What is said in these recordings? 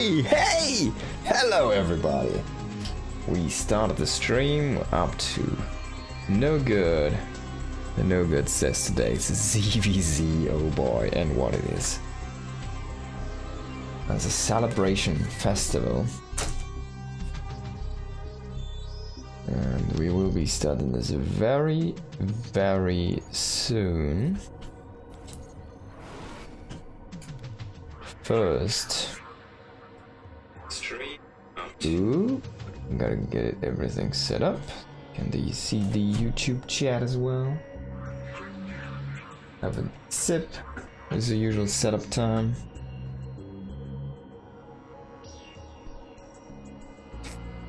Hey! Hello everybody! We started the stream up to No Good. The No Good says today it's ZVZ, oh boy, and what it is. As a celebration festival. And we will be starting this very, very soon. First... Ooh, gotta get everything set up. Can you see the YouTube chat as well? Have a sip. It's the usual setup time.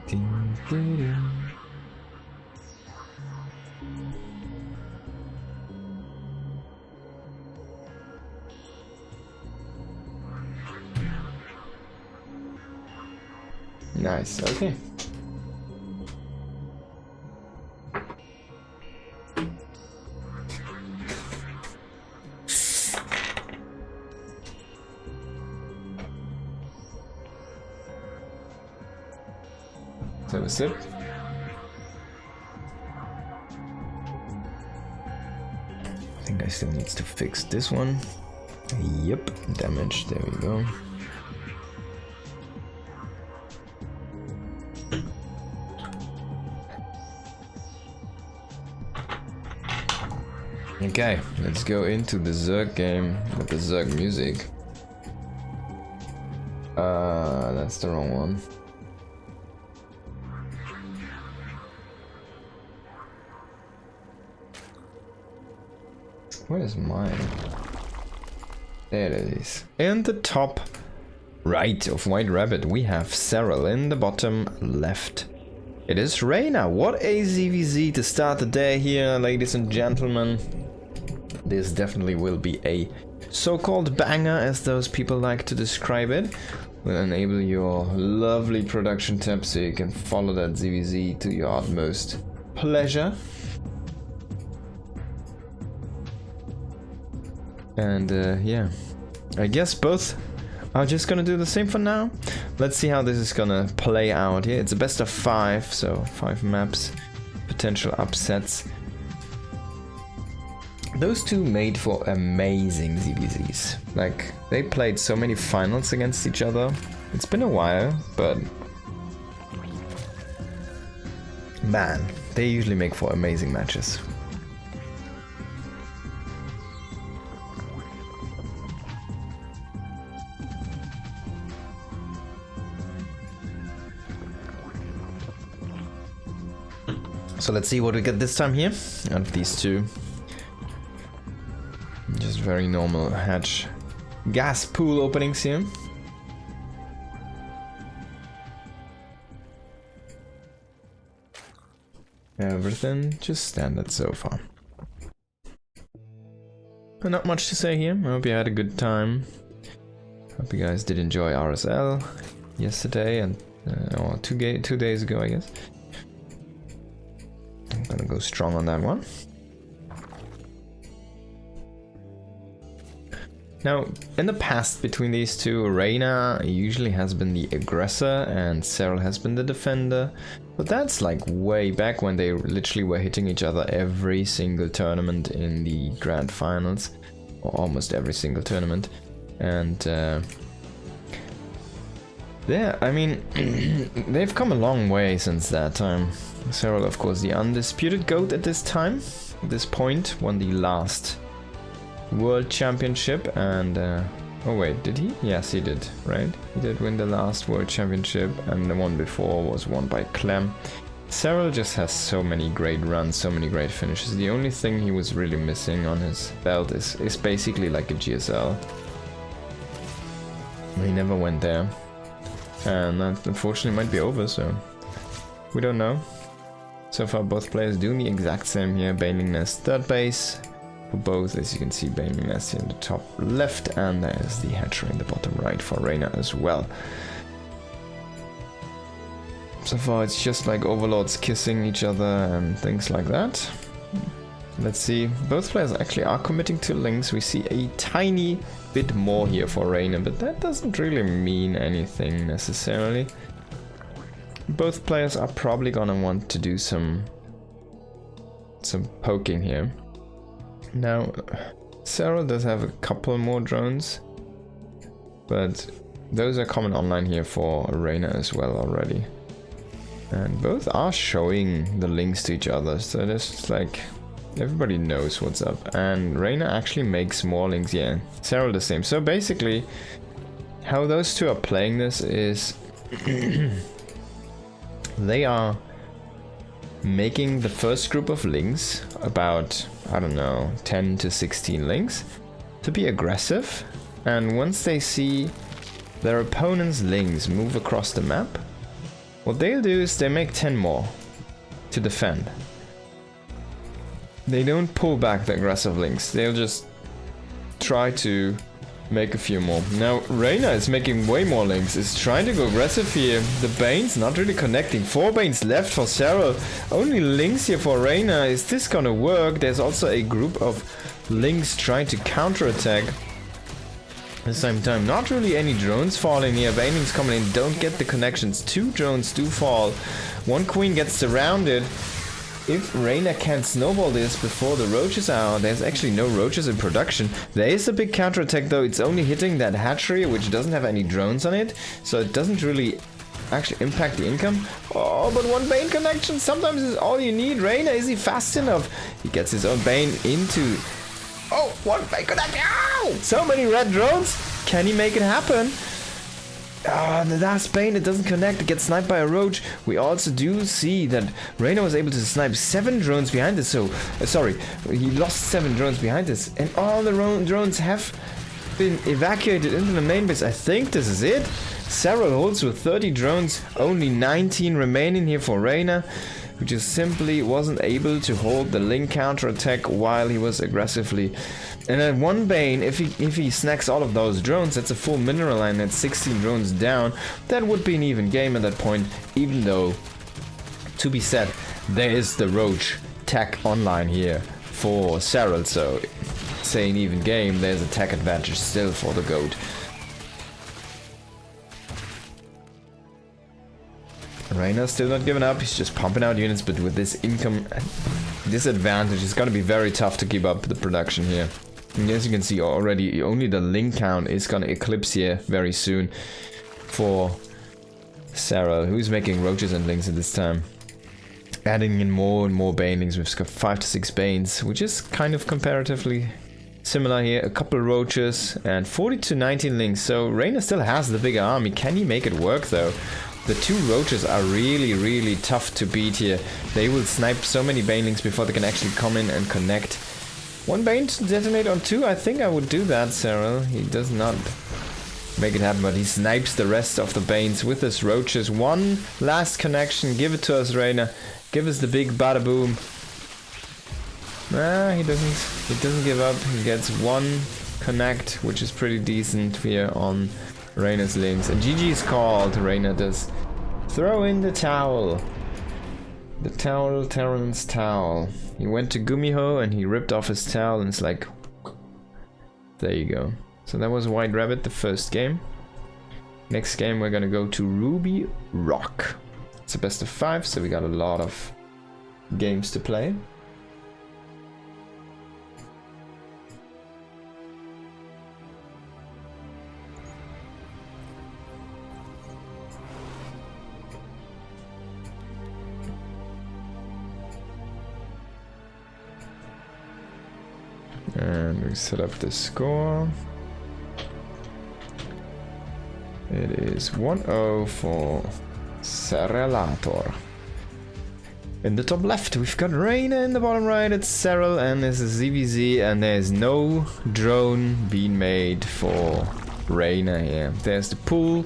Ding, ding, ding. Nice, okay. Have a sip. I think I still need to fix this one. Yep, damage, there we go. Okay, let's go into the Zerg game with the Zerg music. That's the wrong one. Where is mine? There it is. In the top right of White Rabbit, we have Serral. In the bottom left, it is Reyna. What a ZVZ to start the day here, ladies and gentlemen. This definitely will be a so-called banger, as those people like to describe it. Will enable your lovely production tab so you can follow that ZVZ to your utmost pleasure. And yeah, I guess both are just gonna do the same for now. Let's see how this is gonna play out here. It's a best of 5, so 5 maps, potential upsets. Those two made for amazing ZVZs. Like, they played so many finals against each other. It's been a while, but man, they usually make for amazing matches. So let's see what we get this time here out of these two. Just very normal hatch gas pool openings here. Everything just standard so far. Not much to say here. I hope you had a good time. Hope you guys did enjoy RSL yesterday and or 2 days ago, I guess. I'm gonna go strong on that one. Now, in the past between these two, Reyna usually has been the aggressor and Serral has been the defender. But that's like way back when they literally were hitting each other every single tournament in the grand finals. Or almost every single tournament. And yeah, I mean, they've come a long way since that time. Serral, of course, the undisputed GOAT at this time. At this point, won the last World Championship and oh wait, did he? Yes, he did, right? He did win the last World Championship, and the one before was won by Clem. Serral just has so many great runs, so many great finishes. The only thing he was really missing on his belt is basically like a GSL. He never went there, and that unfortunately might be over, so we don't know. So far both players doing the exact same here. Baneling Nest third base for both, as you can see. Baneling Nest here in the top left, and there's the hatchery in the bottom right for Reyna as well. So far it's just like overlords kissing each other and things like that. Let's see. Both players actually are committing to links. We see a tiny bit more here for Reina, but that doesn't really mean anything necessarily. Both players are probably gonna want to do some poking here. Now, Serral does have a couple more drones, but those are common online here for Reina as well already. And both are showing the links to each other, so there's like everybody knows what's up. And Reina actually makes more links, yeah. Serral the same. So basically, how those two are playing this is they are making the first group of links, about, I don't know, 10 to 16 links, to be aggressive. And once they see their opponent's links move across the map, what they'll do is they make 10 more to defend. They don't pull back the aggressive links, they'll just try to make a few more. Now Reina is making way more links, is trying to go aggressive here. The Bane's not really connecting. 4 Banes left for Serral. Only links here for Reina. Is this gonna work? There's also a group of links trying to counterattack. At the same time, not really any drones falling here. Banelings coming in, don't get the connections. 2 drones do fall. 1 queen gets surrounded. If Reina can't snowball this before the roaches are out, there's actually no roaches in production. There is a big counterattack though, it's only hitting that hatchery which doesn't have any drones on it, so it doesn't really actually impact the income. Oh, but 1 Bane connection sometimes is all you need. Reina, is he fast enough? He gets his own Bane into... Oh, 1 Bane connection! Ow! So many red drones! Can he make it happen? Ah, the last Bane, it doesn't connect, it gets sniped by a roach. We also do see that Reina was able to snipe 7 drones behind this, so... sorry, he lost 7 drones behind this. And all the drones have been evacuated into the main base. I think this is it. Serral holds with 30 drones, only 19 remaining here for Reina, who just simply wasn't able to hold the link counter attack while he was aggressively. And at 1 Bane, if he snacks all of those drones, that's a full mineral line, that's 16 drones down. That would be an even game at that point, even though, to be said, there is the roach tech online here for Serral, so say an even game, there's a tech advantage still for the GOAT. Reina's still not giving up, he's just pumping out units, but with this income disadvantage, it's gonna be very tough to keep up the production here. And as you can see already, only the link count is gonna eclipse here very soon for Serral, who's making roaches and links at this time. Adding in more and more banelings, we've got 5 to 6 banes, which is kind of comparatively similar here. A couple roaches and 40 to 19 links, so Reina still has the bigger army. Can he make it work though? The 2 roaches are really tough to beat here. They will snipe so many banelings before they can actually come in and connect. 1 Bane to detonate on 2, I think I would do that, Serral. He does not make it happen, but he snipes the rest of the Banes with his roaches. 1 last connection, give it to us, Reina. Give us the big bada boom. Nah, he doesn't give up. He gets 1 connect, which is pretty decent here on Reina's links. And GG is called. Reina does throw in the towel. The towel, Terran's towel. He went to Gumiho and he ripped off his towel and it's like... There you go. So that was White Rabbit, the first game. Next game we're gonna go to Ruby Rock. It's a best of 5, so we got a lot of games to play. And we set up the score. It is 1-0 for Serralator. In the top left, we've got Reina. In the bottom right, it's Serral, and this is ZVZ, and there's no drone being made for Reina here. There's the pool.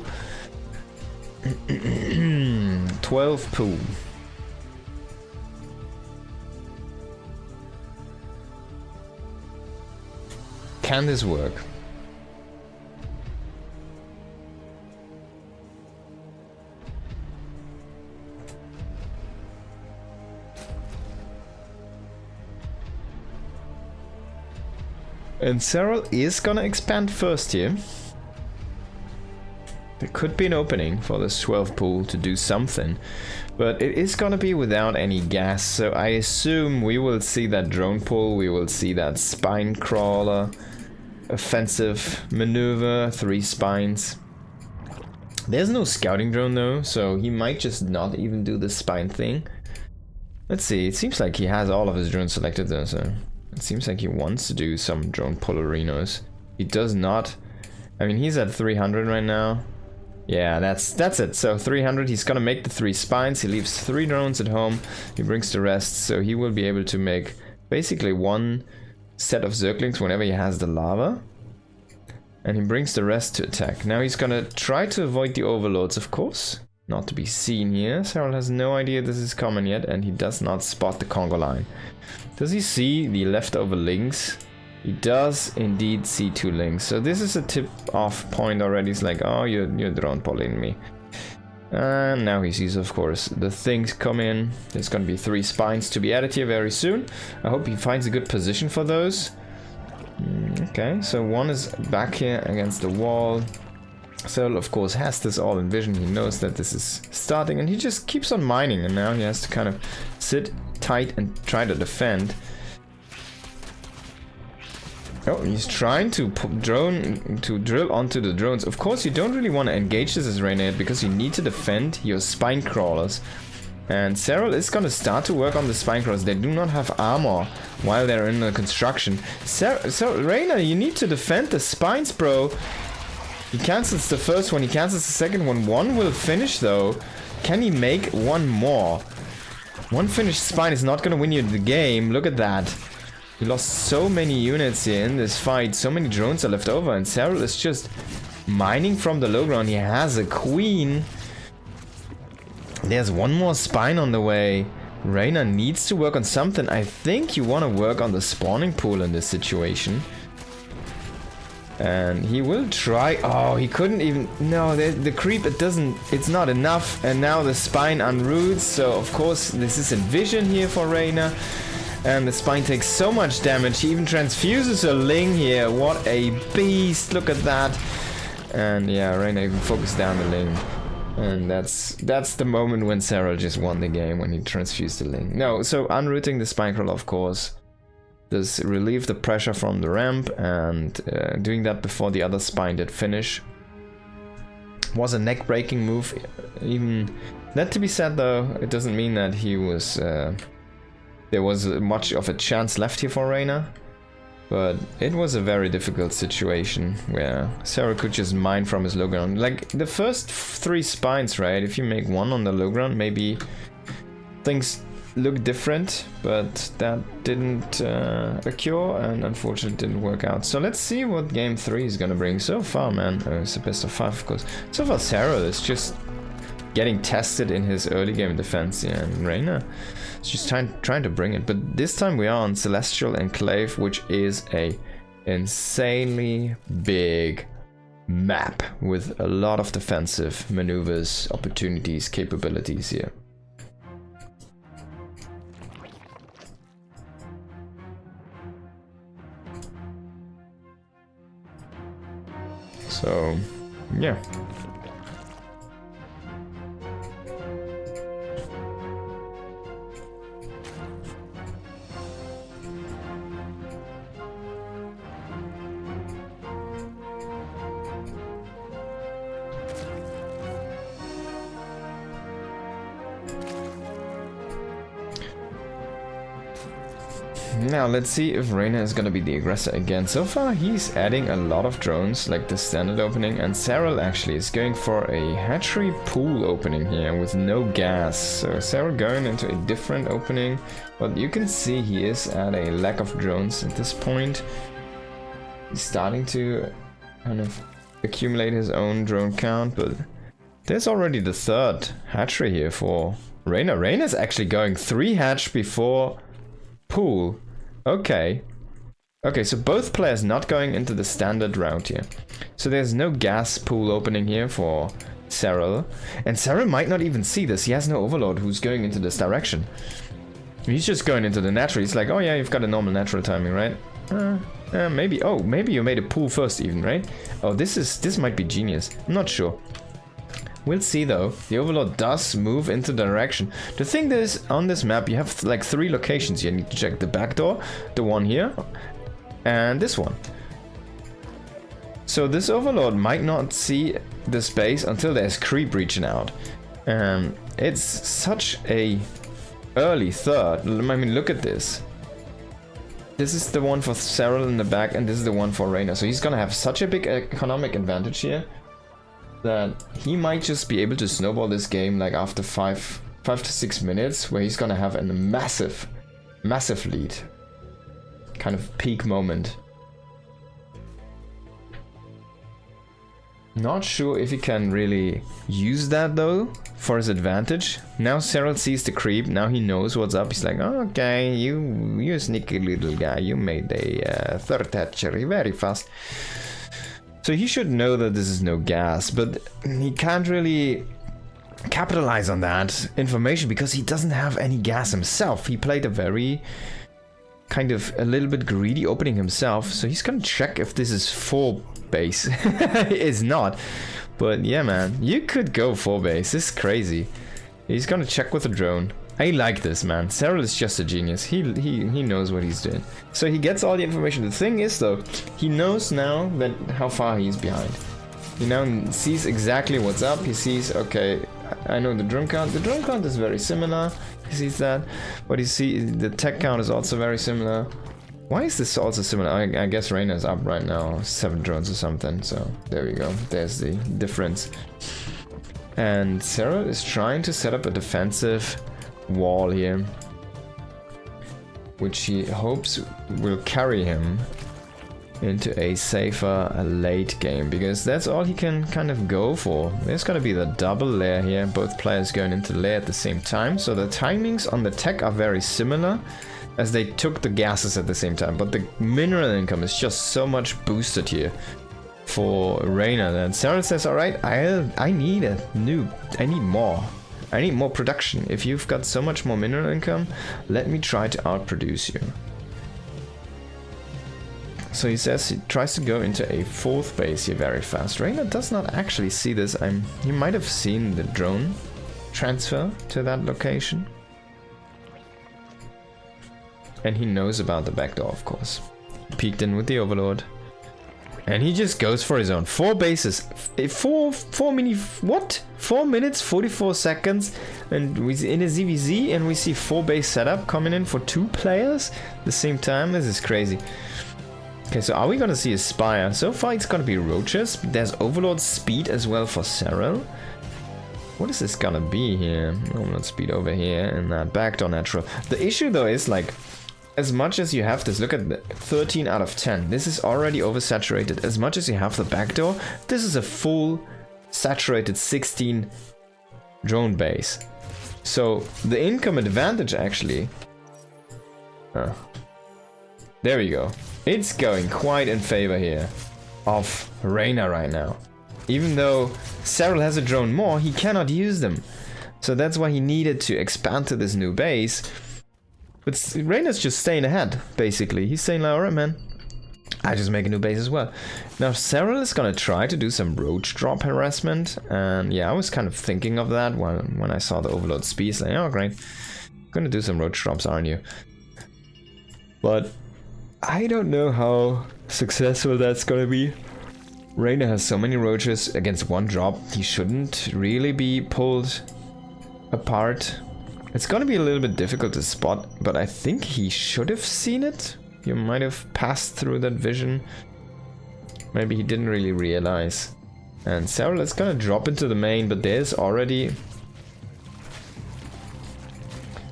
12 pool. Can this work? And Serral is gonna expand first here. There could be an opening for this 12 pool to do something, but it is gonna be without any gas, so I assume we will see that drone pull, we will see that spine crawler, offensive maneuver, 3 spines. There's no scouting drone though, so he might just not even do the spine thing. Let's see, it seems like he has all of his drones selected though, so it seems like he wants to do some drone pull arenas. He does not. I mean, he's at 300 right now. Yeah, that's it. So 300, he's gonna make the 3 spines. He leaves 3 drones at home. He brings the rest, so he will be able to make basically 1 set of Zerglings whenever he has the lava. And he brings the rest to attack. Now he's gonna try to avoid the overlords, of course. Not to be seen here. Serral has no idea this is coming yet, and he does not spot the Congo line. Does he see the leftover links? He does indeed see 2 links, so this is a tip-off point already. It's like, oh, you're drone pulling me. And now he sees, of course, the things come in. There's gonna be 3 spines to be added here very soon. I hope he finds a good position for those. Okay, so 1 is back here against the wall. Serral, of course, has this all in vision. He knows that this is starting, and he just keeps on mining, and now he has to kind of sit tight and try to defend. Oh, he's trying to drill onto the drones. Of course, you don't really want to engage this as Reina because you need to defend your spine crawlers. And Serral is going to start to work on the spine crawlers. They do not have armor while they're in the construction. So Reina, you need to defend the spines, bro. He cancels the first one. He cancels the second one. 1 will finish though. Can he make 1 more? 1 finished spine is not going to win you the game. Look at that. He lost so many units here in this fight. So many drones are left over, and Serral is just mining from the low ground. He has a queen. There's 1 more spine on the way. Reina needs to work on something. I think you want to work on the spawning pool in this situation. And he will try. Oh, he couldn't even. No, the creep, it's not enough. And now the spine unroots. So, of course, this is in vision here for Reina. And the spine takes so much damage. He even transfuses a Ling here. What a beast. Look at that. And yeah, Reina even focused down the Ling. And that's the moment when Serral just won the game, when he transfused the Ling. No, so unrooting the spine crawler, of course, does relieve the pressure from the ramp, and doing that before the other spine did finish was a neck-breaking move. Even that to be said though, it doesn't mean that he was there was much of a chance left here for Reina, but it was a very difficult situation where Serral could just mine from his low ground. Like the first 3 spines, right? If you make 1 on the low ground, maybe things look different, but that didn't occur, and unfortunately didn't work out. So let's see what game 3 is gonna bring. So far, man, it's a best of 5, of course. So far, Serral is just getting tested in his early game defense, yeah, and Reina is just trying to bring it. But this time we are on Celestial Enclave, which is a insanely big map with a lot of defensive maneuvers, opportunities, capabilities here. So, yeah. Now let's see if Reina is gonna be the aggressor again. So far he's adding a lot of drones, like the standard opening, and Serral actually is going for a hatchery pool opening here with no gas. So Serral going into a different opening, but you can see he is at a lack of drones at this point. He's starting to kind of accumulate his own drone count, but there's already the 3rd hatchery here for Reina. Reina's actually going 3 hatch before pool. Okay. Okay, so both players not going into the standard route here. So there's no gas pool opening here for Serral. And Serral might not even see this. He has no overlord who's going into this direction. He's just going into the natural. He's like, oh yeah, you've got a normal natural timing, right? Maybe. Oh, maybe you made a pool first even, right? Oh, this might be genius. I'm not sure. We'll see though. The Overlord does move into the direction. The thing is, on this map, you have like 3 locations. You need to check the back door, the one here, and this one. So this Overlord might not see the space until there's creep reaching out. It's such a early third. I mean, look at this. This is the one for Serral in the back, and this is the one for Reyna. So he's gonna have such a big economic advantage here that he might just be able to snowball this game like after 5 to 6 minutes, where he's gonna have a massive lead. Kind of peak moment. Not sure if he can really use that though for his advantage. Now Serral sees the creep, now he knows what's up. He's like, oh, okay, you sneaky little guy, you made a third hatchery very fast. So he should know that this is no gas, but he can't really capitalize on that information because he doesn't have any gas himself. He played a very kind of a little bit greedy opening himself, so he's gonna check if this is 4 base. It's not, but yeah, man, you could go 4 base. This is crazy. He's gonna check with a drone. I like this, man. Serral is just a genius. He knows what he's doing. So he gets all the information. The thing is though, he knows now that how far he's behind. He now sees exactly what's up. He sees, okay, I know the drone count. The drone count is very similar. He sees that, but you see the tech count is also very similar. Why is this also similar? I guess Reyna is up right now, 7 drones or something. So there we go. There's the difference. And Serral is trying to set up a defensive wall here, which he hopes will carry him into a safer late game, because that's all he can kind of go for. There's gonna be the double lair here, both players going into lair at the same time, so the timings on the tech are very similar as they took the gases at the same time, but the mineral income is just so much boosted here for Reyna. And Serral says, alright, I need more production. If you've got so much more mineral income, let me try to outproduce you. So he says he tries to go into a 4th base here very fast. Reyna does not actually see this. He might have seen the drone transfer to that location. And he knows about the back door, of course. Peeked in with the Overlord. And he just goes for his own. 4 bases. 4 minutes, 44 seconds. And we in a ZVZ, and we see 4 base setup coming in for 2 players at the same time. This is crazy. Okay, so are we gonna see a Spire? So far it's gonna be Roaches. There's Overlord speed as well for Serral. What is this gonna be here? Overlord speed over here and that backdoor natural. The issue though is like, as much as you have this, look at the 13 out of 10. This is already oversaturated. As much as you have the backdoor, this is a full saturated 16 drone base. So the income advantage actually... there we go. It's going quite in favor here of Reyna right now. Even though Serral has a drone more, he cannot use them. So that's why he needed to expand to this new base. But Reyna's just staying ahead, basically. He's saying like, alright man, I just make a new base as well. Now Serral is gonna try to do some roach drop harassment. And yeah, I was kind of thinking of that when I saw the Overlord speed. Like, oh great, gonna do some roach drops, aren't you? But I don't know how successful that's gonna be. Reyna has so many roaches against 1 drop. He shouldn't really be pulled apart. It's gonna be a little bit difficult to spot, but I think he should have seen it. You might have passed through that vision. Maybe he didn't really realize. And Serral is gonna drop into the main, but there's already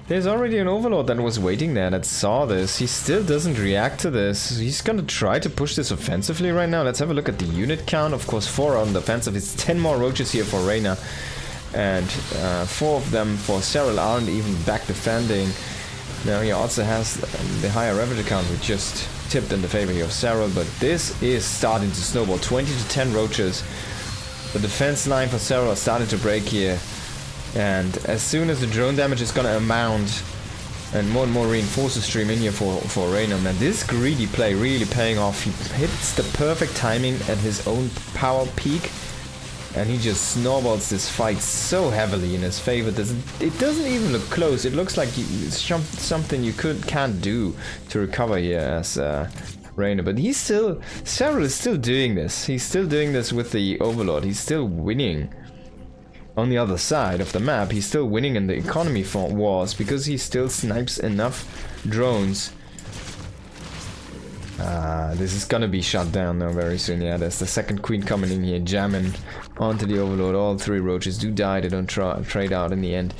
an Overlord that was waiting there that saw this. He still doesn't react to this. He's gonna try to push this offensively right now. Let's have a look at the unit count. Of course, 4 on the offensive. It's 10 more roaches here for Reyna. And 4 of them for Serral aren't even back defending. Now he also has the higher ravage count, which just tipped in the favor here of Serral. But this is starting to snowball. 20 to 10 roaches. The defense line for Serral is starting to break here. And as soon as the drone damage is gonna amount And more reinforcers stream in here for Reina. Man, this greedy play really paying off. He hits the perfect timing at his own power peak. And he just snowballs this fight so heavily in his favor. It doesn't even look close. It looks like it's something you can't do to recover here as Reina. But he's still... Serral is still doing this. He's still doing this with the Overlord. He's still winning. On the other side of the map, he's still winning in the economy wars because he still snipes enough drones. This is gonna be shut down now very soon. Yeah, there's the second queen coming in here, jamming onto the Overlord. All three roaches do die. They don't trade out in the end.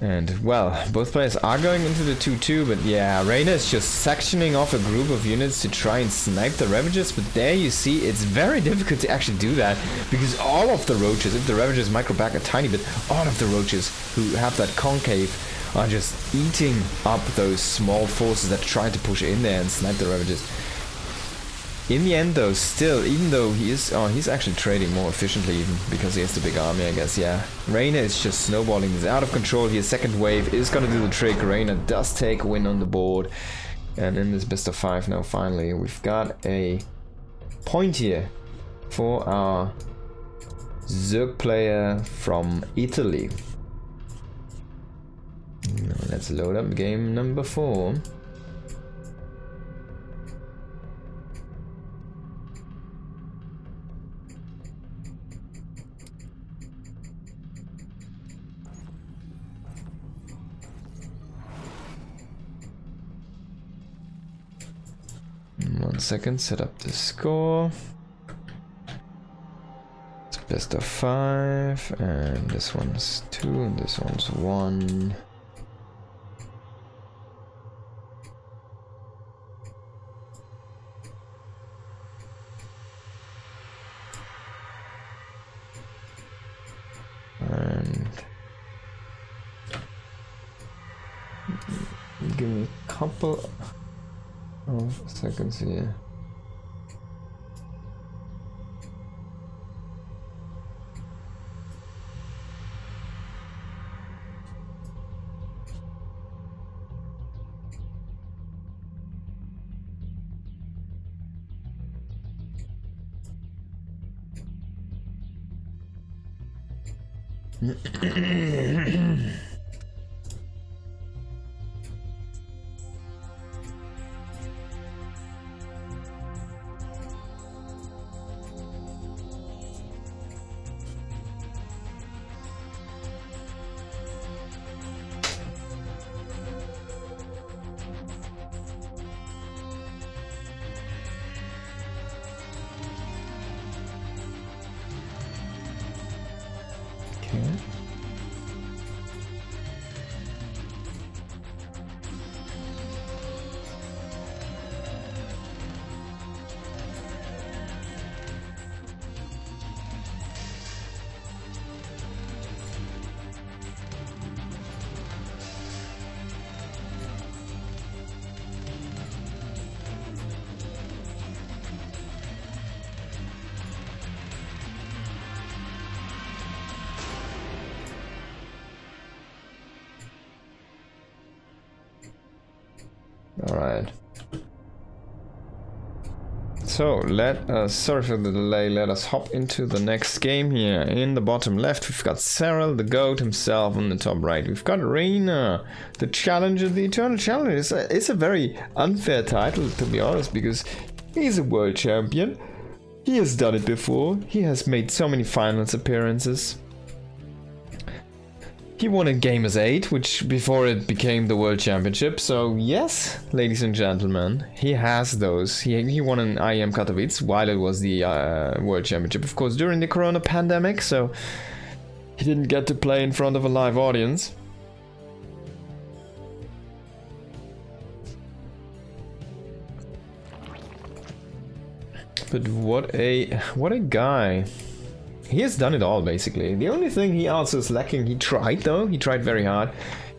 And, well, both players are going into the 2-2, but yeah, Reina is just sectioning off a group of units to try and snipe the Ravagers, but there you see, it's very difficult to actually do that, because all of the roaches, if the Ravagers micro back a tiny bit, all of the roaches who have that concave are just eating up those small forces that try to push in there and snipe the Ravagers. In the end though, still, even though he's actually trading more efficiently even, because he has the big army, I guess, yeah. Reina is just snowballing, he's out of control here, second wave is gonna do the trick. Reina does take a win on the board. And in this best of 5 now, finally, we've got a point here for our Zerg player from Italy. Now let's load up game number 4. One second, set up the score. It's best of 5, and this one's 2, and this one's 1. And give me a couple of seconds here. Alright. So, sorry for the delay, let us hop into the next game here. In the bottom left, we've got Serral, the goat himself. On the top right, we've got Reina, the challenger, the eternal challenger. It's a very unfair title, to be honest, because he's a world champion. He has done it before. He has made so many finals appearances. He won in Gamers 8, which before it became the World Championship. So yes, ladies and gentlemen, he has those. He won in IEM Katowice while it was the World Championship, of course, during the Corona pandemic. So he didn't get to play in front of a live audience. But what a guy. He has done it all, basically. The only thing he also is lacking, he tried though, he tried very hard.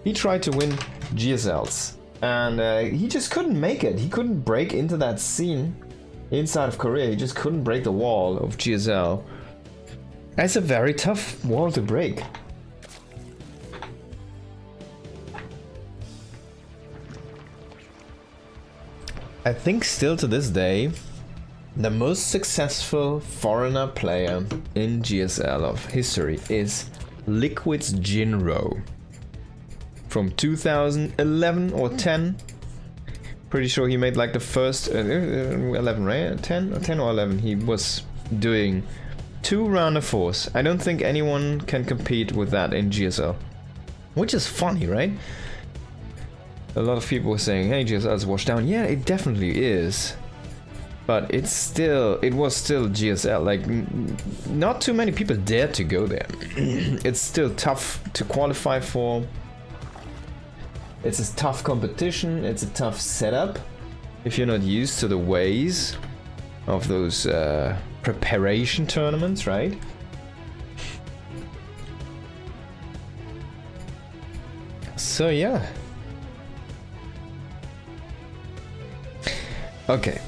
He tried to win GSLs, and he just couldn't make it. He couldn't break into that scene inside of Korea. He just couldn't break the wall of GSL. It's a very tough wall to break. I think still to this day, the most successful foreigner player in GSL of history is Liquid's Jinro. From 2011 or 10. Pretty sure he made like the first 11, right? 10 or 11. He was doing 2 round of 4s. I don't think anyone can compete with that in GSL. Which is funny, right? A lot of people were saying, hey, GSL is washed down. Yeah, it definitely is. But it was still GSL. Like, not too many people dared to go there. It's still tough to qualify for. It's a tough competition, it's a tough setup if you're not used to the ways of those preparation tournaments, right? So yeah. Okay,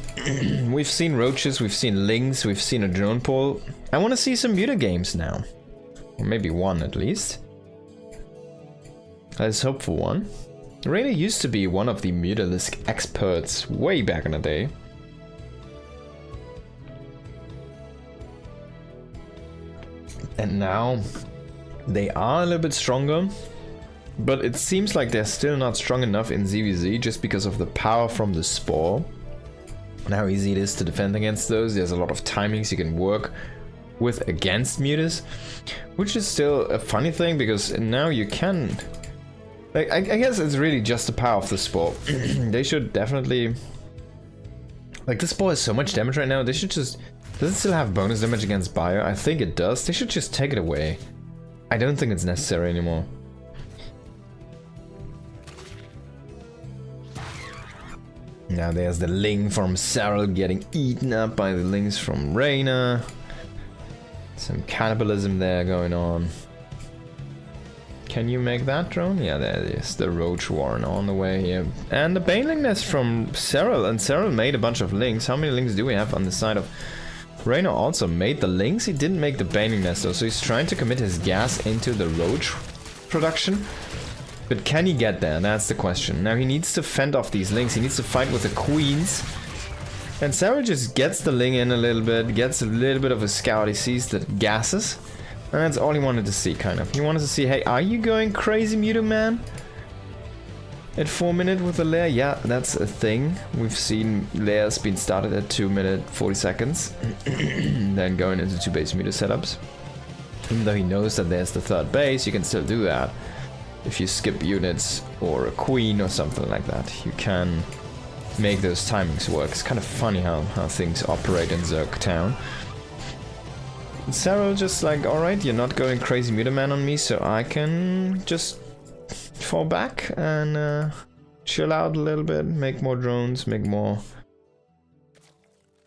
we've seen roaches, we've seen lings, we've seen a drone pool. I want to see some Muta games now. Or maybe one at least. Let's hope for one. Reyna used to be one of the Mutalisk experts way back in the day. And now they are a little bit stronger, but it seems like they're still not strong enough in ZVZ just because of the power from the Spore. And how easy it is to defend against those. There's a lot of timings you can work with against Mutas, which is still a funny thing because now you can... Like, I guess it's really just the power of the Spore. They should definitely... Like, the Spore has so much damage right now, they should just... Does it still have bonus damage against Bio? I think it does. They should just take it away. I don't think it's necessary anymore. Now there's the Ling from Serral getting eaten up by the Lings from Reyna. Some cannibalism there going on. Can you make that drone? Yeah, there it is. The Roach Warren on the way here. And the Baneling Nest from Serral. And Serral made a bunch of Lings. How many Lings do we have on the side of... Reyna also made the Lings. He didn't make the Baneling Nest though. So he's trying to commit his gas into the Roach production. But can he get there? That's the question. Now he needs to fend off these Lings. He needs to fight with the Queens. And Serral just gets the Ling in a little bit. Gets a little bit of a scout. He sees the gases. And that's all he wanted to see, kind of. He wanted to see, hey, are you going crazy, Muta Man? At 4 minutes with a lair? Yeah, that's a thing. We've seen lairs being started at 2 minutes 40 seconds. Then going into 2 base Muta setups. Even though he knows that there's the 3rd base, you can still do that. If you skip units or a queen or something like that, you can make those timings work. It's kind of funny how things operate in Zerg Town. Serral just like, alright, you're not going crazy Muta Man on me, so I can just fall back and chill out a little bit, make more drones, make more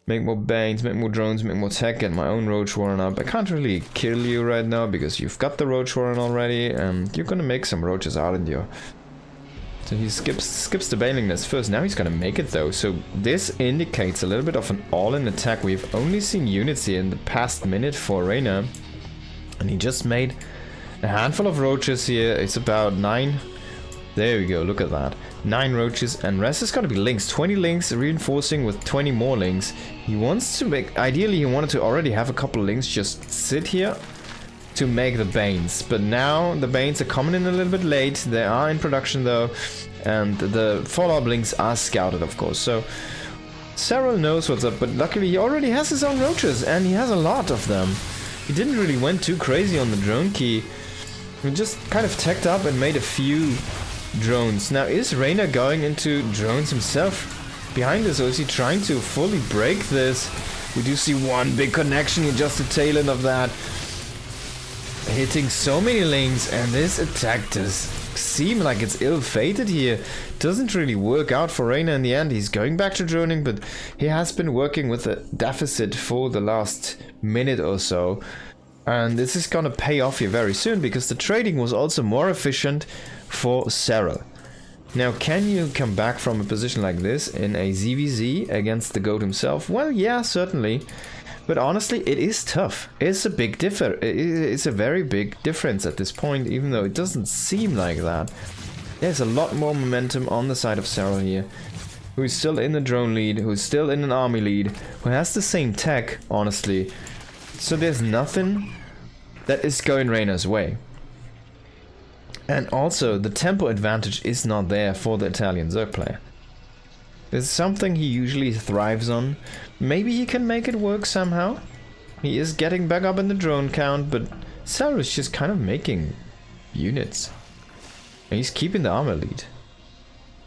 Banes, make more drones, make more tech, get my own Roach Warren up. I can't really kill you right now because you've got the Roach Warren already, and you're gonna make some roaches out in you. So he skips the Baneling Nest first. Now he's gonna make it though. So this indicates a little bit of an all-in attack. We've only seen units here in the past minute for Reyna. And he just made a handful of roaches here. It's about 9. There we go, look at that. 9 roaches, and rest is gonna be Lings. 20 Lings, reinforcing with 20 more Lings. He wants to make... Ideally he wanted to already have a couple of Lings just sit here to make the Banes, but now the Banes are coming in a little bit late. They are in production though, and the follow-up Links are scouted, of course. So Serral knows what's up, but luckily he already has his own roaches, and he has a lot of them. He didn't really went too crazy on the drone key. He just kind of teched up and made a few drones. Now, is Reyna going into drones himself behind this, or is he trying to fully break this? We do see one big connection here, just the tail end of that. Hitting so many Lings, and this attack does seem like it's ill-fated here. Doesn't really work out for Reyna in the end. He's going back to droning, but he has been working with a deficit for the last minute or so. And this is gonna pay off here very soon, because the trading was also more efficient for Serral. Now, can you come back from a position like this in a ZVZ against the GOAT himself? Well, yeah, certainly. But honestly, it is tough. It's a big it's a very big difference at this point, even though it doesn't seem like that. There's a lot more momentum on the side of Serral here. who's still in the drone lead, who's still in an army lead, who has the same tech, honestly. So there's nothing that is going Reyna's way. And also, the tempo advantage is not there for the Italian Zerg player. It's something he usually thrives on. Maybe he can make it work somehow. He is getting back up in the drone count, but Serral is just kind of making units. And he's keeping the armor lead.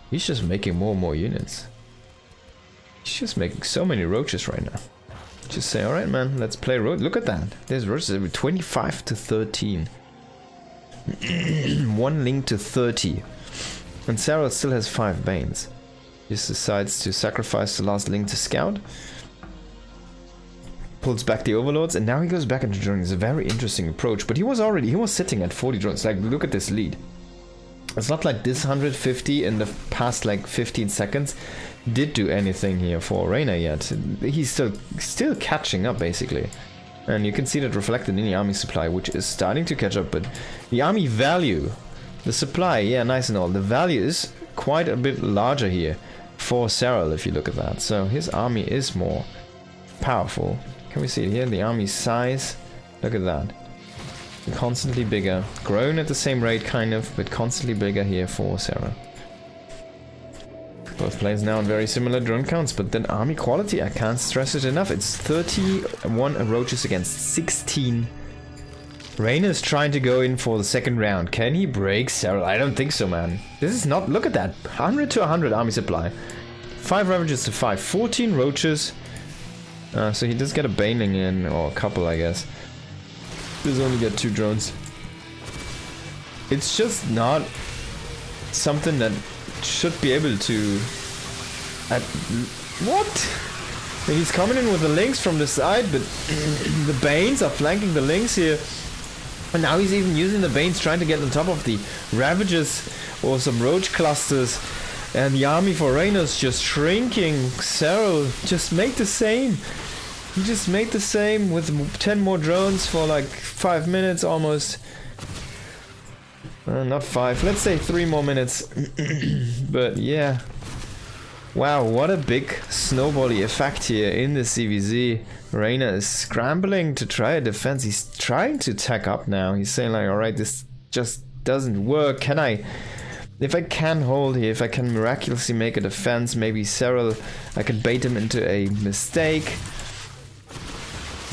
He's just making more and more units. He's just making so many roaches right now. Just say, alright man, let's play roach. Look at that. There's roaches every 25 to 13. One link to 30. And Serral still has 5 Banes. He just decides to sacrifice the last link to scout. Pulls back the overlords, and now he goes back into drones. It's a very interesting approach, but he was sitting at 40 drones. Like, look at this lead. It's not like this 150 in the past like 15 seconds did do anything here for Reyna yet. He's still catching up basically. And you can see that reflected in the army supply, which is starting to catch up, but the army value, the supply, yeah, nice and all. The value is quite a bit larger here for Serral if you look at that. So his army is more powerful. Can we see it here? The army size, look at that. Constantly bigger, grown at the same rate kind of, but constantly bigger here for Serral. Both players now on very similar drone counts, but then army quality, I can't stress it enough. It's 31 roaches against 16. Reyna is trying to go in for the second round. Can he break Serral? I don't think so, man. This is not, look at that, 100 to 100 army supply. 5 Ravages to 5, 14 roaches. So he does get a Baneling in, or a couple I guess. Does only get 2 drones. It's just not something that should be able to... what? And he's coming in with the links from the side, but the Banes are flanking the links here. And now he's even using the Banes trying to get on top of the Ravages or some Roach clusters. And the army for Reyna is just shrinking. Serral just made the same. He just made the same with 10 more drones for like 5 minutes almost. Not 5, let's say 3 more minutes. But yeah. Wow, what a big snowbally effect here in the CVZ. Reyna is scrambling to try a defense. He's trying to tack up now. He's saying like, alright, this just doesn't work. Can I... if I can hold here, if I can miraculously make a defense, maybe Serral, I can bait him into a mistake.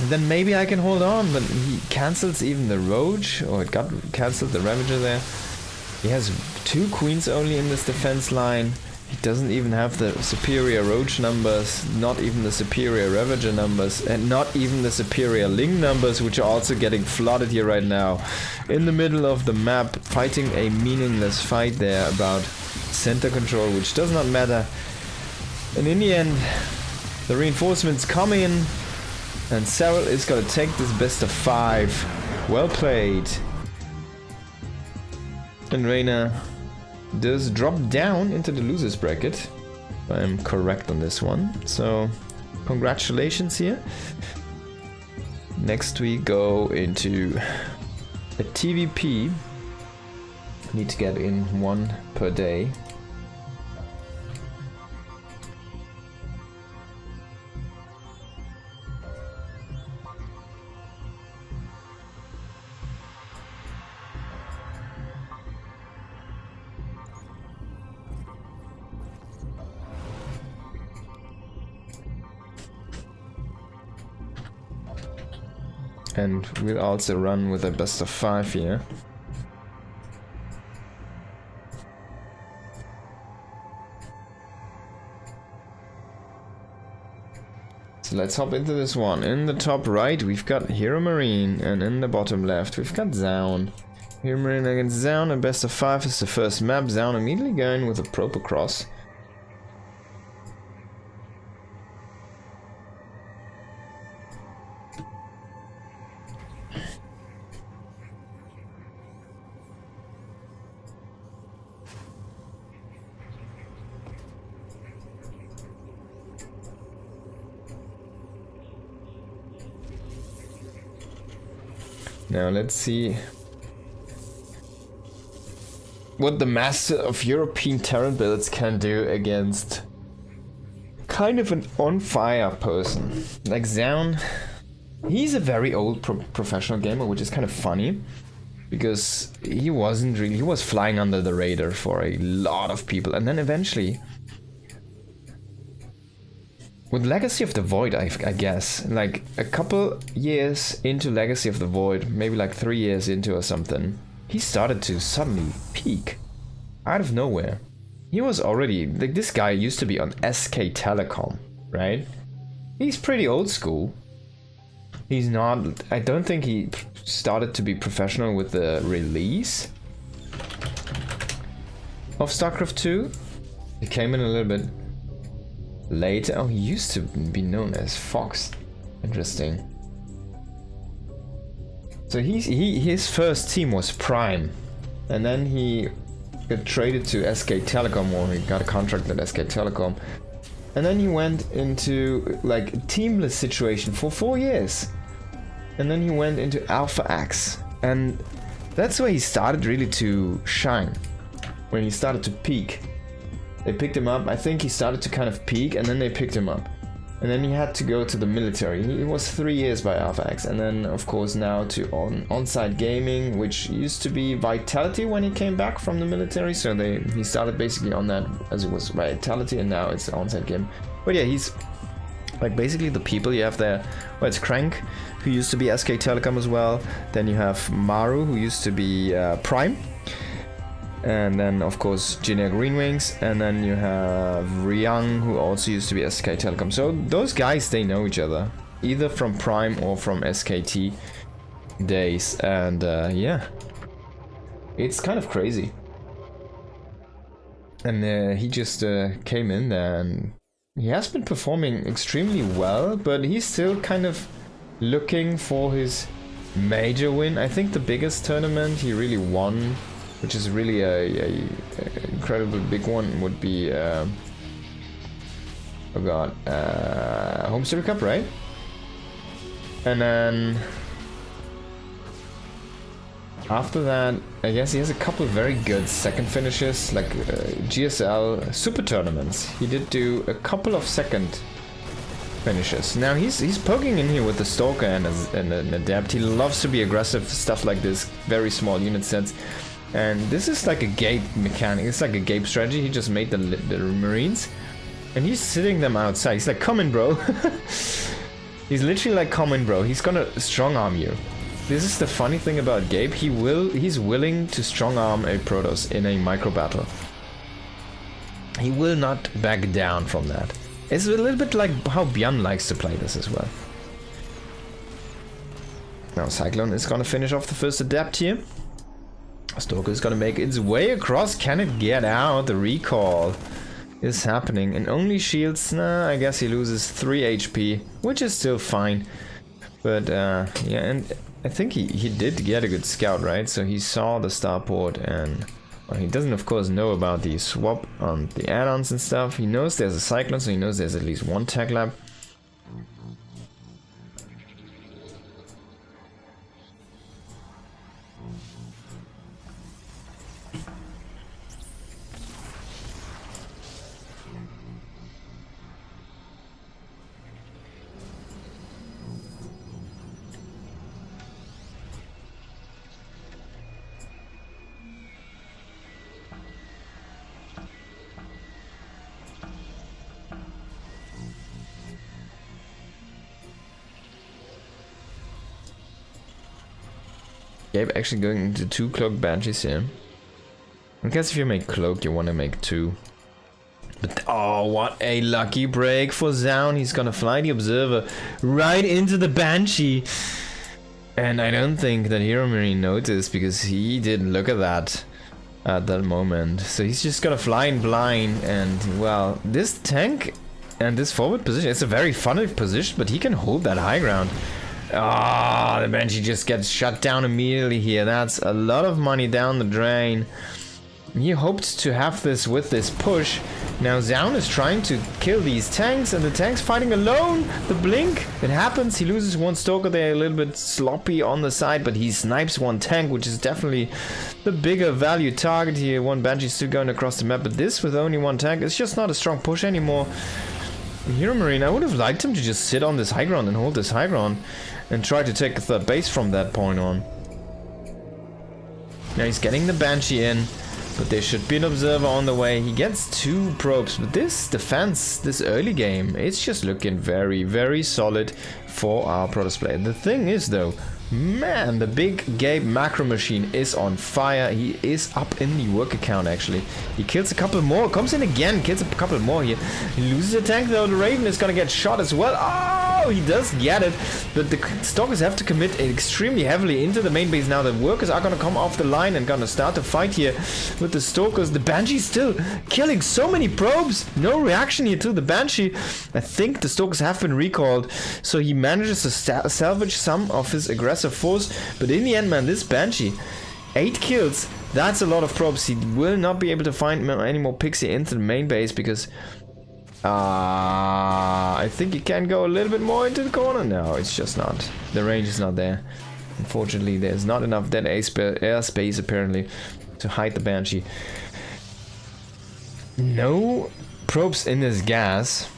And then maybe I can hold on, but he cancels even the Roach, or it got cancelled the Ravager there. He has 2 queens only in this defense line. He doesn't even have the superior Roach numbers, not even the superior Ravager numbers, and not even the superior Ling numbers, which are also getting flooded here right now. In the middle of the map, fighting a meaningless fight there about center control, which does not matter. And in the end, the reinforcements come in, and Serral is gonna take this best of 5. Well played. And Reyna does drop down into the losers bracket, if I'm correct on this one. So congratulations here. Next we go into a TVP. Need to get in 1 per day. And we'll also run with a best of 5 here. So let's hop into this one. In the top right, we've got Hero Marine, and in the bottom left, we've got Zaun. Hero Marine against Zaun, and best of 5 is the first map. Zaun immediately going with a Proper Cross. Now let's see what the master of European Terran builds can do against kind of an on-fire person. Like Zaun, he's a very old professional gamer, which is kind of funny. Because he was flying under the radar for a lot of people. And then eventually, with Legacy of the Void, I guess, like a couple years into Legacy of the Void, maybe like 3 years into or something, he started to suddenly peak out of nowhere. He was already, like, this guy used to be on SK Telecom, right? He's pretty old school. He's not, I don't think he started to be professional with the release of StarCraft 2. He came in a little bit later. Oh, he used to be known as Fox. Interesting. So his first team was Prime, and then he got traded to SK Telecom, or he got a contract at SK Telecom, and then he went into like a teamless situation for 4 years. And then he went into AlphaX, and that's where he started really to shine, when he started to peak. They picked him up. I think he started to kind of peak, and then they picked him up. And then he had to go to the military. He was 3 years by AlphaX, and then of course now to On-Site Gaming, which used to be Vitality when he came back from the military. So he started basically on that as it was Vitality, and now it's On-Site Game. But yeah, he's like basically the people you have there. Well, it's Crank, who used to be SK Telecom as well. Then you have Maru, who used to be Prime. And then, of course, Jinier Greenwings. And then you have Ryang, who also used to be SK Telecom. So those guys, they know each other, either from Prime or from SKT days. And yeah, it's kind of crazy. And he just came in there, and he has been performing extremely well, but he's still kind of looking for his major win. I think the biggest tournament he really won, which is really a incredible big one, would be Home Circuit Cup, right? And then after that, I guess he has a couple of very good second finishes, like GSL super tournaments. He did do a couple of second finishes. Now he's poking in here with the Stalker and an Adept. He loves to be aggressive, stuff like this, very small unit sets. And this is like a Gape mechanic. It's like a Gape strategy. He just made the Marines, and he's sitting them outside. He's like, come in, bro. He's literally like, come in, bro. He's gonna strong arm you. This is the funny thing about Gape. He's willing to strong arm a Protoss in a micro battle. He will not back down from that. It's a little bit like how Bjorn likes to play this as well. Now Cyclone is gonna finish off the first Adept here. Stalker is gonna make its way across. Can it get out? The recall is happening, and only shields. Nah, I guess he loses 3 HP, which is still fine. But yeah, and I think he did get a good scout, right? So he saw the starport, and well, he doesn't of course know about the swap on the add-ons and stuff. He knows there's a Cyclone, so he knows there's at least one tech lab. Gabe actually going into 2 Cloak Banshees here. I guess if you make Cloak, you want to make 2. But oh, what a lucky break for Zaun. He's gonna fly the Observer right into the Banshee. And I don't think that Hero Marine noticed, because he didn't look at that moment. So he's just gonna fly in blind, and well, this tank and this forward position, it's a very funny position, but he can hold that high ground. Ah, the Banshee just gets shut down immediately here. That's a lot of money down the drain. He hoped to have this with this push. Now Zaun is trying to kill these tanks, and the tank's fighting alone. The blink, it happens. He loses 1 Stalker there, a little bit sloppy on the side, but he snipes 1 tank, which is definitely the bigger value target here. 1 Banshee still going across the map, but this with only 1 tank, it's just not a strong push anymore. Hero Marine, I would have liked him to just sit on this high ground and hold this high ground and try to take a third base from that point on. Now he's getting the Banshee in, but there should be an observer on the way. He gets 2 probes, but this defense, this early game, it's just looking very, very solid for our Protoss player. The thing is though, man, the big Gabe macro machine is on fire. He is up in the work account actually. He kills a couple more, comes in again, kills a couple more here. He loses a tank though, the Raven is gonna get shot as well. Oh, he does get it, but the Stalkers have to commit extremely heavily into the main base now. The workers are gonna come off the line and gonna start to fight here with the Stalkers. The Banshee still killing so many probes. No reaction here to the Banshee. I think the Stalkers have been recalled, so he manages to salvage some of his aggressive force, but in the end, man, this Banshee, 8 kills, that's a lot of probes. He will not be able to find any more Pixie into the main base because I think he can go a little bit more into the corner. No, it's just not. The range is not there. Unfortunately, there's not enough dead airspace apparently to hide the Banshee. No probes in this gas.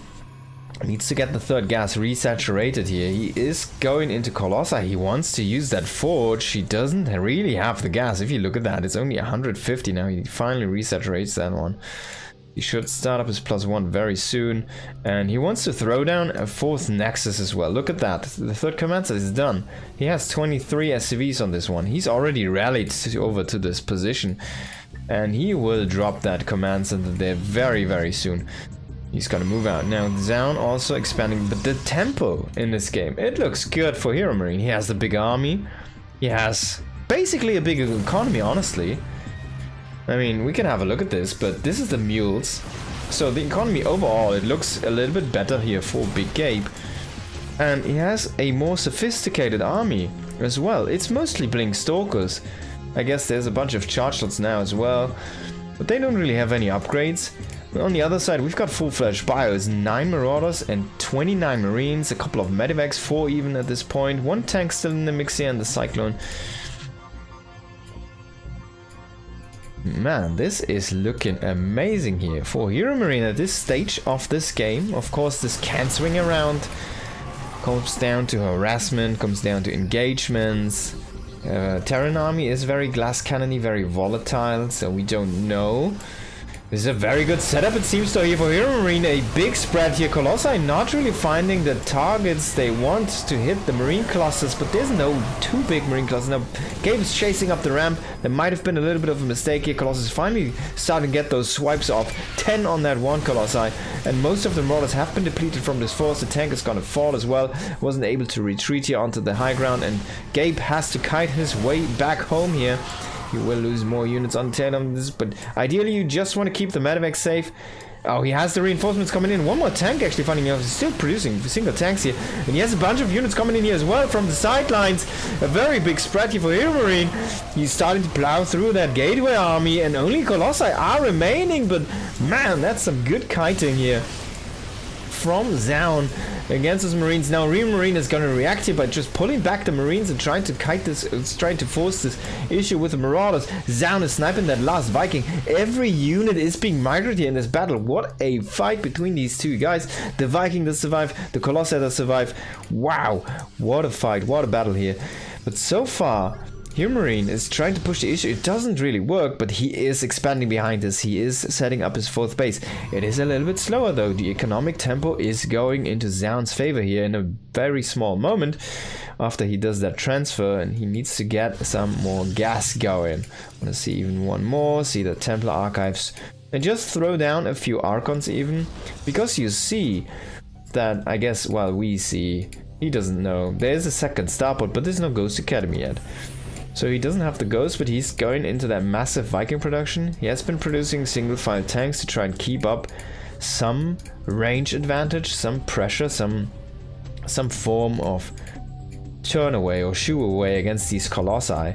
Needs to get the third gas resaturated here. He is going into Colossi. He wants to use that forge. He doesn't really have the gas. If you look at that, it's only 150 now. He finally resaturates that one. He should start up his +1 very soon. And he wants to throw down a 4th Nexus as well. Look at that. The 3rd command set is done. He has 23 SCVs on this one. He's already rallied over to this position. And he will drop that command center there very, very soon. He's gonna move out. Now, Zaun also expanding, but the tempo in this game, it looks good for Hero Marine. He has the big army. He has basically a big economy, honestly. I mean, we can have a look at this, but this is the mules. So the economy overall, it looks a little bit better here for Big Gabe. And he has a more sophisticated army as well. It's mostly Blink Stalkers. I guess there's a bunch of charge slots now as well, but they don't really have any upgrades. On the other side, we've got full-fledged bios, 9 Marauders and 29 Marines, a couple of Medivacs, 4 even at this point, 1 tank still in the mix here, and the Cyclone. Man, this is looking amazing here for Hero Marine at this stage of this game. Of course, this can swing around, comes down to harassment, comes down to engagements. Terran army is very glass cannony, very volatile, so we don't know. This is a very good setup, it seems, though, here for Hero Marine. A big spread here. Colossi not really finding the targets they want to hit the Marine clusters, but there's no 2 big Marine clusters. Now, Gabe is chasing up the ramp. There might have been a little bit of a mistake here. Colossus is finally starting to get those swipes off. 10 on that one Colossi, and most of the Marauders have been depleted from this force. The tank is gonna fall as well. Wasn't able to retreat here onto the high ground, and Gabe has to kite his way back home here. You will lose more units on tail on this, but ideally you just want to keep the Medivac safe. Oh, he has the reinforcements coming in. One more tank actually, funny enough. He's still producing single tanks here. And he has a bunch of units coming in here as well from the sidelines. A very big spread here for Hero Marine. He's starting to plow through that gateway army, and only Colossi are remaining. But man, that's some good kiting here from Zaun against his Marines. Now Hero Marine is going to react here by just pulling back the Marines and trying to kite this, trying to force this issue with the Marauders. Zaun is sniping that last Viking. Every unit is being migrated here in this battle. What a fight between these two guys. The Viking does survive, the Colossi does survive. Wow, what a fight, what a battle here. But so far, Hero Marine is trying to push the issue. It doesn't really work, but he is expanding behind this. He is setting up his 4th base. It is a little bit slower though. The economic tempo is going into Zaun's favor here in a very small moment after he does that transfer, and he needs to get some more gas going. I want to see even one more, see the Templar archives, and just throw down a few Archons even, because you see that, I guess, well, we see, he doesn't know. There's a second starport, but there's no Ghost Academy yet. So he doesn't have the Ghost, but he's going into that massive Viking production. He has been producing single file tanks to try and keep up some range advantage, some pressure, some form of turn away or shoo away against these Colossi.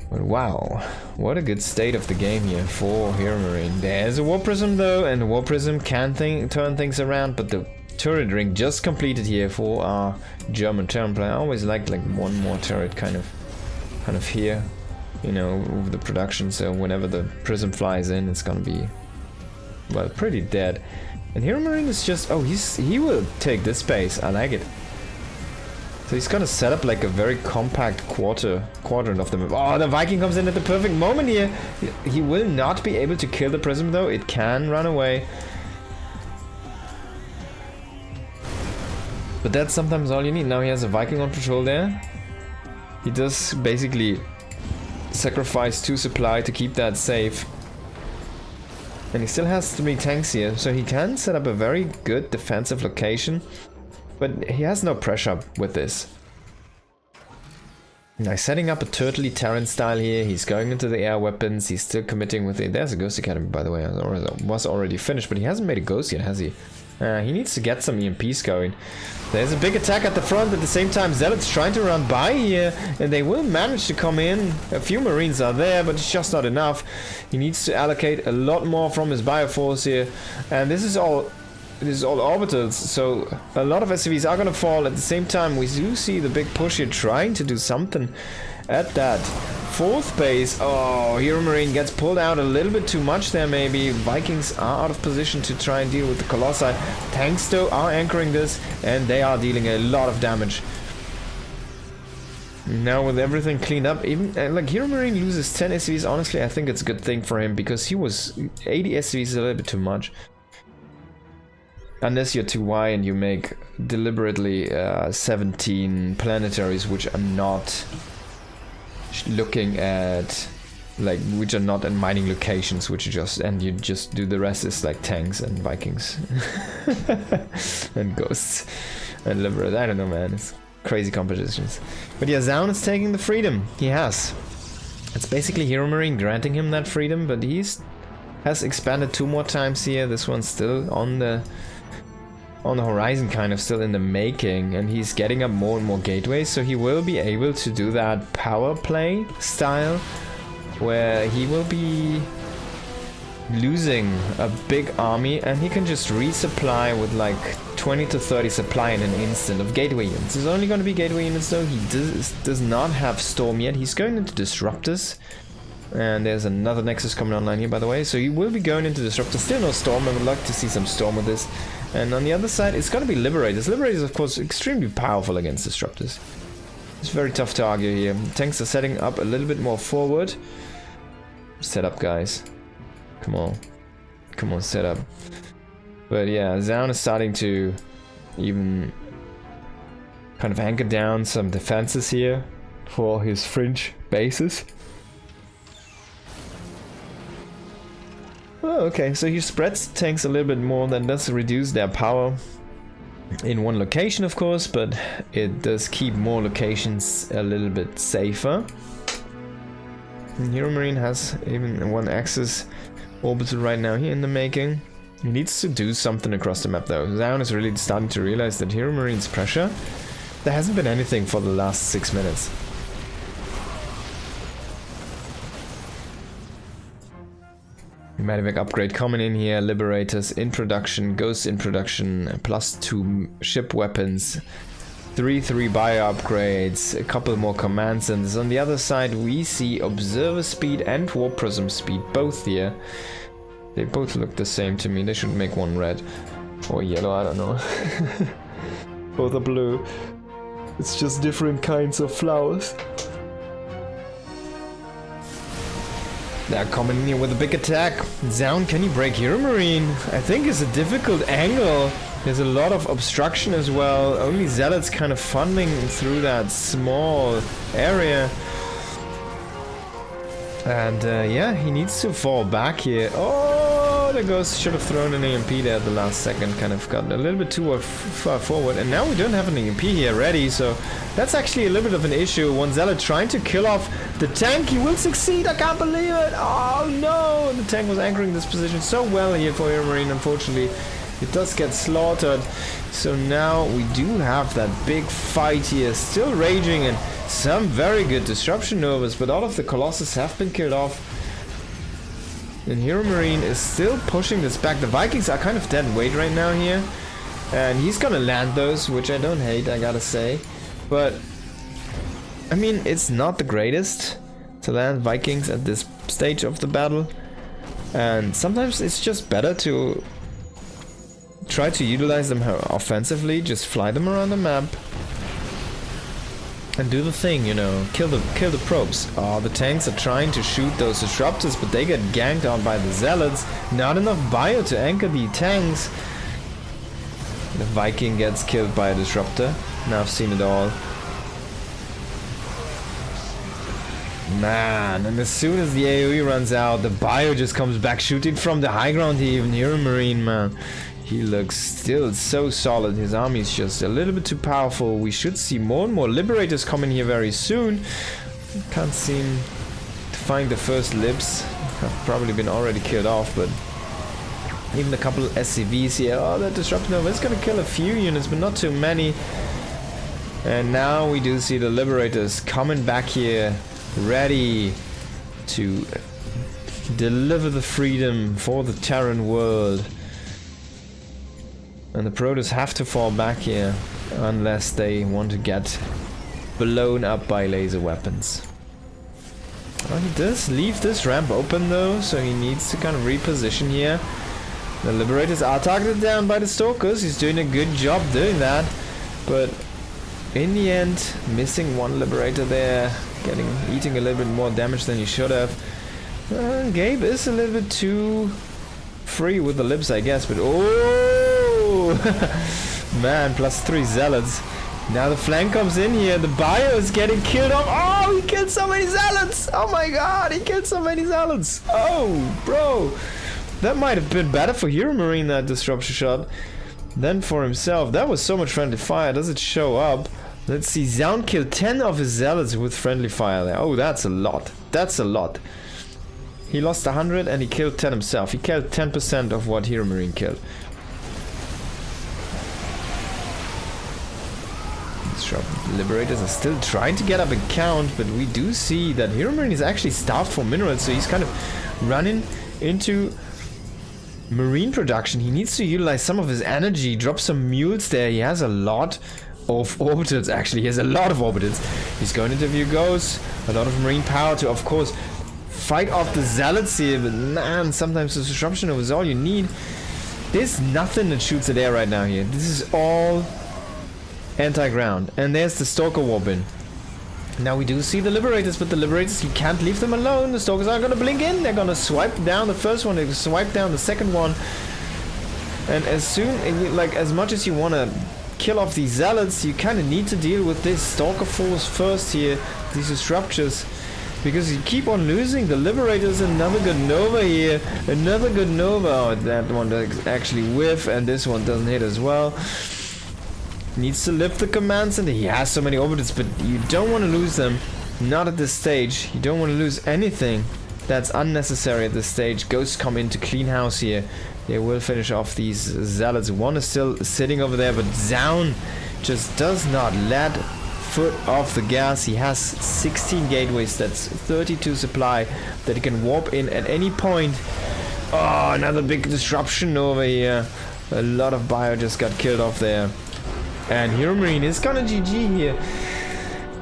But wow, what a good state of the game here for Hero Marine. There's a War Prism though, and the War Prism can turn things around, but the turret ring just completed here for our German Terran player. I always like one more turret kind of here, you know, with the production, so whenever the prism flies in, it's gonna be, well, pretty dead. And Hero Marine is just... Oh, he will take this space. I like it. So he's gonna set up like a very compact quadrant of the map. Oh, the Viking comes in at the perfect moment here. He will not be able to kill the Prism though. It can run away. But that's sometimes all you need. Now he has a Viking on patrol there. He does basically sacrifice 2 supply to keep that safe. And he still has 3 tanks here, so he can set up a very good defensive location. But he has no pressure with this. Now he's setting up a Turtley Terran style here. He's going into the air weapons. He's still committing with it. There's a Ghost Academy, by the way. It was already finished, but he hasn't made a Ghost yet, has he? He needs to get some EMPs going. There's a big attack at the front. At the same time, Zealot's trying to run by here, and they will manage to come in. A few Marines are there, but it's just not enough. He needs to allocate a lot more from his Bioforce here, and this is all orbitals, so a lot of SCVs are gonna fall. At the same time, we do see the big push here trying to do something at that 4th base. Oh, Hero Marine gets pulled out a little bit too much there maybe. Vikings are out of position to try and deal with the Colossi. Tanks though are anchoring this, and they are dealing a lot of damage. Now with everything cleaned up, even like Hero Marine loses 10 SCVs, honestly I think it's a good thing for him, because he was 80 SCVs is a little bit too much. Unless you're 2Y and you make deliberately 17 planetaries which are not looking at, like, which are not in mining locations, which you just do the rest is like tanks and Vikings and ghosts and liberals. I don't know, man, it's crazy competitions. But yeah, Zaun is taking the freedom. He has. It's basically Hero Marine granting him that freedom, but has expanded 2 more times here. This one's still on the horizon, kind of still in the making, and he's getting up more and more gateways, so he will be able to do that power play style where he will be losing a big army and he can just resupply with like 20 to 30 supply in an instant of gateway units. There's only going to be gateway units though. He does not have Storm yet. He's going into Disruptors. And there's another Nexus coming online here, by the way. So he will be going into Disruptor. Still no Storm. I would like to see some Storm with this. And on the other side, it's going to be Liberators. Liberators, of course, extremely powerful against Disruptors. It's very tough to argue here. Tanks are setting up a little bit more forward. Set up, guys. Come on. Come on, set up. But yeah, Zaun is starting to even kind of anchor down some defenses here for his fringe bases. Oh, okay, so he spreads tanks a little bit more, that does reduce their power in one location, of course, but it does keep more locations a little bit safer. And Hero Marine has even 1 Axis orbital right now here in the making. He needs to do something across the map though. Zaun is really starting to realize that Hero Marine's pressure, there hasn't been anything for the last 6 minutes. Medivac upgrade coming in here, Liberators in production, Ghosts in production, +2 ship weapons, 3 bio upgrades, a couple more command centers. On the other side we see Observer speed and Warp Prism speed, both here. They both look the same to me. They should make one red or yellow, I don't know. Both are blue. It's just different kinds of flowers. They're coming in here with a big attack. Zaun, can he break Hero Marine? I think it's a difficult angle. There's a lot of obstruction as well. Only Zealots kind of funding through that small area. And yeah, he needs to fall back here. Oh, the Ghost should have thrown an EMP there at the last second. Kind of got a little bit too far forward. And now we don't have an EMP here ready, so that's actually a little bit of an issue. One Zealot trying to kill off the tank. He will succeed, I can't believe it. Oh no, the tank was anchoring this position so well here for Hero Marine. Unfortunately, it does get slaughtered. So now we do have that big fight here still raging, and some very good disruption novas, but all of the Colossus have been killed off. And Hero Marine is still pushing this back. The Vikings are kind of dead weight right now here. And he's gonna land those, which I don't hate, I gotta say. But, I mean, it's not the greatest to land Vikings at this stage of the battle. And sometimes it's just better to Try to utilize them offensively, just fly them around the map. And do the thing, you know, kill the probes. Oh, the tanks are trying to shoot those disruptors, but they get ganked on by the zealots. Not enough bio to anchor the tanks. The Viking gets killed by a disruptor. Now I've seen it all. Man, and as soon as the AoE runs out, the bio just comes back shooting from the high ground. Even Hero Marine, man. He looks still so solid. His army is just a little bit too powerful. We should see more and more Liberators coming here very soon. Can't seem to find the first Libs. Have probably been already killed off, but even a couple of SCVs here. Oh, that Disruptor Nova is gonna kill a few units, but not too many. And now we do see the Liberators coming back here, ready to deliver the freedom for the Terran world. And the Protoss have to fall back here, unless they want to get blown up by laser weapons. Well, he does leave this ramp open though, so he needs to kind of reposition here. The Liberators are targeted down by the Stalkers. He's doing a good job doing that, but in the end, missing one Liberator there, eating a little bit more damage than he should have. Gabe is a little bit too free with the Libs, I guess, but oh! Man, +3 Zealots. Now the flank comes in here. The bio is getting killed off. Oh, he killed so many Zealots. Oh my god, he killed so many Zealots. Oh, bro. That might have been better for Hero Marine, that disruption shot, than for himself. That was so much friendly fire. Does it show up? Let's see. Zaun killed 10 of his Zealots with friendly fire there. Oh, that's a lot. That's a lot. He lost 100 and he killed 10 himself. He killed 10% of what Hero Marine killed. Liberators are still trying to get up a count, but we do see that Hero Marine is actually starved for minerals, so he's kind of running into marine production. He needs to utilize some of his energy, drop some mules there. He has a lot of orbitals, actually. He has a lot of orbitals. He's going into View Ghost, a lot of marine power to, of course, fight off the Zealots here, but man, sometimes the disruption is all you need. There's nothing that shoots at air right now here. This is all anti-ground. And there's the Stalker warp in. Now we do see the Liberators, but the Liberators, you can't leave them alone. The Stalkers are gonna blink in. They're gonna swipe down the first one. They swipe down the second one. And as soon, like, as much as you wanna kill off these Zealots, you kind of need to deal with this Stalker force first here. These disruptors. Because you keep on losing the Liberators. Another good Nova here. Another good Nova. Oh, that one does actually whiff, and this one doesn't hit as well. Needs to lift the command center. He has so many orbitals, but you don't want to lose them. Not at this stage. You don't want to lose anything that's unnecessary at this stage. Ghosts come in to clean house here. They will finish off these Zealots. One is still sitting over there, but Zaun just does not let foot off the gas. He has 16 gateways. That's 32 supply that he can warp in at any point. Oh, another big disruption over here. A lot of bio just got killed off there. And Hero Marine is gonna GG here.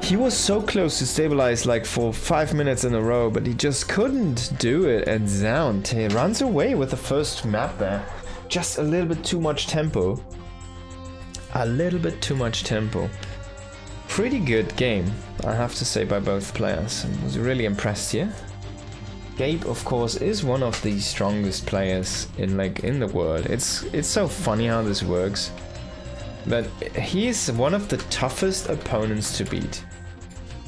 He was so close to stabilize like for 5 minutes in a row, but he just couldn't do it. And Zaun runs away with the first map there. Just a little bit too much tempo. A little bit too much tempo. Pretty good game, I have to say, by both players. I was really impressed here. Gabe, of course, is one of the strongest players in the world. It's so funny how this works. But he's one of the toughest opponents to beat.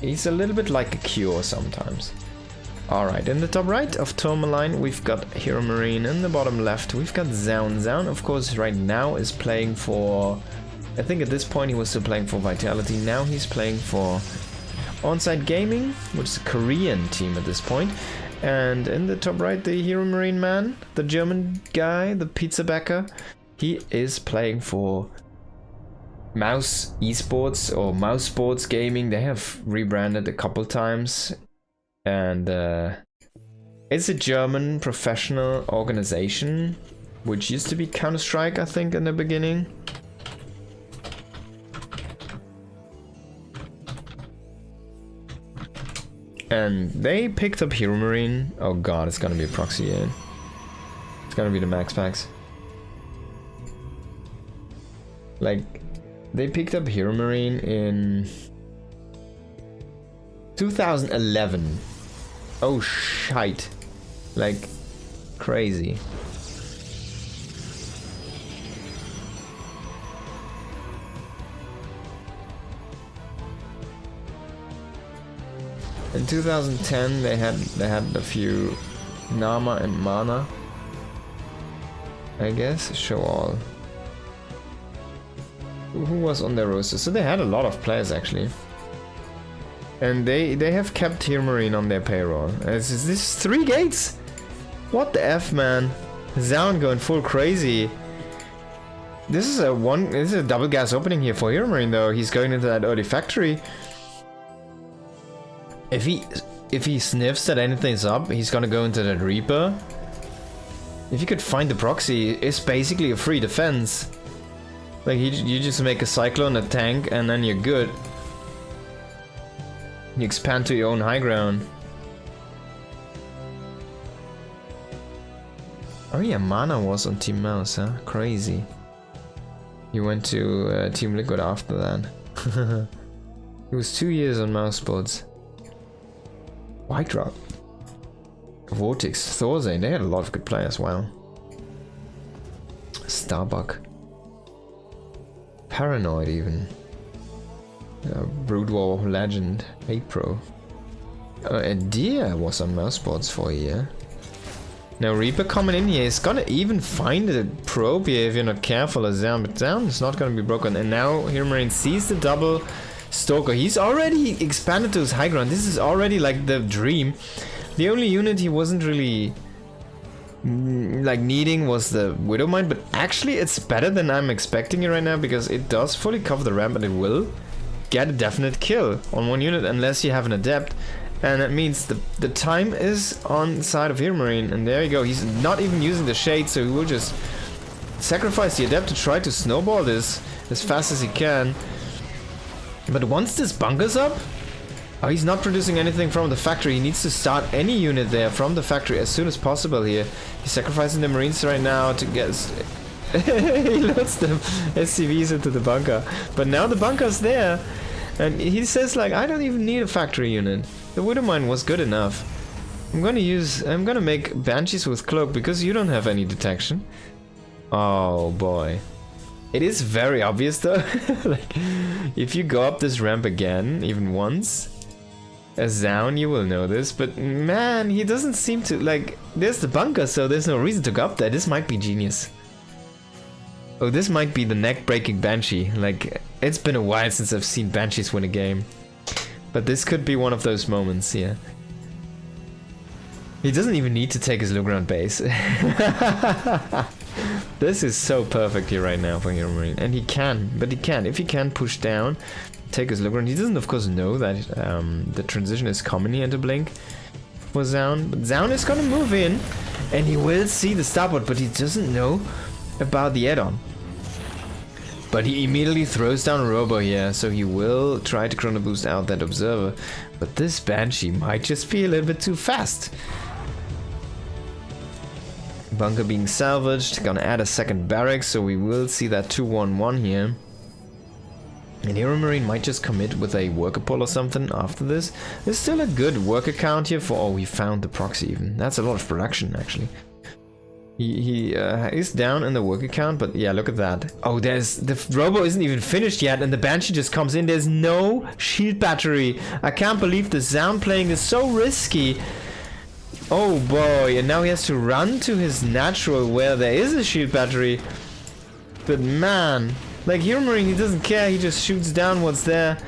He's a little bit like a Cure sometimes. Alright, in the top right of Tourmaline we've got Hero Marine. In the bottom left we've got Zaun. Zaun, of course, right now is playing for... I think at this point he was still playing for Vitality. Now he's playing for Onsite Gaming, which is a Korean team at this point. And in the top right, the Hero Marine man, the German guy, the pizza backer, he is playing for Mouse Esports or Mouse Sports Gaming. They have rebranded a couple times, and it's a German professional organization which used to be Counter-Strike, I think, in the beginning. And they picked up Hero Marine. Oh god, it's gonna be a proxy in. It's gonna be the Max Packs. Like, they picked up Hero Marine in 2011. Oh shite. Like, crazy. In 2010 they had a few Nama and Mana, I guess. Show all. Who was on their roster? So they had a lot of players actually. And they have kept Hero Marine on their payroll. This is 3 gates? What the F, man? Zaun going full crazy. This is a double gas opening here for Hero Marine though. He's going into that early factory. If he sniffs that anything's up, he's gonna go into that Reaper. If you could find the proxy, it's basically a free defense. Like you just make a Cyclone, a tank, and then you're good. You expand to your own high ground. Oh yeah, Mana was on Team Mouse, huh? Crazy. He went to Team Liquid after that. He was 2 years on Mouse Sports. White Rock. Vortex, Thorzane, they had a lot of good players, wow. Starbuck. Paranoid even. Brood War Legend, 8 Pro. Adir was on Mouse Sports for a year. Now Reaper coming in here is gonna even find a probe here if you're not careful as Zaun, but Zaun is not gonna be broken. And now Hero Marine sees the double Stalker. He's already expanded to his high ground. This is already like the dream. The only unit he wasn't really like needing was the Widowmine, but actually it's better than I'm expecting it right now because it does fully cover the ramp and it will get a definite kill on one unit unless you have an Adept. And that means the time is on the side of Hero Marine, and there you go. He's not even using the Shade, so he will just sacrifice the Adept to try to snowball this as fast as he can. But once this bunker's up, oh, he's not producing anything from the factory. He needs to start any unit there from the factory as soon as possible here. He's sacrificing the Marines right now to get... he loads the SCVs into the bunker. But now the bunker's there, and he says like, I don't even need a factory unit. The Widowmine was good enough. I'm gonna make Banshees with Cloak because you don't have any detection. Oh boy. It is very obvious though. Like, if you go up this ramp again, even once, as Zaun, you will know this, but man, he doesn't seem to, like, there's the bunker, so there's no reason to go up there. This might be genius. Oh, this might be the neck-breaking Banshee. Like, it's been a while since I've seen Banshees win a game. But this could be one of those moments, yeah. He doesn't even need to take his low ground base. This is so perfect here right now for Hero Marine. And he can, but he can. If he can push down, take his low ground. He doesn't, of course, know that the transition is coming here into Blink for Zaun. But Zaun is gonna move in, and he will see the starboard, but he doesn't know about the add-on. But he immediately throws down a Robo here, so he will try to chrono boost out that Observer. But this Banshee might just be a little bit too fast. Bunker being salvaged, gonna add a second barracks, so we will see that 2-1-1 here. And Hero Marine might just commit with a worker pull or something after this. There's still a good worker count here for... Oh, we found the proxy even. That's a lot of production, actually. He is down in the worker count, but yeah, look at that. Oh, there's... The Robo isn't even finished yet, and the Banshee just comes in. There's no shield battery. I can't believe the Zaun playing is so risky. Oh boy, and now he has to run to his natural where there is a shield battery. But man, like Hero Marine, he doesn't care, he just shoots down what's there.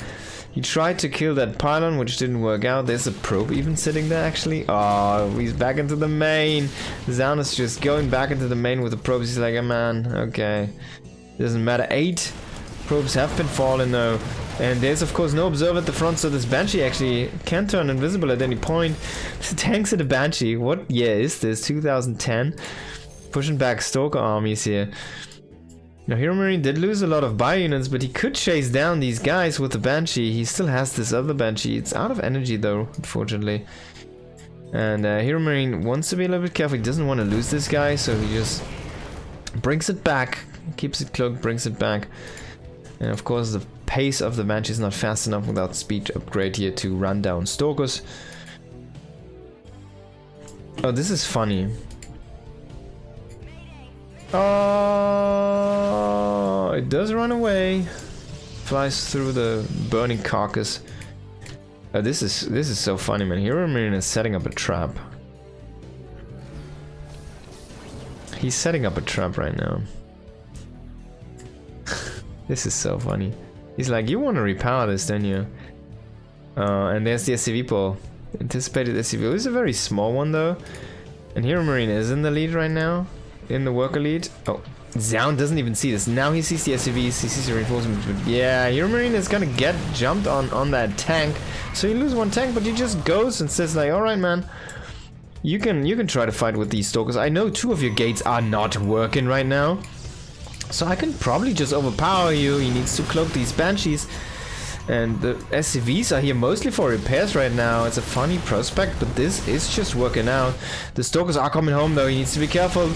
He tried to kill that pylon, which didn't work out. There's a probe even sitting there actually. Oh, he's back into the main. Zaun is just going back into the main with the probes. He's like, oh man, okay. Doesn't matter. 8 probes have been fallen though. And there's of course no observer at the front, so this Banshee actually can turn invisible at any point. The tanks of the Banshee, what year is this? 2010? Pushing back Stalker armies here. Now Hero Marine did lose a lot of bio units, but he could chase down these guys with the Banshee. He still has this other Banshee. It's out of energy though, unfortunately. And Hero Marine wants to be a little bit careful. He doesn't want to lose this guy, so he just brings it back. keeps it cloaked, brings it back. And of course the pace of the Banshee is not fast enough without speed upgrade here to run down Stalkers. Oh, this is funny. Oh, it does run away. Flies through the burning carcass. This is so funny, man. Hero Marine is setting up a trap. He's setting up a trap right now. This is so funny. He's like, you want to repower this, don't you? And there's the SCV pull. Anticipated SCV. This is a very small one though. And Hero Marine is in the lead right now. In the worker lead. Oh, Zaun doesn't even see this. Now he sees the SCVs, he sees the reinforcements. But yeah, Hero Marine is gonna get jumped on that tank. So you lose one tank, but he just goes and says like, alright man. You can try to fight with these Stalkers. I know 2 of your gates are not working right now. So I can probably just overpower you. He needs to cloak these Banshees. And the SCVs are here mostly for repairs right now. It's a funny prospect, but this is just working out. The Stalkers are coming home though. He needs to be careful.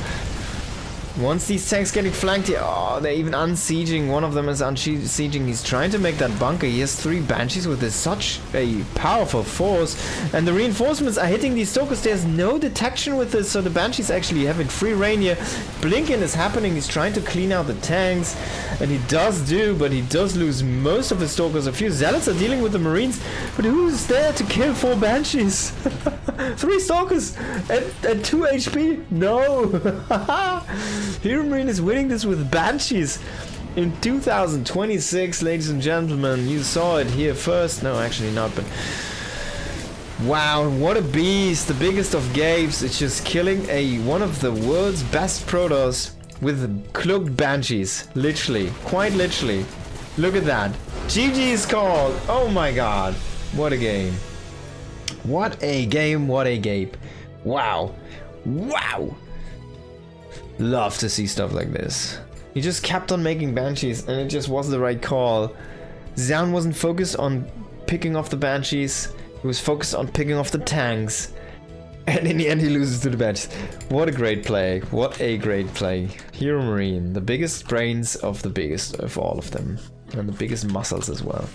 Once these tanks getting flanked here, oh, they're even unsieging. One of them is unsieging. He's trying to make that bunker. He has 3 Banshees with such a powerful force. And the reinforcements are hitting these Stalkers. There's no detection with this, so the Banshees actually having free reign here. Blinking is happening. He's trying to clean out the tanks. And he does do, but he does lose most of his Stalkers. A few Zealots are dealing with the Marines. But who's there to kill 4 Banshees? 3 Stalkers at 2 HP? No! Hero Marine is winning this with Banshees in 2026, ladies and gentlemen. You saw it here first. No, actually not, but wow, what a beast. The biggest of Gapes. It's just killing one of the world's best Protoss with cloaked Banshees. Literally, quite literally. Look at that. GG's called. Oh my god. What a game. What a game, what a Gape. Wow. Wow. Love to see stuff like this. He just kept on making Banshees and it just was the right call. Zaun wasn't focused on picking off the Banshees. He was focused on picking off the tanks. And in the end he loses to the Banshees. What a great play. What a great play. Hero Marine. The biggest brains of the biggest of all of them. And the biggest muscles as well.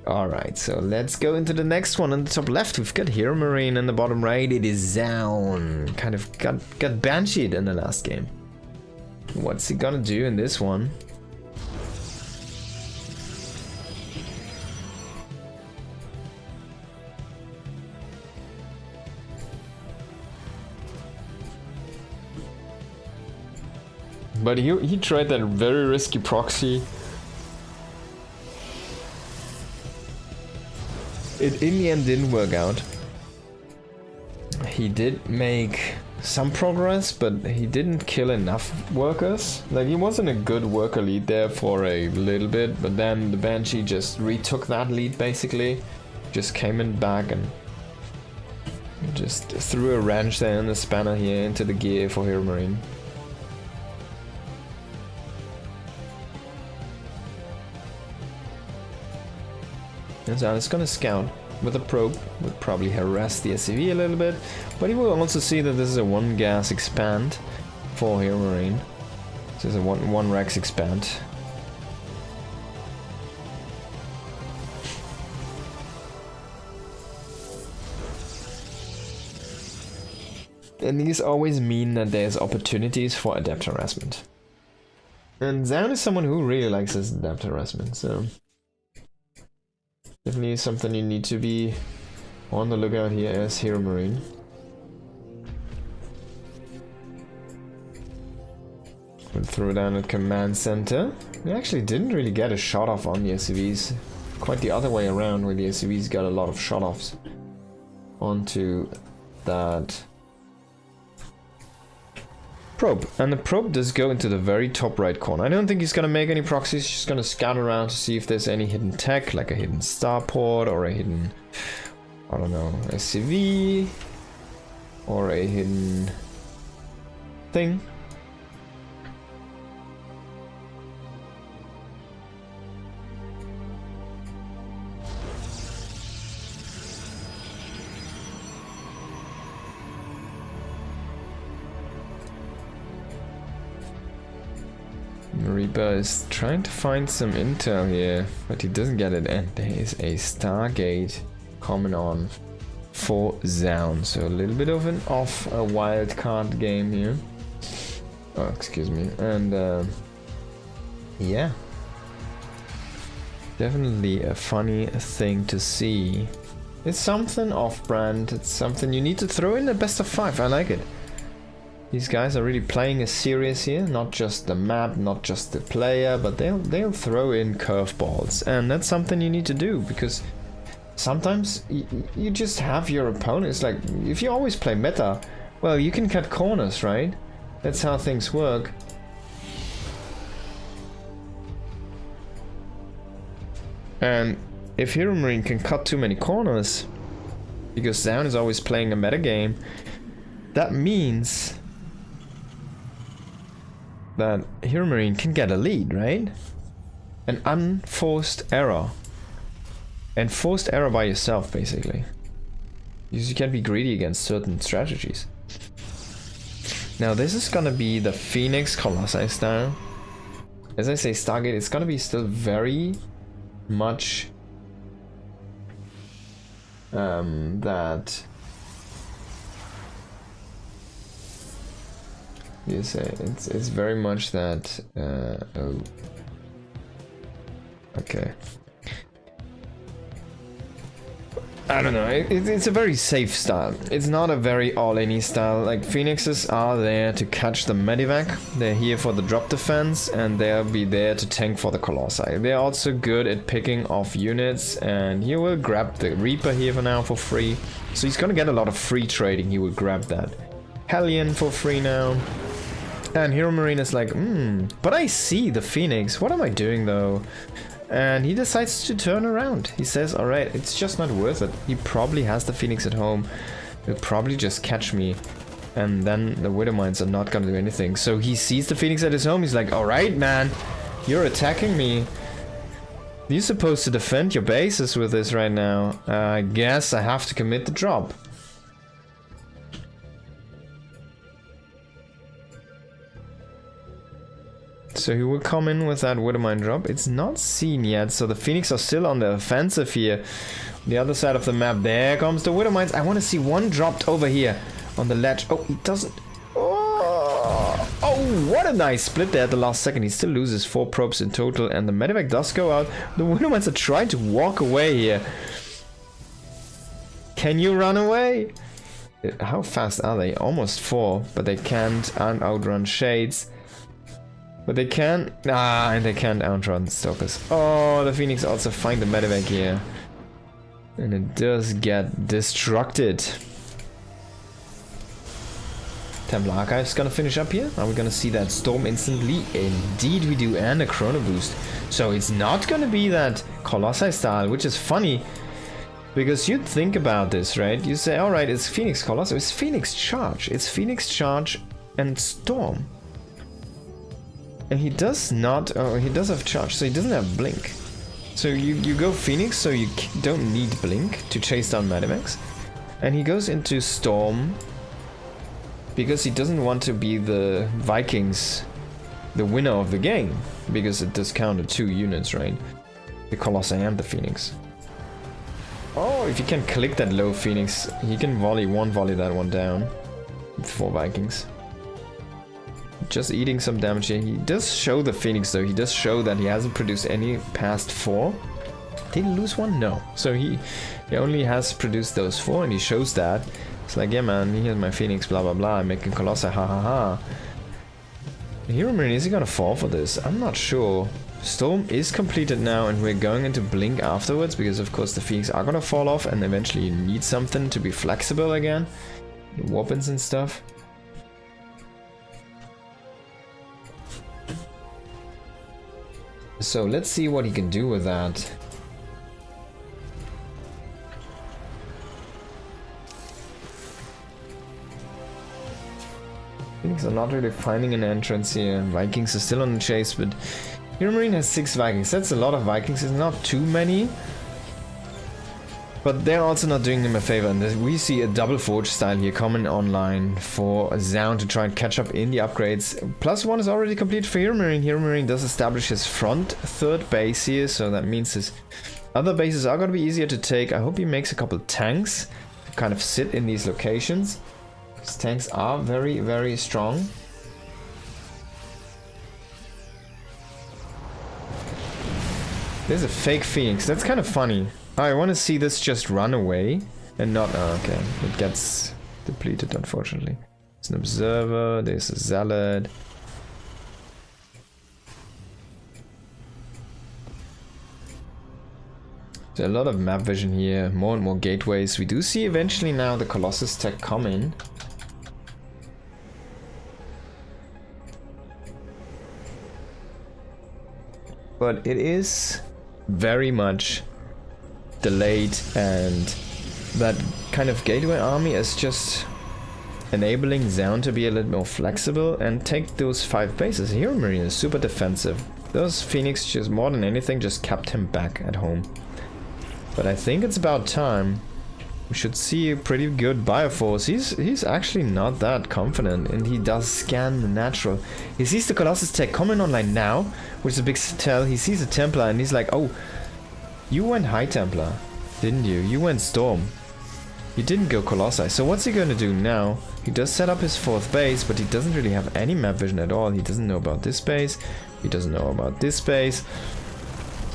Alright, so let's go into the next one. On the top left, we've got Hero Marine. In the bottom right, it is Zaun. Kind of got bansheed in the last game. What's he gonna do in this one? But he tried that very risky proxy. It in the end didn't work out. He did make some progress, but he didn't kill enough workers. Like, he wasn't a good worker lead there for a little bit, but then the Banshee just retook that lead basically. Just came in back and just threw a wrench there in the spanner here into the gear for Hero Marine. And so it's gonna scout with a probe, would probably harass the SCV a little bit, but he will also see that this is a 1 gas expand for Hero Marine. This is a one Rex expand. And these always mean that there's opportunities for adept harassment. And Zaun is someone who really likes this adept harassment, so definitely something you need to be on the lookout here as Hero Marine. We'll throw down a command center. We actually didn't really get a shot off on the SCVs. Quite the other way around, where the SCVs got a lot of shot offs onto that probe. And the probe does go into the very top right corner. I don't think he's gonna make any proxies. He's just gonna scout around to see if there's any hidden tech, like a hidden starport or a hidden, I don't know, SCV or a hidden thing. Reaper is trying to find some intel here, but he doesn't get it, and there is a Stargate coming on for Zaun. So a little bit of a wild card game here. Oh, excuse me. And yeah, definitely a funny thing to see. It's something off-brand. It's something you need to throw in the best of 5. I like it. These guys are really playing it serious here. Not just the map, not just the player, but they'll throw in curveballs, and that's something you need to do, because sometimes you just have your opponents. Like, if you always play meta, well, you can cut corners, right? That's how things work. And if Hero Marine can cut too many corners, because Zaun is always playing a meta game, that means that Hero Marine can get a lead, right? An unforced error. And forced error by yourself, basically. Because you can be greedy against certain strategies. Now this is gonna be the Phoenix Colossi style. As I say, Stargate, it's gonna be still very much that you say it's very much that oh, okay, I don't know, it's a very safe style. It's not a very all-in-y style. Like, Phoenixes are there to catch the Medivac, they're here for the drop defense, and they'll be there to tank for the Colossi. They're also good at picking off units, and he will grab the Reaper here for now for free. So he's gonna get a lot of free trading, he will grab that. Hellion for free now. And Hero Marine is like, but I see the Phoenix, what am I doing though? And he decides to turn around. He says, alright, it's just not worth it. He probably has the Phoenix at home. He'll probably just catch me. And then the Widow Mines are not gonna do anything. So he sees the Phoenix at his home. He's like, alright, man, you're attacking me. You're supposed to defend your bases with this right now. I guess I have to commit the drop. So he will come in with that Widowmine drop. It's not seen yet, so the Phoenix are still on the offensive here. On the other side of the map, there comes the Widowmines. I want to see one dropped over here on the ledge. Oh, he doesn't. Oh, what a nice split there at the last second. He still loses 4 probes in total, and the Medivac does go out. The Widowmines are trying to walk away here. Can you run away? How fast are they? Almost 4, but they can't outrun Shades. But they can... and they can't outrun Stalkers. Oh, the Phoenix also find the Medivac here. And it does get destructed. Templar Archive's gonna finish up here. Are we gonna see that Storm instantly? Indeed we do, and a Chrono Boost. So it's not gonna be that Colossi style, which is funny. Because you'd think about this, right? You say, alright, it's Phoenix Colossi. It's Phoenix Charge. It's Phoenix Charge and Storm. And he does not, oh, he does have charge, so he doesn't have blink. So you go Phoenix, so you don't need blink to chase down Medivacs. And he goes into Storm because he doesn't want to be the Vikings, the winner of the game. Because it does count to 2 units, right? The Colossi and the Phoenix. Oh, if you can click that low Phoenix, he can volley that one down. With 4 Vikings. Just eating some damage here. He does show the Phoenix though. He does show that he hasn't produced any past 4. Did he lose one? No. So he only has produced those 4, and he shows that. It's like, yeah man, here's my Phoenix, blah blah blah, I'm making Colossi, ha ha ha. Hero Marine, is he gonna fall for this? I'm not sure. Storm is completed now, and we're going into Blink afterwards, because of course the Phoenix are gonna fall off, and eventually you need something to be flexible again. Weapons and stuff. So let's see what he can do with that. Phoenix are not really finding an entrance here. Vikings are still on the chase, but Hero Marine has 6 Vikings. That's a lot of Vikings. It's not too many. But they're also not doing him a favor, and we see a double forge style here coming online for Zaun to try and catch up in the upgrades. +1 is already complete for Hero Marine. Hero Marine does establish his front third base here, so that means his other bases are going to be easier to take. I hope he makes a couple tanks to kind of sit in these locations. His tanks are very, very strong. There's a fake Phoenix. That's kind of funny. I want to see this just run away and not... Oh, okay, it gets depleted, unfortunately. There's an Observer, there's a Zealot. There's a lot of map vision here, more and more gateways. We do see eventually now the Colossus tech come in. But it is very much delayed, and that kind of gateway army is just enabling Zaun to be a little more flexible and take those 5 bases. Hero Marine is super defensive. Those Phoenix just more than anything just kept him back at home. But I think it's about time. We should see a pretty good Bioforce. He's actually not that confident, and he does scan the natural. He sees the Colossus tech coming online now, which is a big tell. He sees a Templar and he's like, oh, you went High Templar, didn't you? You went Storm. You didn't go Colossi. So what's he gonna do now? He does set up his 4th base, but he doesn't really have any map vision at all. He doesn't know about this base. He doesn't know about this base.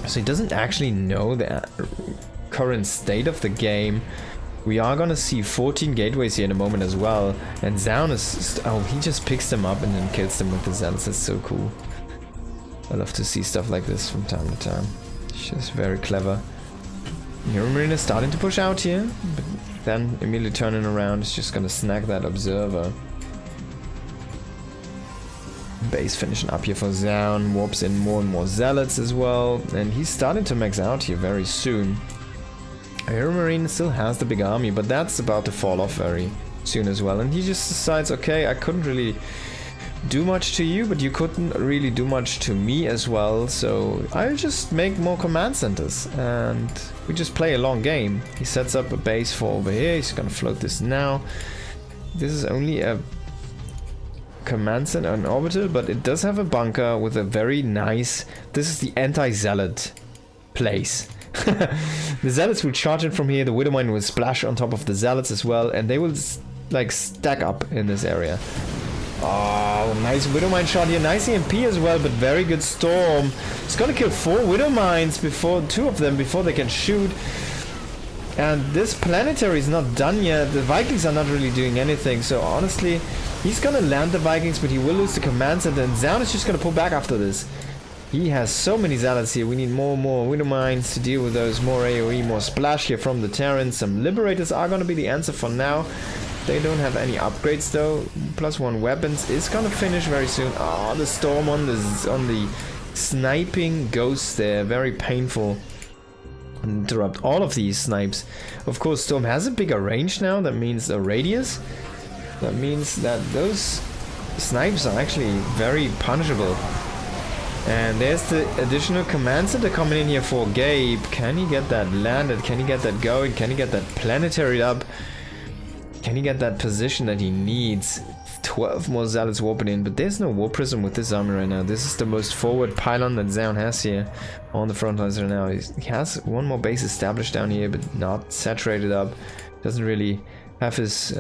So he doesn't actually know the current state of the game. We are gonna see 14 gateways here in a moment as well. And Zaun is... Oh, he just picks them up and then kills them with the Zealots. That's so cool. I love to see stuff like this from time to time. It's just very clever. Hero Marine is starting to push out here, but then immediately turning around is just gonna snag that Observer. Base finishing up here for Zaun, warps in more and more Zealots as well, and he's starting to max out here very soon. Hero Marine still has the big army, but that's about to fall off very soon as well, and he just decides, okay, I couldn't really do much to you, but you couldn't really do much to me as well, so I'll just make more command centers and we just play a long game. He sets up a base for over here. He's gonna float this now. This is only a command center, an orbital, but it does have a bunker with a very nice... This is the anti-Zealot place. The Zealots will charge in from here, the Widowmine will splash on top of the Zealots as well, and they will like stack up in this area. Oh, nice Widowmine shot here, nice EMP as well, but very good Storm. It's gonna kill 4 Widowmines before, 2 of them before they can shoot. And this planetary is not done yet. The Vikings are not really doing anything, so honestly, he's gonna land the Vikings, but he will lose the command center, and Zaun is just gonna pull back after this. He has so many Zealots here. We need more and more Widowmines to deal with those. More AoE, more splash here from the Terrans. Some Liberators are gonna be the answer for now. They don't have any upgrades though. +1 weapons is gonna finish very soon. Oh, the Storm on the sniping ghosts there. Very painful. Interrupt all of these snipes. Of course, Storm has a bigger range now. That means a radius. That means that those snipes are actually very punishable. And there's the additional command center coming in here for Gabe. Can he get that landed? Can he get that going? Can he get that planetary up? Can he get that position that he needs? 12 more Zealots warping in, but there's no War Prism with this army right now. This is the most forward pylon that Zaun has here on the front lines right now. He has 1 more base established down here, but not saturated up. Doesn't really have his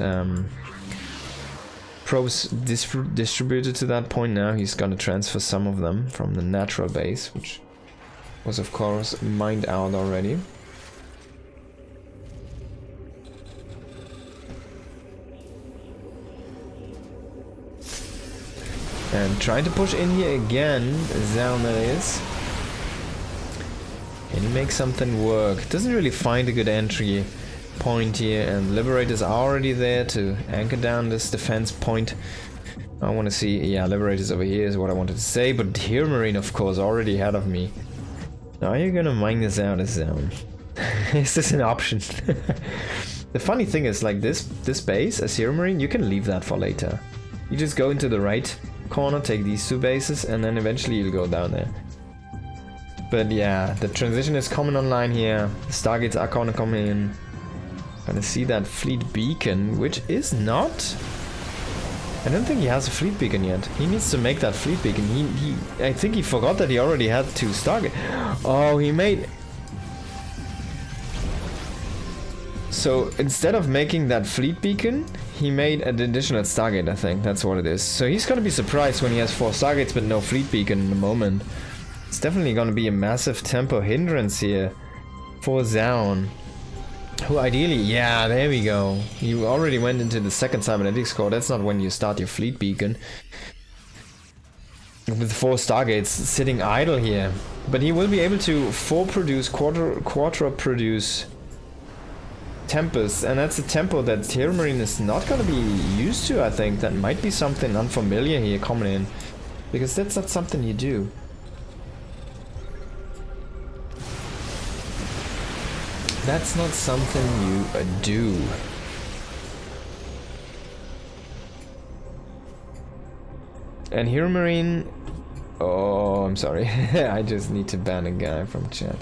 probes distributed to that point now. He's gonna transfer some of them from the natural base, which was of course mined out already. And trying to push in here again, Zaun that is. Can he make something work? Doesn't really find a good entry point here, and Liberators are already there to anchor down this defense point. I want to see, yeah, Liberators over here is what I wanted to say, but Hero Marine, of course, already ahead of me. Now you're gonna mine this out as Zaun. Is this an option? The funny thing is, like this base as Hero Marine, you can leave that for later. You just go into the right corner, take these 2 bases, and then eventually you'll go down there. But yeah, the transition is coming online here. The Stargates are gonna come in. Gonna see that fleet beacon, which is not... I don't think he has a fleet beacon yet. He needs to make that fleet beacon. I think he forgot that he already had 2 Stargates. Oh, he made... So instead of making that fleet beacon, he made an additional Stargate, I think. That's what it is. So he's gonna be surprised when he has 4 Stargates but no fleet beacon in the moment. It's definitely gonna be a massive tempo hindrance here for Zaun. Who ideally, yeah, there we go. You already went into the second cybernetics core. That's not when you start your fleet beacon. With 4 Stargates sitting idle here. But he will be able to 4 produce, quarter produce Tempest, and that's a tempo that Hero Marine is not gonna be used to, I think. That might be something unfamiliar here coming in. Because that's not something you do. That's not something you do. And Hero Marine... Oh, I'm sorry. I just need to ban a guy from chat.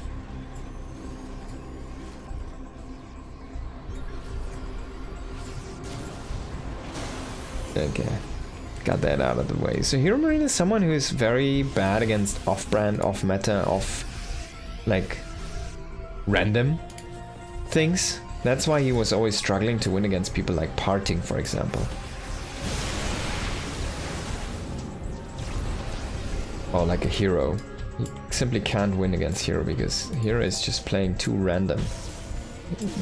Okay. Got that out of the way. So Hero Marine is someone who is very bad against off-brand, off-meta, like, random things. That's why he was always struggling to win against people like Parting, for example. Or like a Hero. He simply can't win against Hero because Hero is just playing too random.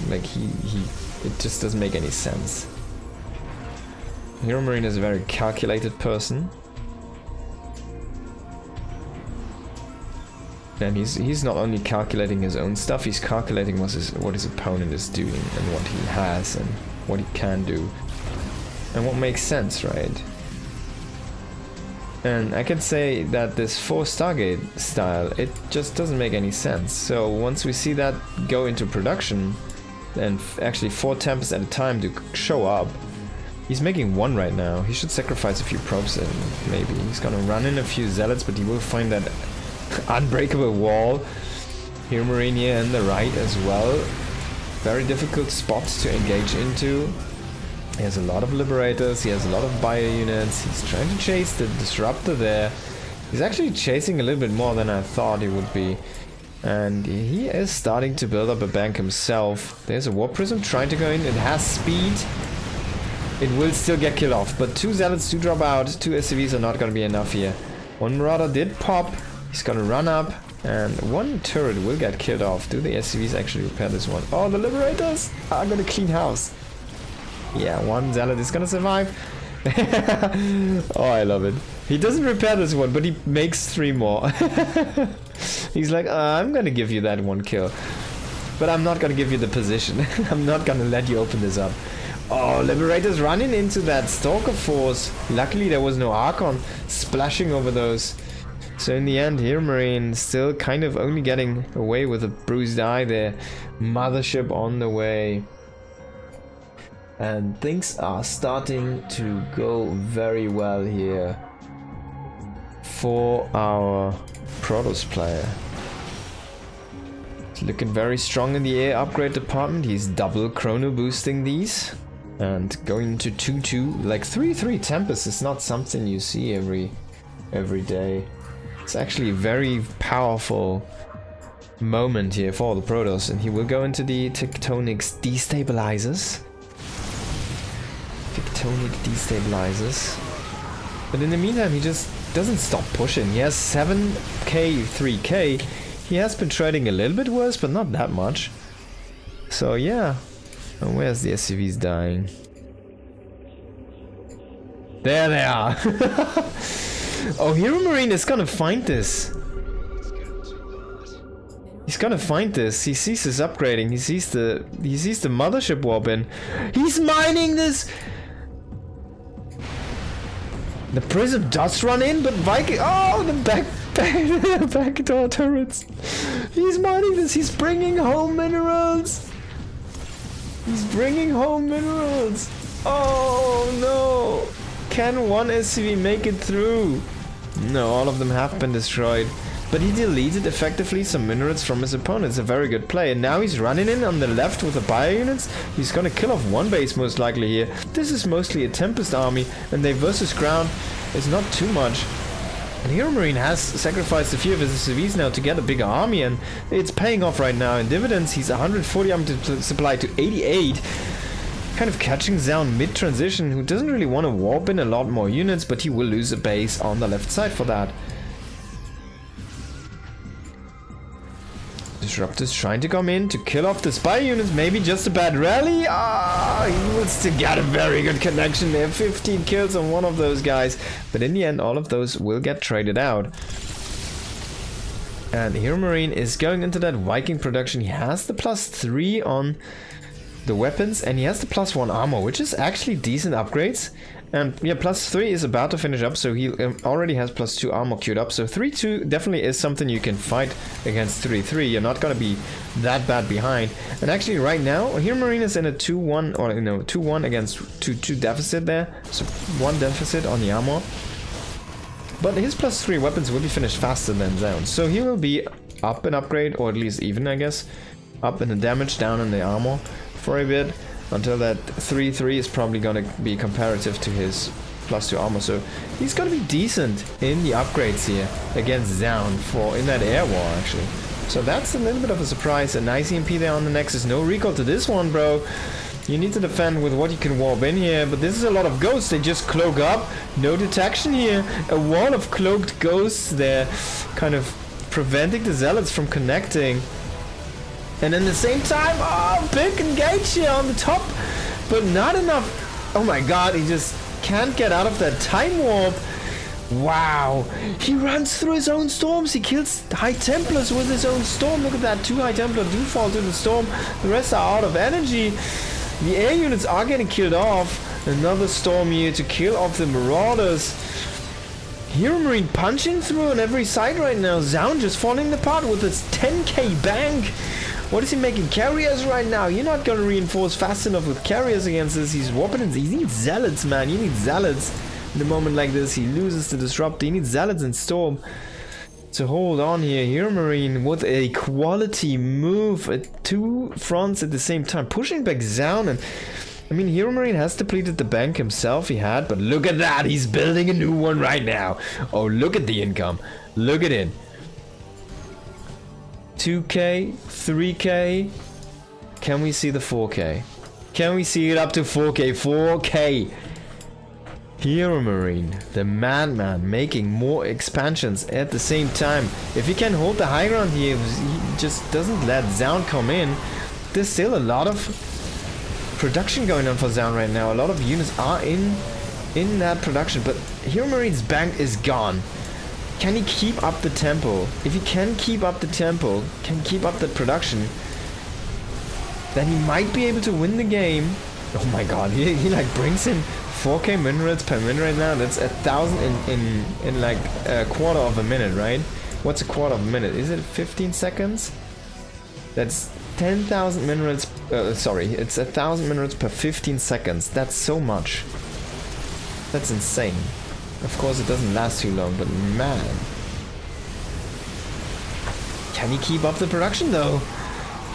Like it just doesn't make any sense. Hero Marine is a very calculated person. And he's not only calculating his own stuff, he's calculating what his opponent is doing and what he has and what he can do. And what makes sense, right? And I can say that this 4 Stargate style, it just doesn't make any sense. So once we see that go into production, and actually 4 Tempests at a time to show up, he's making 1 right now. He should sacrifice a few probes and maybe. He's gonna run in a few zealots, but he will find that unbreakable wall. Hero Marine here and the right as well. Very difficult spots to engage into. He has a lot of liberators, he has a lot of bio units. He's trying to chase the disruptor there. He's actually chasing a little bit more than I thought he would be. And he is starting to build up a bank himself. There's a Warp Prism trying to go in. It has speed. It will still get killed off, but 2 zealots do drop out. 2 SCVs are not going to be enough here. 1 Marauder did pop. He's going to run up, and 1 turret will get killed off. Do the SCVs actually repair this one? Oh, the liberators are going to clean house. Yeah, 1 zealot is going to survive. Oh, I love it. He doesn't repair this one, but he makes 3 more. He's like, I'm going to give you that 1 kill. But I'm not going to give you the position. I'm not going to let you open this up. Oh, Liberators running into that Stalker force. Luckily there was no Archon splashing over those. So in the end, Hero Marine still kind of only getting away with a bruised eye there. Mothership on the way. And things are starting to go very well here for our Protoss player. He's looking very strong in the air upgrade department. He's double chrono boosting these. And going to 2-2, like 3-3 Tempest is not something you see every day. It's actually a very powerful moment here for the Protoss, and he will go into the Tectonics Destabilizers. Tectonic Destabilizers. But in the meantime, he just doesn't stop pushing. He has 7k, 3k. He has been trading a little bit worse, but not that much. So yeah. And where's the SCVs dying? There they are! Oh, Hero Marine is gonna find this. He's gonna find this. He sees this upgrading. He sees the mothership warp in. He's mining this! The Prism does run in, but Viking... Oh, the backdoor turrets. He's mining this. He's bringing home minerals. He's bringing home minerals. Oh no! Can 1 SCV make it through? No, all of them have been destroyed. but he deleted effectively some minarets from his opponent. It's a very good play, and now he's running in on the left with the bio units. He's gonna kill off one base most likely here. This is mostly a Tempest army, and they versus ground is not too much. And Hero Marine has sacrificed a few of his SCVs now to get a bigger army, and it's paying off right now in dividends. He's 140 army supply to 88. Kind of catching Zaun mid-transition, who doesn't really want to warp in a lot more units, but he will lose a base on the left side for that. Disruptor's trying to come in to kill off the spy units. Maybe just a bad rally. He will still get a very good connection there. 15 kills on one of those guys. But in the end, all of those will get traded out. And Hero Marine is going into that Viking production. He has the +3 on the weapons, and he has the +1 armor, which is actually decent upgrades. And yeah, +3 is about to finish up, so he already has +2 armor queued up. So 3-2 definitely is something you can fight against 3-3. You're not gonna be that bad behind. And actually right now, Hero Marine is in a 2-1, or 2-1 against 2 deficit there. So 1 deficit on the armor. But his +3 weapons will be finished faster than Zaun. So he will be up in upgrade, or at least even, I guess. Up in the damage, down in the armor for a bit. Until that 3-3 is probably going to be comparative to his +2 armor. So he's going to be decent in the upgrades here against Zaun for in that air war, actually. So that's a little bit of a surprise. A nice EMP there on the Nexus. No recall to this one, bro. You need to defend with what you can warp in here. But this is a lot of ghosts. They just cloak up. No detection here. A wall of cloaked ghosts there. Kind of preventing the Zealots from connecting. And in the same time, big engage here on the top, but not enough. Oh my god, he just can't get out of that time warp. Wow, he runs through his own storms. He kills High Templars with his own storm. Look at that, 2 High Templar do fall to the storm. The rest are out of energy. The air units are getting killed off. Another storm here to kill off the Marauders. Hero Marine punching through on every side right now. Zaun just falling apart with his 10k bank. What is he making? Carriers right now. You're not going to reinforce fast enough with carriers against this. He's warping in. He needs Zealots, man. You need Zealots. In a moment like this, he loses the Disruptor. He needs Zealots and Storm to hold on here. Hero Marine with a quality move at 2 fronts at the same time. Pushing back Zaun. And I mean, Hero Marine has depleted the bank himself. He had. But look at that. He's building a new one right now. Oh, look at the income. Look at it. 2k, 3k. Can we see the 4k? Can we see it up to 4k? 4k. Hero Marine, the madman, making more expansions at the same time. If he can hold the high ground here, he just doesn't let Zaun come in. There's still a lot of production going on for Zaun right now. A lot of units are in that production, but Hero Marine's bank is gone. Can he keep up the tempo? If he can keep up the tempo, can keep up the production, then he might be able to win the game. Oh my god, he like brings in 4k minarets per minute now. That's 1,000 in like a quarter of a minute, right? What's a quarter of a minute? Is it 15 seconds? That's 10,000 minarets. Sorry, it's 1,000 minarets per 15 seconds. That's so much. That's insane. Of course, it doesn't last too long, but man. Can he keep up the production though?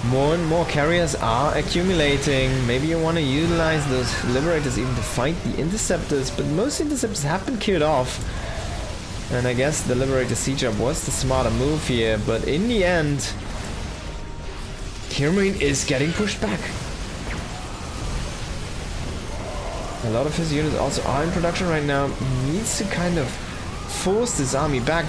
More and more carriers are accumulating. Maybe you want to utilize those Liberators even to fight the Interceptors, but most Interceptors have been killed off. And I guess the Liberator siege up was the smarter move here, but in the end, Hero Marine is getting pushed back. A lot of his units also are in production right now. He needs to kind of force this army back.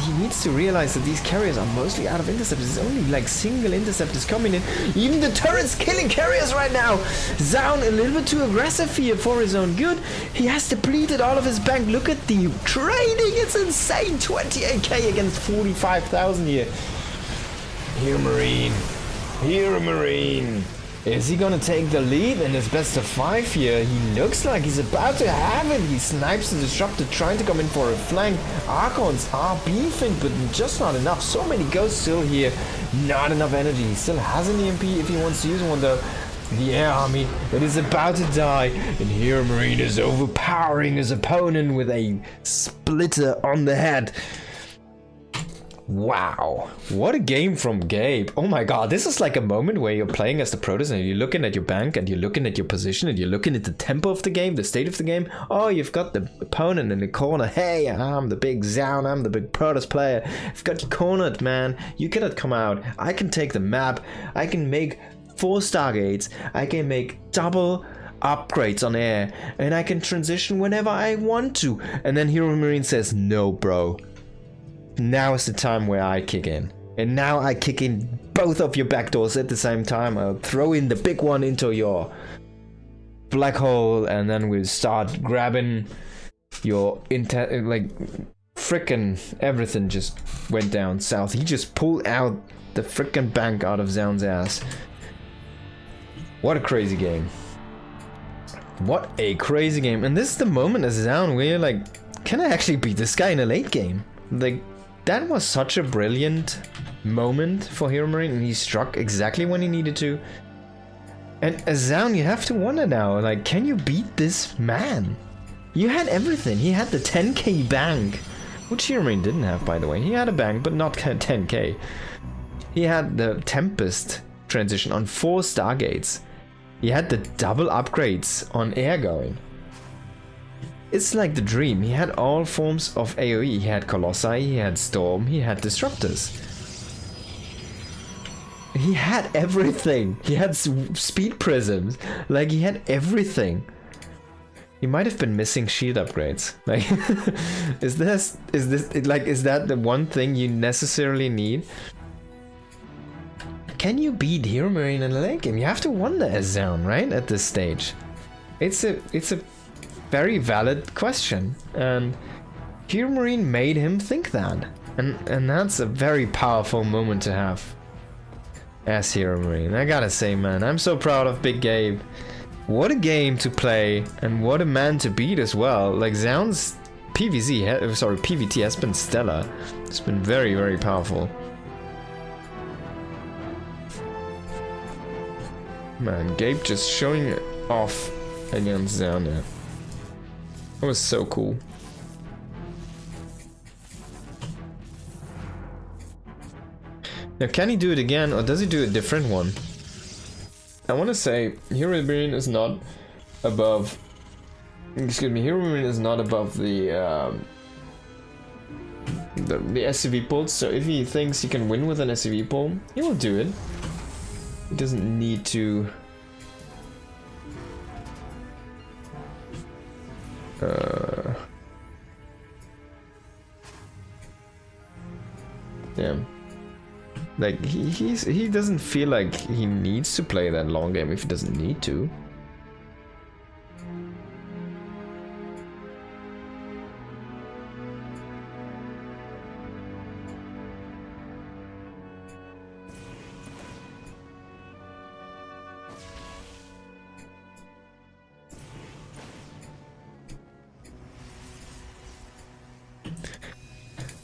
He needs to realize that these carriers are mostly out of interceptors. There's only like single interceptors coming in. Even the turrets killing carriers right now. Zaun a little bit too aggressive here for his own good. He has depleted all of his bank. Look at the trading. It's insane. 28k against 45,000 here. Hero Marine. Hero Marine. Is he gonna take the lead in his best of 5 here? He looks like he's about to have it. He snipes the Disruptor, trying to come in for a flank. Archons are beefing, but just not enough. So many ghosts still here. Not enough energy. He still has an EMP if he wants to use one though. The air army that is about to die. And Hero Marine is overpowering his opponent with a splitter on the head. Wow, what a game from Gabe. Oh my god, this is like a moment where you're playing as the Protoss and you're looking at your bank and you're looking at your position and you're looking at the tempo of the game, the state of the game. Oh, you've got the opponent in the corner. Hey, I'm the big Zaun, I'm the big Protoss player. I've got you cornered, man. You cannot come out. I can take the map. I can make 4 Stargates. I can make double upgrades on air. And I can transition whenever I want to. And then Hero Marine says, no, bro. Now is the time where I kick in. And now I kick in both of your backdoors at the same time. I'll throw in the big one into your black hole and then we'll start grabbing your like frickin' everything just went down south. He just pulled out the frickin' bank out of Zaun's ass. What a crazy game. What a crazy game. And this is the moment as Zaun where you're like, can I actually beat this guy in a late game? Like, that was such a brilliant moment for Hero Marine, and he struck exactly when he needed to. And as Zaun, you have to wonder now, like, can you beat this man? You had everything. He had the 10k bank, which Hero Marine didn't have, by the way. He had a bank, but not 10k. He had the Tempest transition on 4 Stargates. He had the double upgrades on air going. It's like the dream. He had all forms of AoE. He had Colossi, he had Storm, he had Disruptors. He had everything. He had speed prisms. Like, he had everything. He might have been missing shield upgrades. Like, is that the one thing you necessarily need? Can you beat Hero Marine in a late game? You have to wonder as Zaun, right? At this stage. It's a very valid question, and Hero Marine made him think that, and that's a very powerful moment to have as Hero Marine. I gotta say, man, I'm so proud of Big Gabe. What a game to play, and what a man to beat as well. Like, Zaun's PVT has been stellar. It's been very, very powerful. Man, Gabe just showing it off against Zaun there. That was so cool. Now, can he do it again, or does he do a different one? I want to say Hero Marine is not above. Excuse me, Hero Marine is not above the SCV pulls. So if he thinks he can win with an SCV pull, he will do it. He doesn't need to. Yeah, like he doesn't feel like he needs to play that long game if he doesn't need to.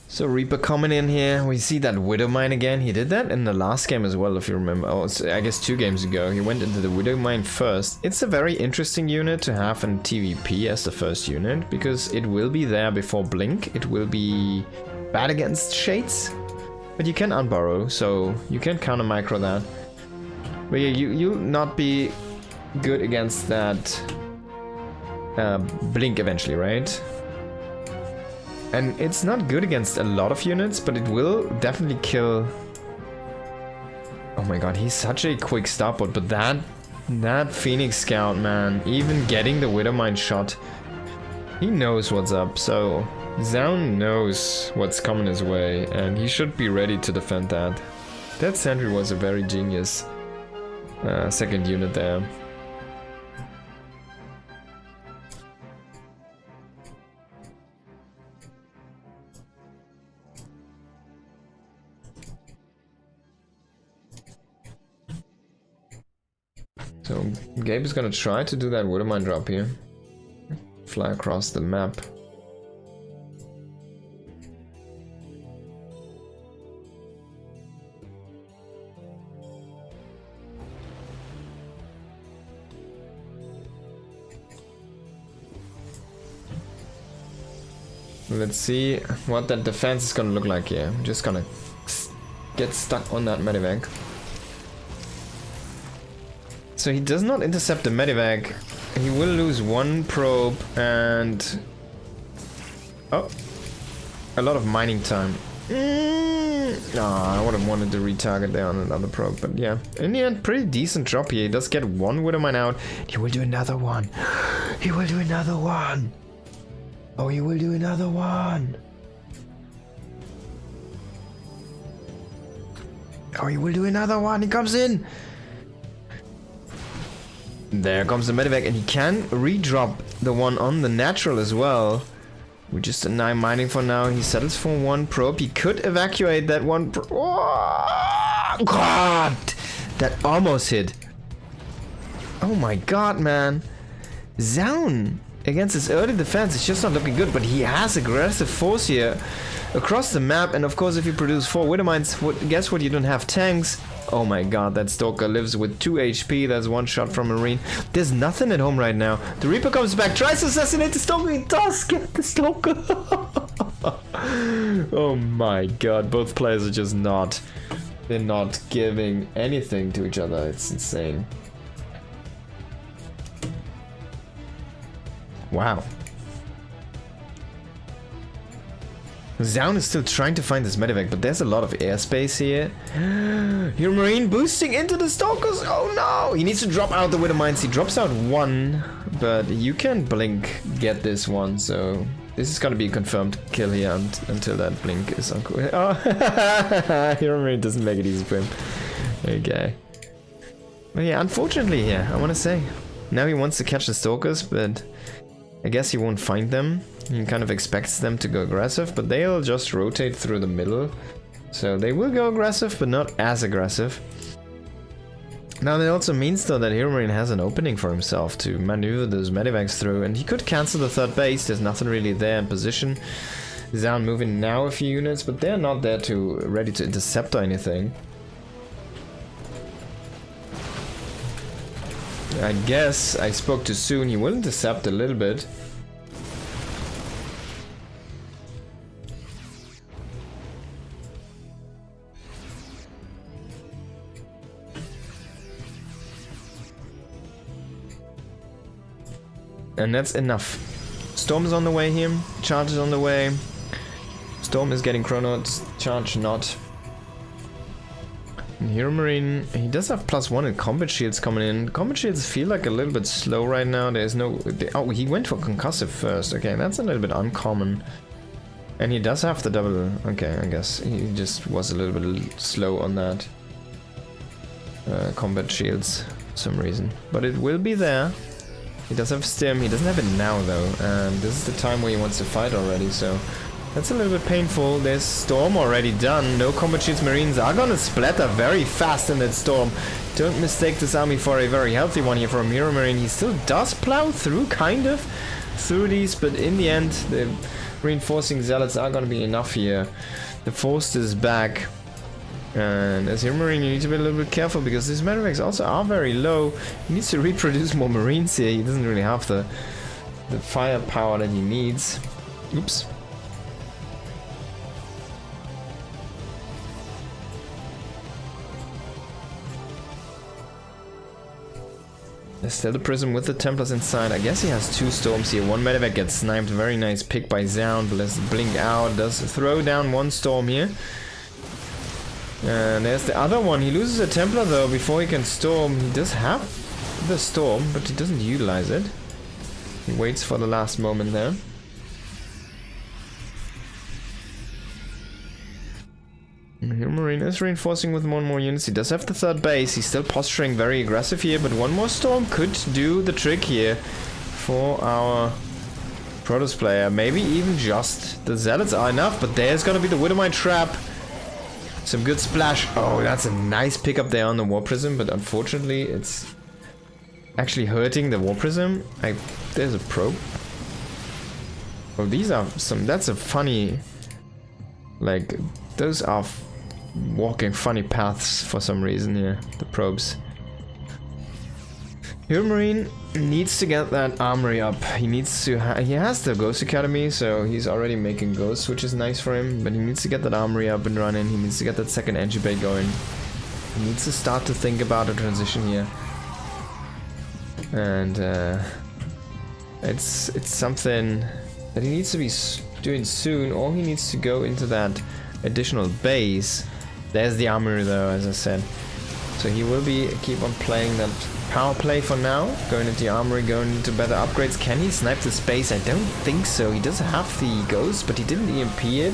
So Reaper coming in here, we see that Widowmine again. He did that in the last game as well, if you remember. Oh, I guess 2 games ago. He went into the Widowmine first. It's a very interesting unit to have in TVP as the first unit, because it will be there before Blink. It will be bad against Shades, but you can unburrow, so you can counter micro that. But yeah, you'll not be good against that Blink eventually, right? And it's not good against a lot of units, but it will definitely kill. Oh my god, he's such a quick starport, but that Phoenix Scout, man, even getting the Widowmine shot, he knows what's up. So Zaun knows what's coming his way, and he should be ready to defend that. That sentry was a very genius second unit there. So Gabe is gonna try to do that Widowmine drop here. Fly across the map. Let's see what that defense is gonna look like here. I'm just gonna get stuck on that medivac. So he does not intercept the medivac. He will lose one probe and... oh, a lot of mining time. I would have wanted to retarget there on another probe, but yeah. In the end, pretty decent drop here. He does get one Widowmine out. He will do another one. He will do another one. Oh, he will do another one. Oh, he will do another one. He comes in. There comes the medivac, and he can redrop the one on the natural as well. We're just deny mining for now. He settles for one probe. He could evacuate that one probe. Oh, God! That almost hit. Oh my God, man. Zaun against his early defense is just not looking good, but he has aggressive force here across the map. And of course, if you produce 4 Widowmines, guess what? You don't have tanks. Oh my God, that Stalker lives with 2 HP. That's one shot from Marine. There's nothing at home right now. The Reaper comes back, tries to assassinate the Stalker. He does get the Stalker. Oh my God, both players are just not... they're not giving anything to each other. It's insane. Wow. Zaun is still trying to find this medevac, but there's a lot of airspace here. Your Marine boosting into the Stalkers. Oh no! He needs to drop out the Widowmines. He drops out one, but you can blink get this one, so this is gonna be a confirmed kill here until that blink is uncool. Oh, Your Marine doesn't make it easy for him. Okay. But yeah, unfortunately here, I wanna say. Now he wants to catch the Stalkers, but I guess he won't find them. He kind of expects them to go aggressive, but they'll just rotate through the middle. So they will go aggressive, but not as aggressive. Now that also means though that Hero Marine has an opening for himself to maneuver those medivacs through, and he could cancel the third base. There's nothing really there in position. Zaun moving now a few units, but they're not there to ready to intercept or anything. I guess I spoke too soon. He will intercept a little bit. And that's enough. Storm is on the way here. Charge is on the way. Storm is getting chrono. Charge not. And Hero Marine, he does have +1 in combat shields coming in. Combat shields feel like a little bit slow right now. There's no... oh, he went for concussive first. Okay, that's a little bit uncommon. And he does have the double... okay, I guess he just was a little bit slow on that. Combat shields for some reason. But it will be there. He does have Stim, he doesn't have it now though, and this is the time where he wants to fight already, so that's a little bit painful. There's Storm already done, no combat shields. Marines are gonna splatter very fast in that Storm. Don't mistake this army for a very healthy one here from Hero Marine. He still does plow through, kind of, through these, but in the end, the reinforcing Zealots are gonna be enough here. The Force is back. And as Hero Marine, you need to be a little bit careful because these medevacs also are very low. He needs to reproduce more Marines here. He doesn't really have the firepower that he needs. Oops. There's still the Prism with the Templars inside. I guess he has 2 Storms here. One medevac gets sniped. Very nice pick by Zaun, but let's blink out. Does throw down 1 Storm here. And there's the other one. He loses a Templar though before he can Storm. He does have the Storm, but he doesn't utilize it. He waits for the last moment there. Hero Marine is reinforcing with 1 more units. He does have the third base. He's still posturing very aggressive here, but 1 more Storm could do the trick here for our Protoss player. Maybe even just the Zealots are enough, but there's gonna be the Widowmine trap. Some good splash. Oh, that's a nice pickup there on the War Prism, but unfortunately it's actually hurting the War Prism. There's a probe. Oh, these are some... that's a funny... like, those are walking funny paths for some reason here, the probes. Hero Marine needs to get that armory up. He needs to. He has the Ghost Academy, so he's already making ghosts, which is nice for him. But he needs to get that armory up and running. He needs to get that second entry bay going. He needs to start to think about a transition here. And it's something that he needs to be doing soon, or he needs to go into that additional base. There's the armory though, as I said. So he will keep on playing that power play for now, going into the armory, going into better upgrades. Can he snipe the space? I don't think so. He does have the ghost, but he didn't EMP it.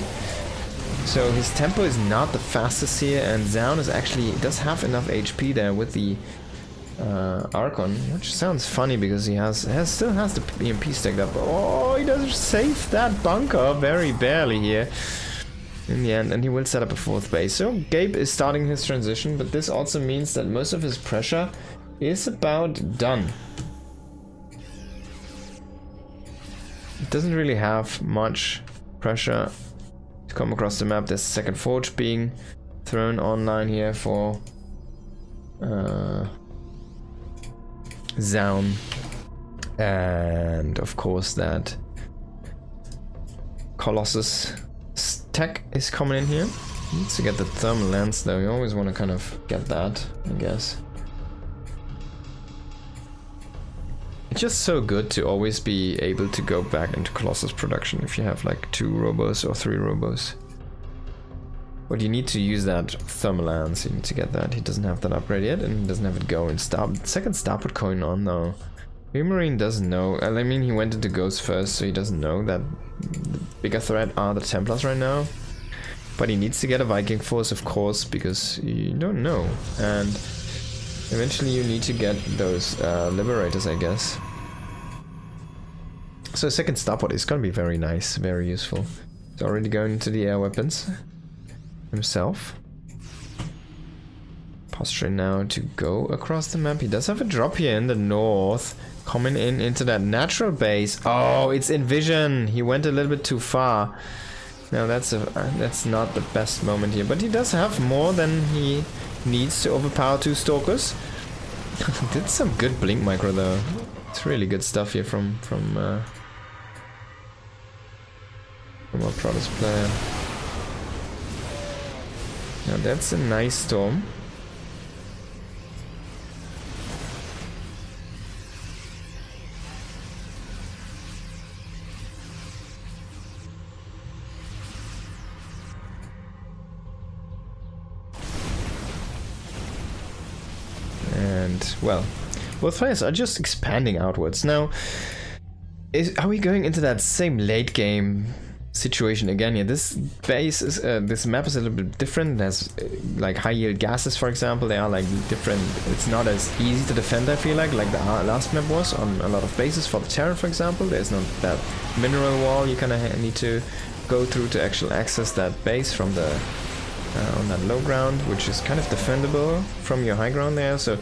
So his tempo is not the fastest here, and Zaun is actually does have enough HP there with the Archon, which sounds funny because he still has the EMP stacked up. Oh, he does save that bunker very barely here in the end, and he will set up a fourth base. So Gabe is starting his transition, but this also means that most of his pressure is about done. It doesn't really have much pressure to come across the map. There's a second forge being thrown online here for Zaun, and of course that Colossus tech is coming in here. Needs to get the thermal lens though. You always want to kind of get that, I guess. It's just so good to always be able to go back into Colossus production if you have like 2 robos or 3 robos. But you need to use that thermal lens, you need to get that. He doesn't have that upgrade yet, and he doesn't have it going. Second starport coin on though. Marine doesn't know. I mean, he went into Ghost first, so he doesn't know that the bigger threat are the Templars right now. But he needs to get a Viking force, of course, because you don't know. And eventually you need to get those Liberators, I guess. So second starport is gonna be very nice, very useful. He's already going into the air weapons himself. Posturing now to go across the map. He does have a drop here in the north, coming into that natural base. Oh, it's Envision. He went a little bit too far. Now that's not the best moment here, but he does have more than he needs to overpower 2 Stalkers. Did some good blink micro though. It's really good stuff here from our Protoss player. Now that's a nice storm. And well, both players are just expanding outwards. Now, are we going into that same late game situation again here? This base is this map is a little bit different. There's like high yield gases, for example. They are like different. It's not as easy to defend, I feel like the last map was on a lot of bases. For the Terran, for example, there's not that mineral wall you kind of need to go through to actually access that base from the on that low ground, which is kind of defendable from your high ground there. So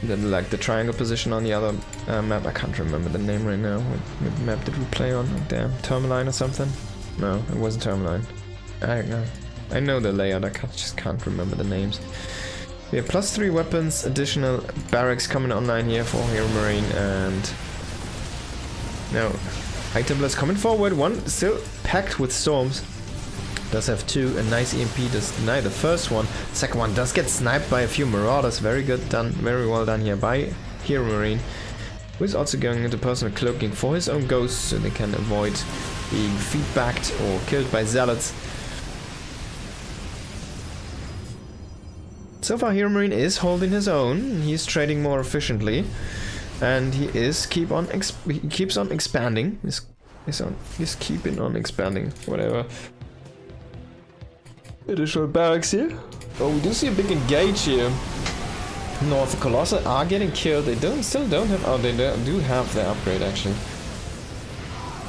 like the triangle position on the other map, I can't remember the name right now. What map did we play on? Damn, Tourmaline or something? No, it wasn't Tourmaline. I know the layout, I just can't remember the names. We have +3 weapons, additional barracks coming online here for Hero Marine, and now High Templar's coming forward. One still packed with storms. Does have 2, a nice EMP does deny the first one. Second one does get sniped by a few Marauders. Very good done, very well done here by Hero Marine, who is also going into personal cloaking for his own ghosts so they can avoid being feedbacked or killed by Zealots. So far Hero Marine is holding his own. He's trading more efficiently, and he keeps on expanding. He's keeping on expanding. Whatever. Additional barracks here. Oh, we do see a big engage here. North, the Colossi are getting killed. They still don't have. Oh, they do have the upgrade actually.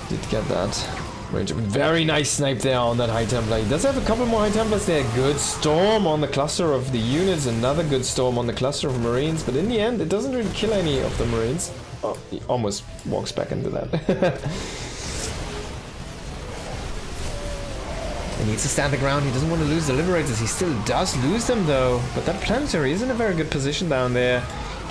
Did get that. Range. Very nice snipe there on that High Templar. He does have a couple more High Templars there. Good storm on the cluster of the units. Another good storm on the cluster of Marines. But in the end, it doesn't really kill any of the Marines. Oh, he almost walks back into that. He needs to stand the ground. He doesn't want to lose the Liberators. He still does lose them though. But that Planetary is in a very good position down there.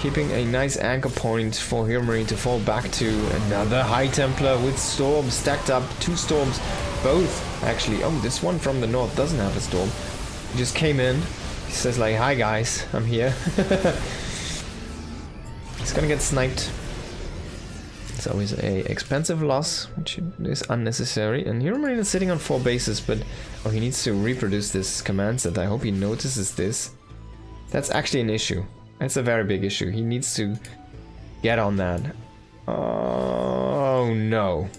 keeping a nice anchor point for Hero Marine to fall back to. Another High Templar with Storm stacked up. 2 Storms, both actually. Oh, this one from the north doesn't have a Storm. He just came in. He says like, hi guys, I'm here. He's gonna get sniped. It's always a expensive loss, which is unnecessary. And Hero Marine is sitting on 4 bases, but oh, he needs to reproduce this command set. I hope he notices this. That's actually an issue. That's a very big issue. He needs to get on that. Oh no.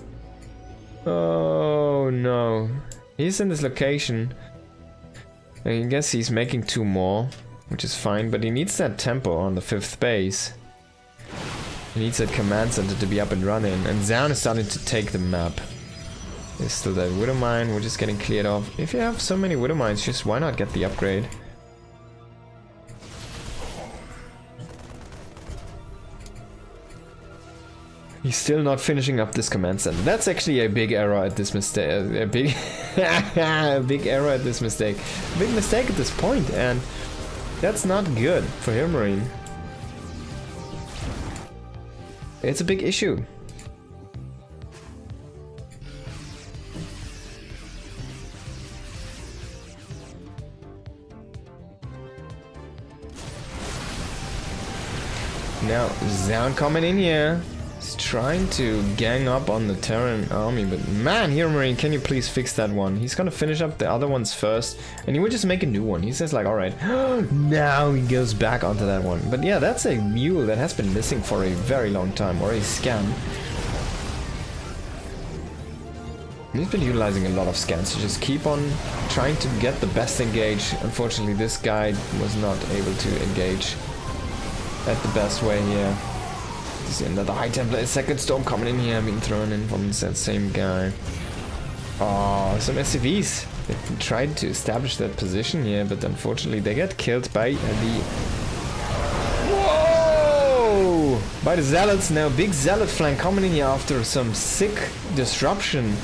Oh no. He's in this location. I guess he's making 2 more, which is fine, but he needs that tempo on the 5th base. He needs that command center to be up and running, and Zaun is starting to take the map. There's still that Widow Mine, we're just getting cleared off. If you have so many Widow Mines, just why not get the upgrade? He's still not finishing up this command center. That's actually a big error at this mistake. A big, a big error at this mistake. A big mistake at this point, and that's not good for Hero Marine. It's a big issue. Now, Zaun coming in here. He's trying to gang up on the Terran army, but man, Hero Marine, can you please fix that one? He's gonna finish up the other ones first, and he would just make a new one. He says like, alright, now he goes back onto that one. But yeah, that's a mule that has been missing for a very long time, or a scam. He's been utilizing a lot of scans to just keep on trying to get the best engage. Unfortunately, this guy was not able to engage at the best way here. See another High Templar, a second Storm coming in here, being thrown in from that same guy. Oh, some SCVs. They tried to establish that position here, but unfortunately they get killed by the... Whoa! By the Zealots. Now big Zealot flank coming in here after some sick disruption.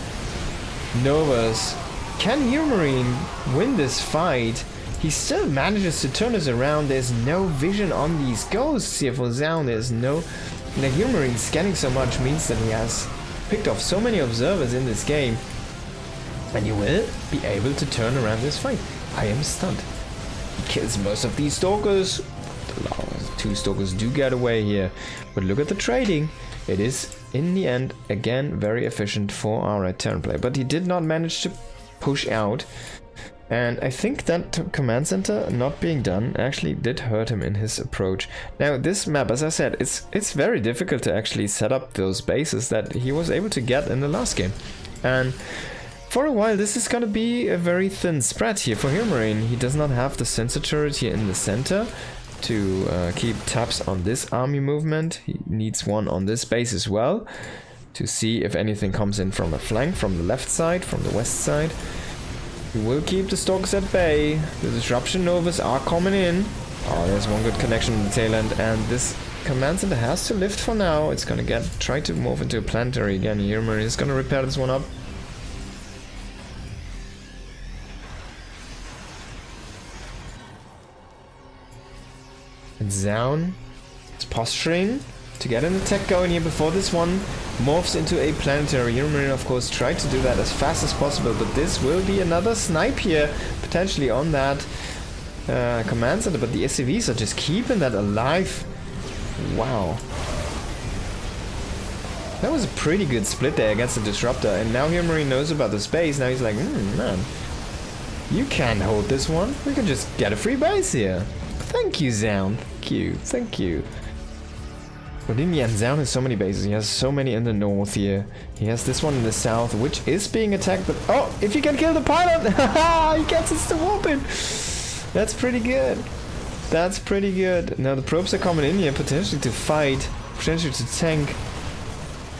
Novas. Can Hero Marine win this fight? He still manages to turn us around. There's no vision on these ghosts here for Zaun. There's no... The Hero Marine scanning so much means that he has picked off so many observers in this game, and he will be able to turn around this fight. I am stunned. He kills most of these Stalkers. The last 2 Stalkers do get away here, but look at the trading. It is, in the end, again very efficient for our Terran player, but he did not manage to push out. And I think that command center not being done actually did hurt him in his approach. Now this map, as I said, it's very difficult to actually set up those bases that he was able to get in the last game. And for a while this is gonna be a very thin spread here for Hero Marine. He does not have the sensor turret here in the center to keep tabs on this army movement. He needs one on this base as well to see if anything comes in from a flank, from the left side, from the west side. We will keep the Stalkers at bay. The Disruption Novas are coming in. Oh, there's one good connection in the tail end, and this command center has to lift for now. It's gonna try to move into a planetary again. Hero Marine is gonna repair this one up. And Zaun is posturing to get an attack going here before this one morphs into a planetary. Hero Marine, of course, tried to do that as fast as possible, but this will be another snipe here, potentially on that command center, but the SCVs are just keeping that alive. Wow. That was a pretty good split there against the Disruptor, and now Hero Marine knows about the space. Now he's like, man, you can't hold this one. We can just get a free base here. Thank you, Zaun. Thank you. Thank you. But in the end, Zaun has so many bases. He has so many in the north here. He has this one in the south, which is being attacked. But oh, if you can kill the pilot, he gets us to warp it. That's pretty good. That's pretty good. Now the probes are coming in here, potentially to fight, potentially to tank,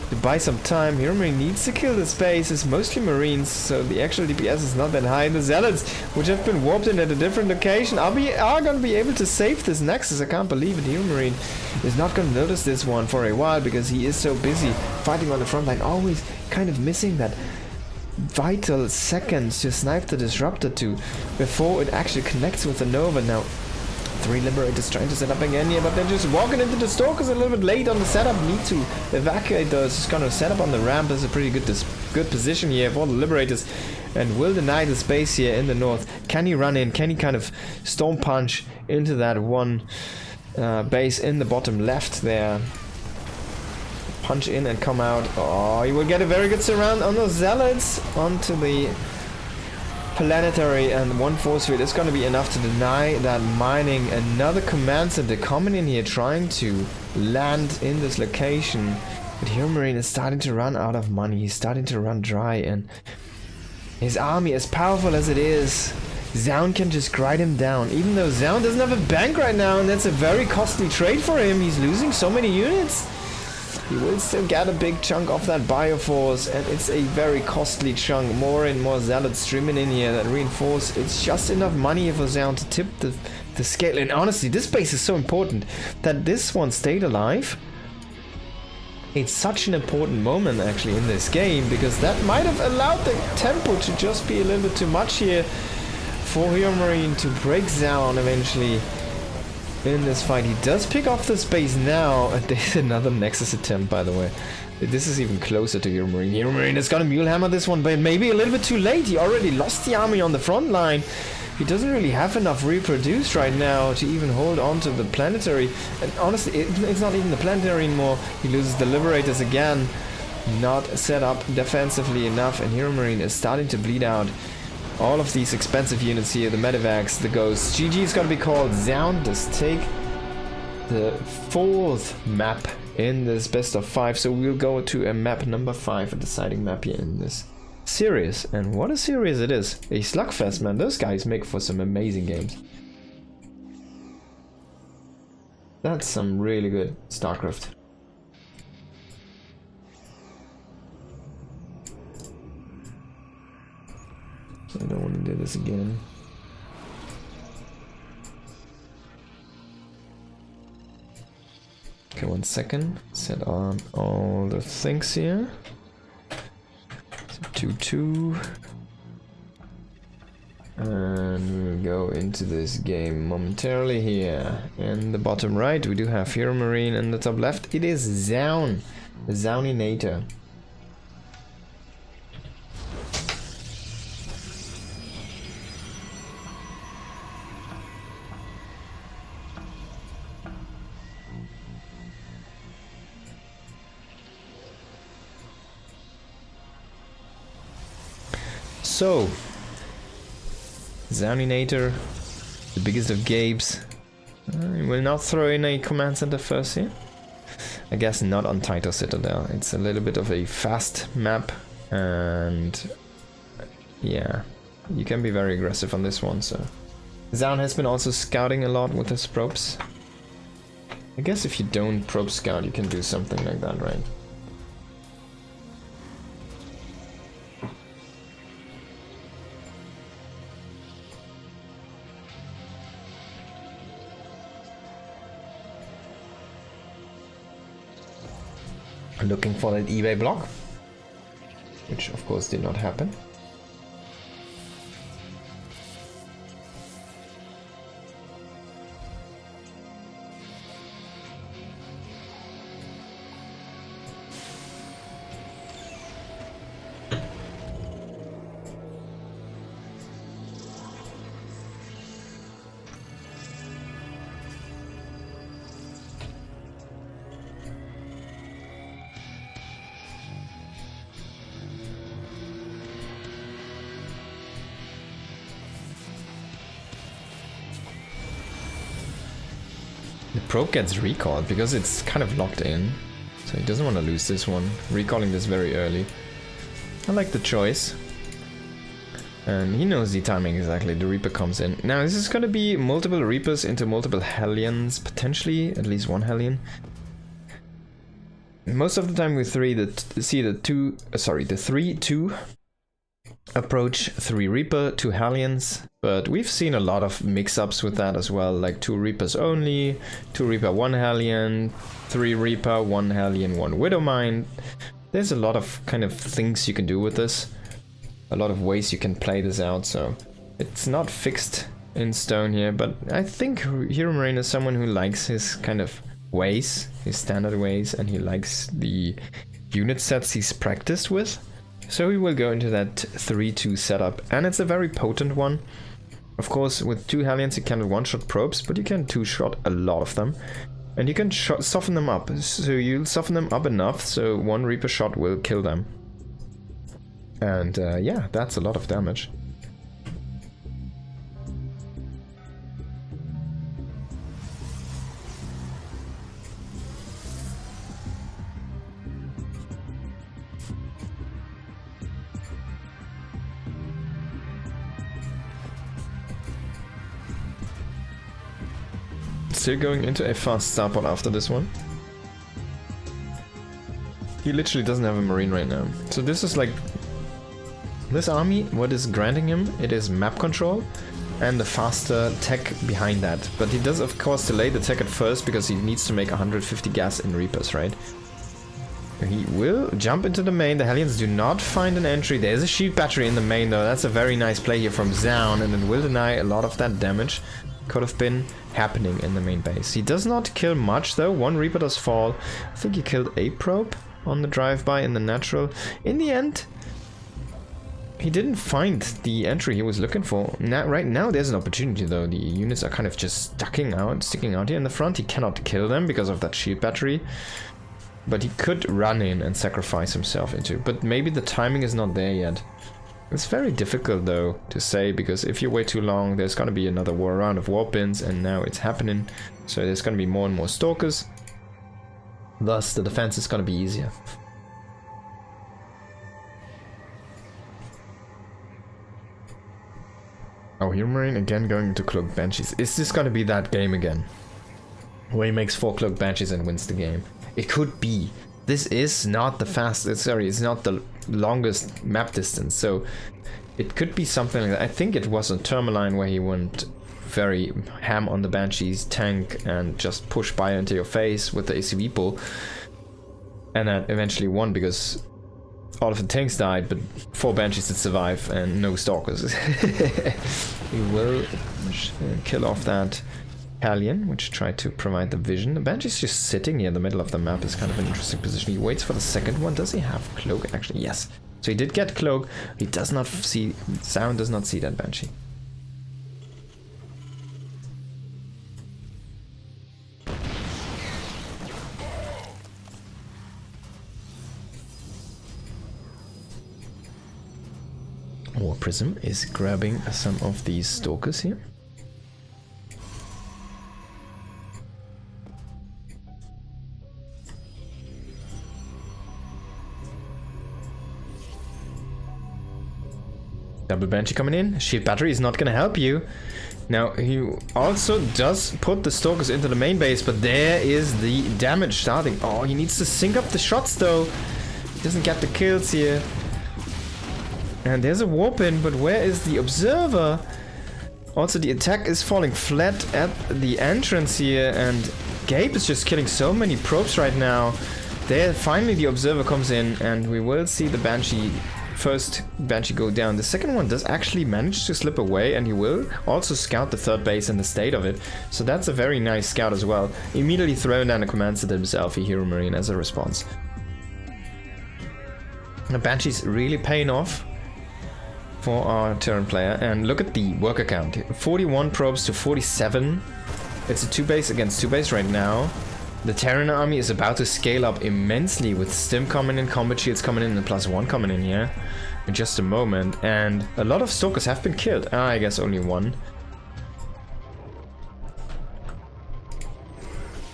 to buy some time. Hero Marine needs to kill this base. It's mostly Marines, so the actual DPS is not that high. The Zealots, which have been warped in at a different location, are going to be able to save this Nexus. I can't believe it. Hero Marine is not going to notice this one for a while because he is so busy fighting on the front line, always kind of missing that vital seconds to snipe the Disruptor to before it actually connects with the Nova. Now 3 Liberators trying to set up again here, but they're just walking into the Stalkers a little bit late on the setup. Need to evacuate those. Just gonna set up on the ramp. This is a pretty good position here for the Liberators, and will deny the space here in the north. Can he run in? Can he kind of storm punch into that one base in the bottom left there? Punch in and come out. Oh, he will get a very good surround on those Zealots onto the Planetary, and one force field is going to be enough to deny that mining. Another command center coming in here trying to land in this location, but Hero Marine is starting to run out of money. He's starting to run dry, and his army, as powerful as it is, Zaun can just grind him down, even though Zaun doesn't have a bank right now, and that's a very costly trade for him. He's losing so many units. He will still get a big chunk of that Bioforce, and it's a very costly chunk. More and more Zealots streaming in here that reinforce. It's just enough money for Zaun to tip the scale. And honestly, this base is so important that this one stayed alive. It's such an important moment actually in this game, because that might have allowed the tempo to just be a little bit too much here for Hero Marine to break Zaun eventually. In this fight, he does pick off the space now, and there's another Nexus attempt, by the way. This is even closer to Hero Marine. Hero Marine is gonna mule hammer this one, but maybe a little bit too late. He already lost the army on the front line. He doesn't really have enough reproduced right now to even hold on to the Planetary. And honestly, it's not even the Planetary anymore. He loses the Liberators again. Not set up defensively enough, and Hero Marine is starting to bleed out. All of these expensive units here, the Medivacs, the Ghosts. GG is gonna be called. Zaun does take the 4th map in this best of 5. So we'll go to a map number 5, a deciding map here in this series. And what a series it is. A slugfest, man. Those guys make for some amazing games. That's some really good StarCraft. I don't want to do this again. Okay, 1 second. Set on all the things here. So 2-2. And we'll go into this game momentarily here. In the bottom right, we do have Hero Marine. In the top left, it is Zaun. The Zauninator. So, Zauninator, the biggest of Gabes. Will not throw in a command center first here. I guess not on Tyto Citadel. It's a little bit of a fast map, and yeah, you can be very aggressive on this one. So, Zaun has been also scouting a lot with his probes. I guess if you don't probe scout, you can do something like that, right? Looking for that eBay block, which of course did not happen. The probe gets recalled because it's kind of locked in, so he doesn't want to lose this one. Recalling this very early. I like the choice. And he knows the timing exactly. The Reaper comes in. Now this is going to be multiple Reapers into multiple Hellions, potentially at least one Hellion. Most of the time we see the 3-2 approach, 3 Reaper, 2 Hellions, but we've seen a lot of mix-ups with that as well, like 2 Reapers only, 2 Reaper, 1 Hellion, 3 Reaper, 1 Hellion, 1 Widowmine. There's a lot of kind of things you can do with this, a lot of ways you can play this out, so it's not fixed in stone here, but I think Hero Marine is someone who likes his kind of ways, his standard ways, and he likes the unit sets he's practiced with. So he will go into that 3-2 setup, and it's a very potent one. Of course, with 2 Hellions you cannot one-shot probes, but you can 2-shot a lot of them. And you can soften them up, so you'll soften them up enough so 1 Reaper shot will kill them. And yeah, that's a lot of damage. Still going into a fast starport after this one. He literally doesn't have a marine right now. So this is like... This army, what is granting him, it is map control and the faster tech behind that. But he does of course delay the tech at first because he needs to make 150 gas in Reapers, right? He will jump into the main. The Hellions do not find an entry. There's a shield battery in the main though. That's a very nice play here from Zaun, and it will deny a lot of that damage. Could have been happening in the main base. He does not kill much though. 1 Reaper does fall. I think he killed a probe on the drive-by in the natural. In the end, he didn't find the entry he was looking for. Now, right now there's an opportunity though. The units are kind of just sticking out here in the front. He cannot kill them because of that shield battery. But he could run in and sacrifice himself into. But maybe the timing is not there yet. It's very difficult though to say, because if you wait too long there's gonna be another round of warp bins, and now it's happening. So there's gonna be more and more stalkers. Thus the defense is gonna be easier. Oh, Hero Marine again going into Cloaked Banshees. Is this gonna be that game again? Where he makes 4 Cloaked Banshees and wins the game? It could be. This is not the fastest, sorry, it's not the longest map distance, so it could be something like that. I think it was on Tourmaline where he went very ham on the Banshees tank and just pushed by into your face with the ACV pull, and then eventually won because all of the tanks died, but 4 Banshees did survive and no Stalkers. He will kill off that Hellion, which tried to provide the vision. The Banshee's just sitting here in the middle of the map is kind of an interesting position. He waits for the second one. Does he have Cloak? Actually, yes. So he did get Cloak. He does not see... Zaun does not see that Banshee. War Prism is grabbing some of these Stalkers here. Double Banshee coming in. Shield Battery is not going to help you. Now, he also does put the Stalkers into the main base, but there is the damage starting. Oh, he needs to sync up the shots, though. He doesn't get the kills here. And there's a warp in, but where is the Observer? Also, the attack is falling flat at the entrance here, and Gabe is just killing so many probes right now. There, finally the Observer comes in, and we will see the Banshee... First Banshee go down. The second one does actually manage to slip away, and he will also scout the third base and the state of it. So that's a very nice scout as well. Immediately throwing down a command set himself, a Hero Marine, as a response. The Banshee's really paying off for our Terran player. And look at the worker count. 41 probes to 47. It's a 2-base against 2-base right now. The Terran army is about to scale up immensely with Stim coming in, Combat Shields coming in, and +1 coming in here in just a moment. And a lot of Stalkers have been killed. I guess only 1.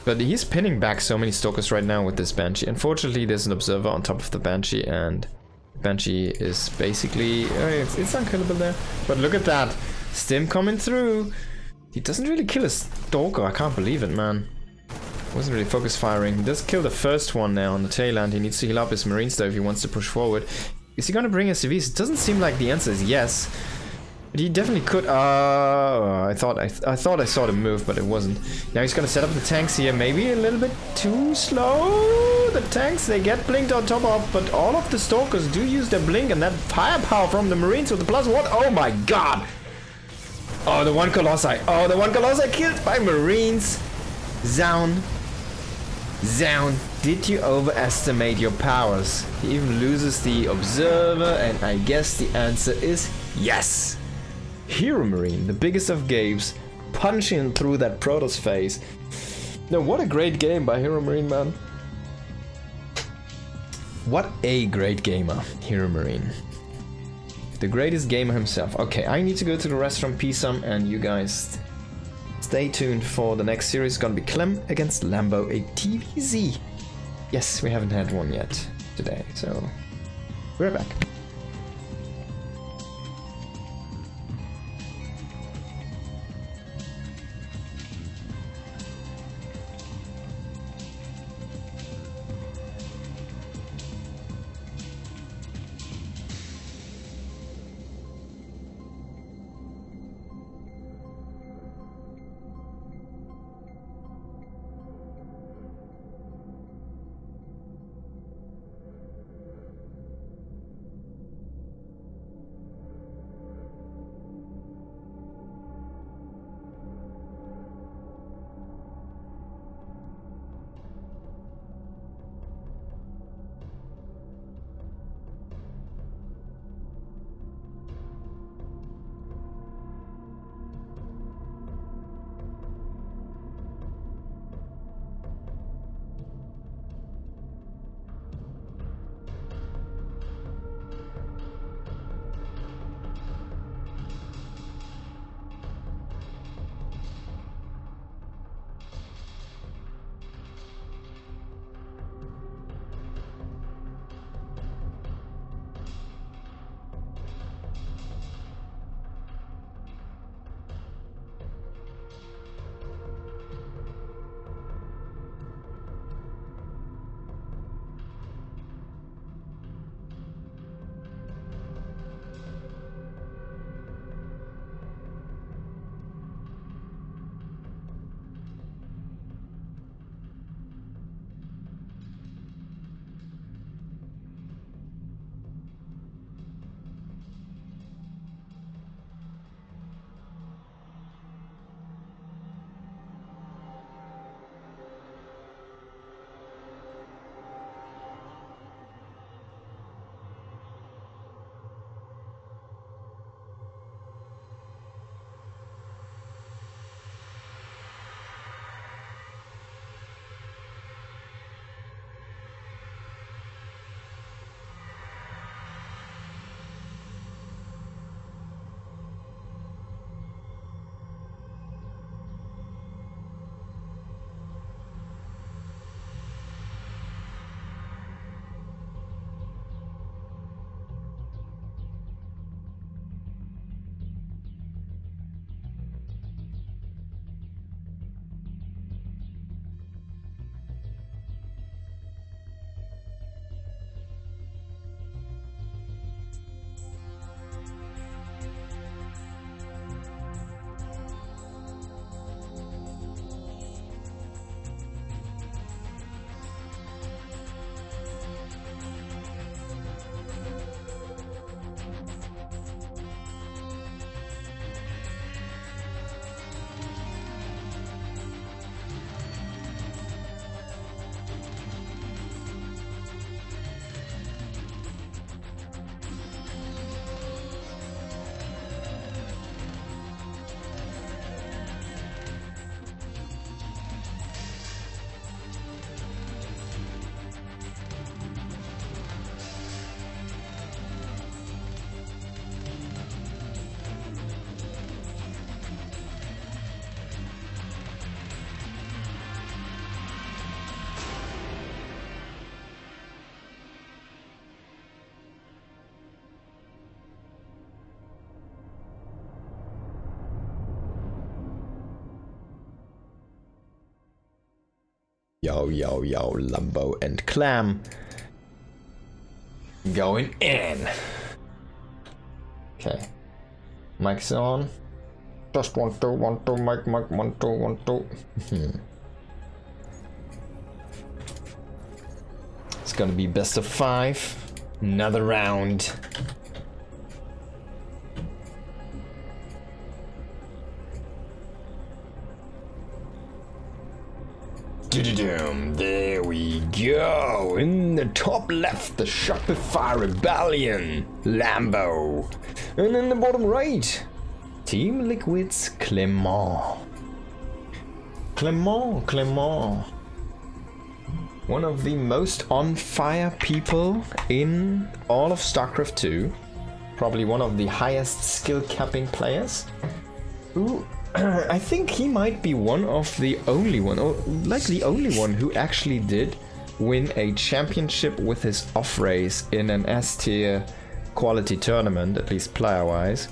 But he's pinning back so many Stalkers right now with this Banshee. Unfortunately, there's an Observer on top of the Banshee, and Banshee is basically... it's unkillable there. But look at that. Stim coming through. He doesn't really kill a Stalker. I can't believe it, man. Wasn't really focus firing. He does kill the first one now on the tail end. He needs to heal up his Marines though if he wants to push forward. Is he gonna bring SCVs? It doesn't seem like the answer is yes. But he definitely could. I thought I saw the move, but it wasn't. Now he's gonna set up the tanks here. Maybe a little bit too slow. The tanks, they get blinked on top of, but all of the Stalkers do use their blink, and that firepower from the Marines with the +1. Oh my god! Oh, the one Colossi. Oh, the one Colossi killed by Marines. Zaun. Zaun, did you overestimate your powers? He even loses the Observer, and I guess the answer is yes. Hero Marine, the biggest of games, punching through that Protoss phase. No, what a great game by Hero Marine, man. What a great gamer, Hero Marine. The greatest gamer himself. Okay, I need to go to the restaurant, pee some, and you guys stay tuned for the next series. It's gonna be Clem against Lambo, a TVZ. Yes, we haven't had one yet today, so we're back. Yo, yo, yo, Lambo and Clam. Going in. Okay. Mic's on. Just 1, 2, 1, 2, mic, 1, 2, 1, 2. It's gonna be best of 5. Another round. There we go. In the top left, the Shopify Rebellion, Lambo. And in the bottom right, Team Liquid's Clement. Clement. One of the most on fire people in all of StarCraft 2. Probably one of the highest skill capping players. Who, I think he might be one of the only one, or like the only one who actually did win a championship with his off race in an S tier quality tournament, at least player wise.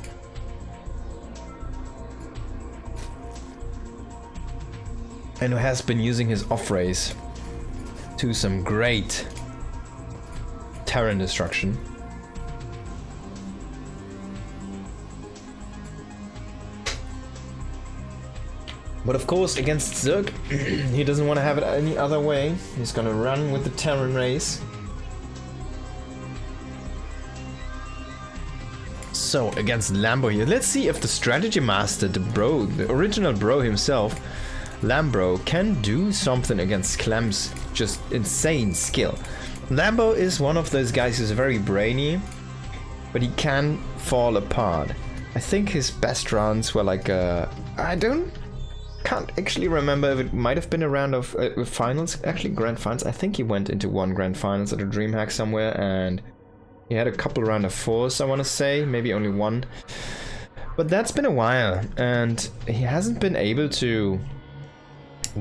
And who has been using his off race to some great Terran destruction. But of course, against Zerg, he doesn't want to have it any other way. He's gonna run with the Terran race. So, against Lambo here, let's see if the strategy master, the bro, the original bro himself, Lambro, can do something against Clem's just insane skill. Lambo is one of those guys who's very brainy, but he can fall apart. I think his best runs were like can't actually remember if it might have been a round of finals, actually grand finals. I think he went into one grand finals at a DreamHack somewhere, and he had a couple round of fours, I want to say, maybe only one. But that's been a while, and he hasn't been able to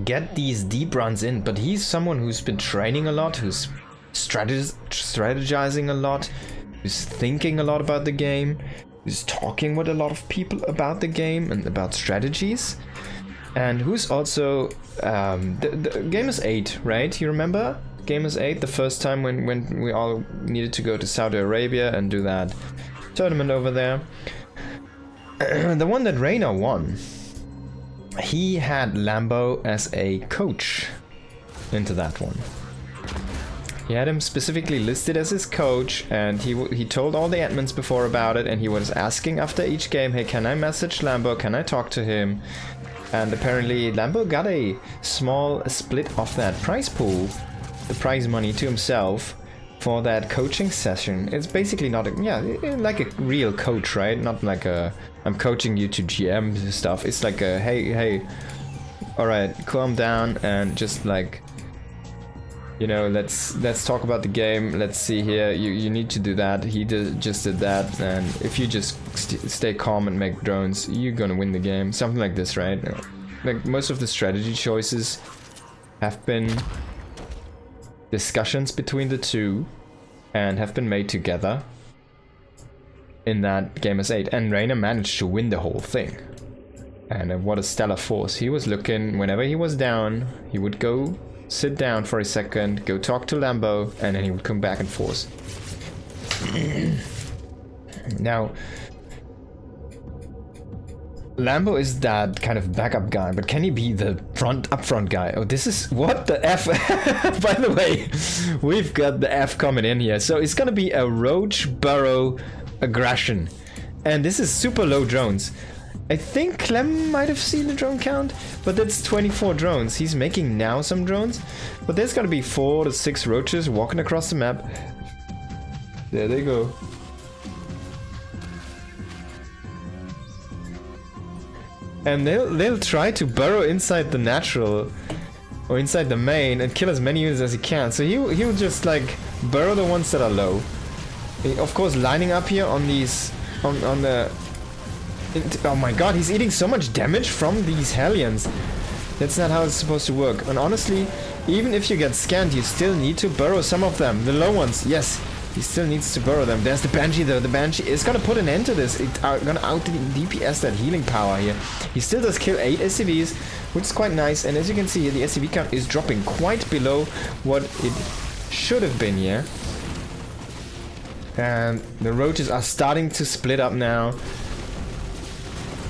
get these deep runs in. But he's someone who's been training a lot, who's strategizing a lot, who's thinking a lot about the game, who's talking with a lot of people about the game and about strategies. And who's also the game is 8, right? You remember game is 8, the first time when we all needed to go to Saudi Arabia and do that tournament over there. The one that Reina won, he had Lambo as a coach into that one. He had him specifically listed as his coach, and he told all the admins before about it, and he was asking after each game, hey, can I message Lambo? Can I talk to him? And apparently Lambo got a small split of that prize pool, the prize money, to himself for that coaching session. It's basically not like a real coach, right? Not like a I'm coaching you to GM stuff. It's like a hey, all right, calm down and just like, you know, let's talk about the game. Let's see here. You need to do that. He just did that, and if you just stay calm and make drones, you're gonna win the game. Something like this, right? Like most of the strategy choices have been discussions between the two, and have been made together in that Game as 8. And Reina managed to win the whole thing. And what a stellar force. He was looking whenever he was down. He would go sit down for a second, go talk to Lambo, and then he would come back and force. Now, Lambo is that kind of backup guy, but can he be the upfront guy? Oh, this is what the F. By the way, we've got the F coming in here. So it's gonna be a Roach Burrow aggression, and this is super low drones. I think Clem might have seen the drone count, but that's 24 drones. He's making now some drones, but there's gonna be 4 to 6 roaches walking across the map. There they go. And they'll try to burrow inside the natural, or inside the main, and kill as many units as he can. So he'll just like burrow the ones that are low. Of course, lining up here on these, on the. Oh my god, he's eating so much damage from these Hellions. That's not how it's supposed to work. And honestly, even if you get scanned, you still need to burrow some of them. The low ones, yes, he still needs to burrow them. There's the Banshee though. The Banshee is gonna put an end to this. It's gonna out DPS that healing power here. He still does kill 8 SCVs, which is quite nice. And as you can see here, the SCV count is dropping quite below what it should have been here. And the roaches are starting to split up now.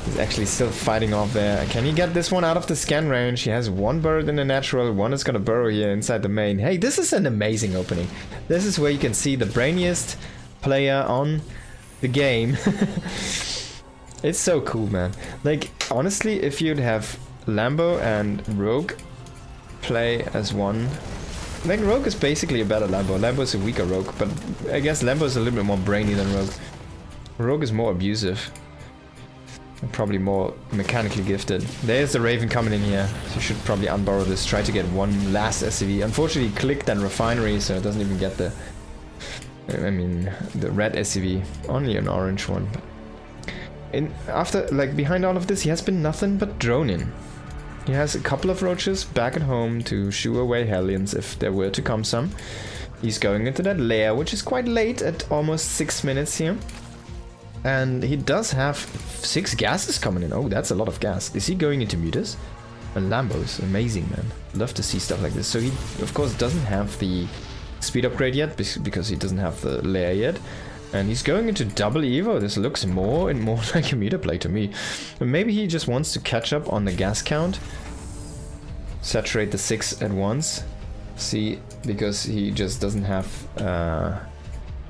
He's actually still fighting off there. Can he get this one out of the scan range? He has one bird in the natural, one is gonna burrow here inside the main. Hey, this is an amazing opening. This is where you can see the brainiest player on the game. It's so cool, man. Like, honestly, if you'd have Lambo and Rogue play as one. Like, Rogue is basically a better Lambo. Lambo is a weaker Rogue, but I guess Lambo is a little bit more brainy than Rogue. Rogue is more abusive. And probably more mechanically gifted. There's the Raven coming in here. So you should probably unborrow this. Try to get one last SCV. Unfortunately, clicked that refinery, so it doesn't even get the... I mean, the red SCV. Only an orange one. After, like, behind all of this, he has been nothing but droning. He has a couple of roaches back at home to shoo away Hellions if there were to come some. He's going into that lair, which is quite late at almost 6 minutes here. And he does have 6 gases coming in. Oh, that's a lot of gas. Is he going into Mutas? And Lambo's amazing, man. Love to see stuff like this. So he, of course, doesn't have the speed upgrade yet because he doesn't have the lair yet. And he's going into double Evo. This looks more and more like a Muta play to me. But maybe he just wants to catch up on the gas count. Saturate the 6 at once. See, because he just doesn't have...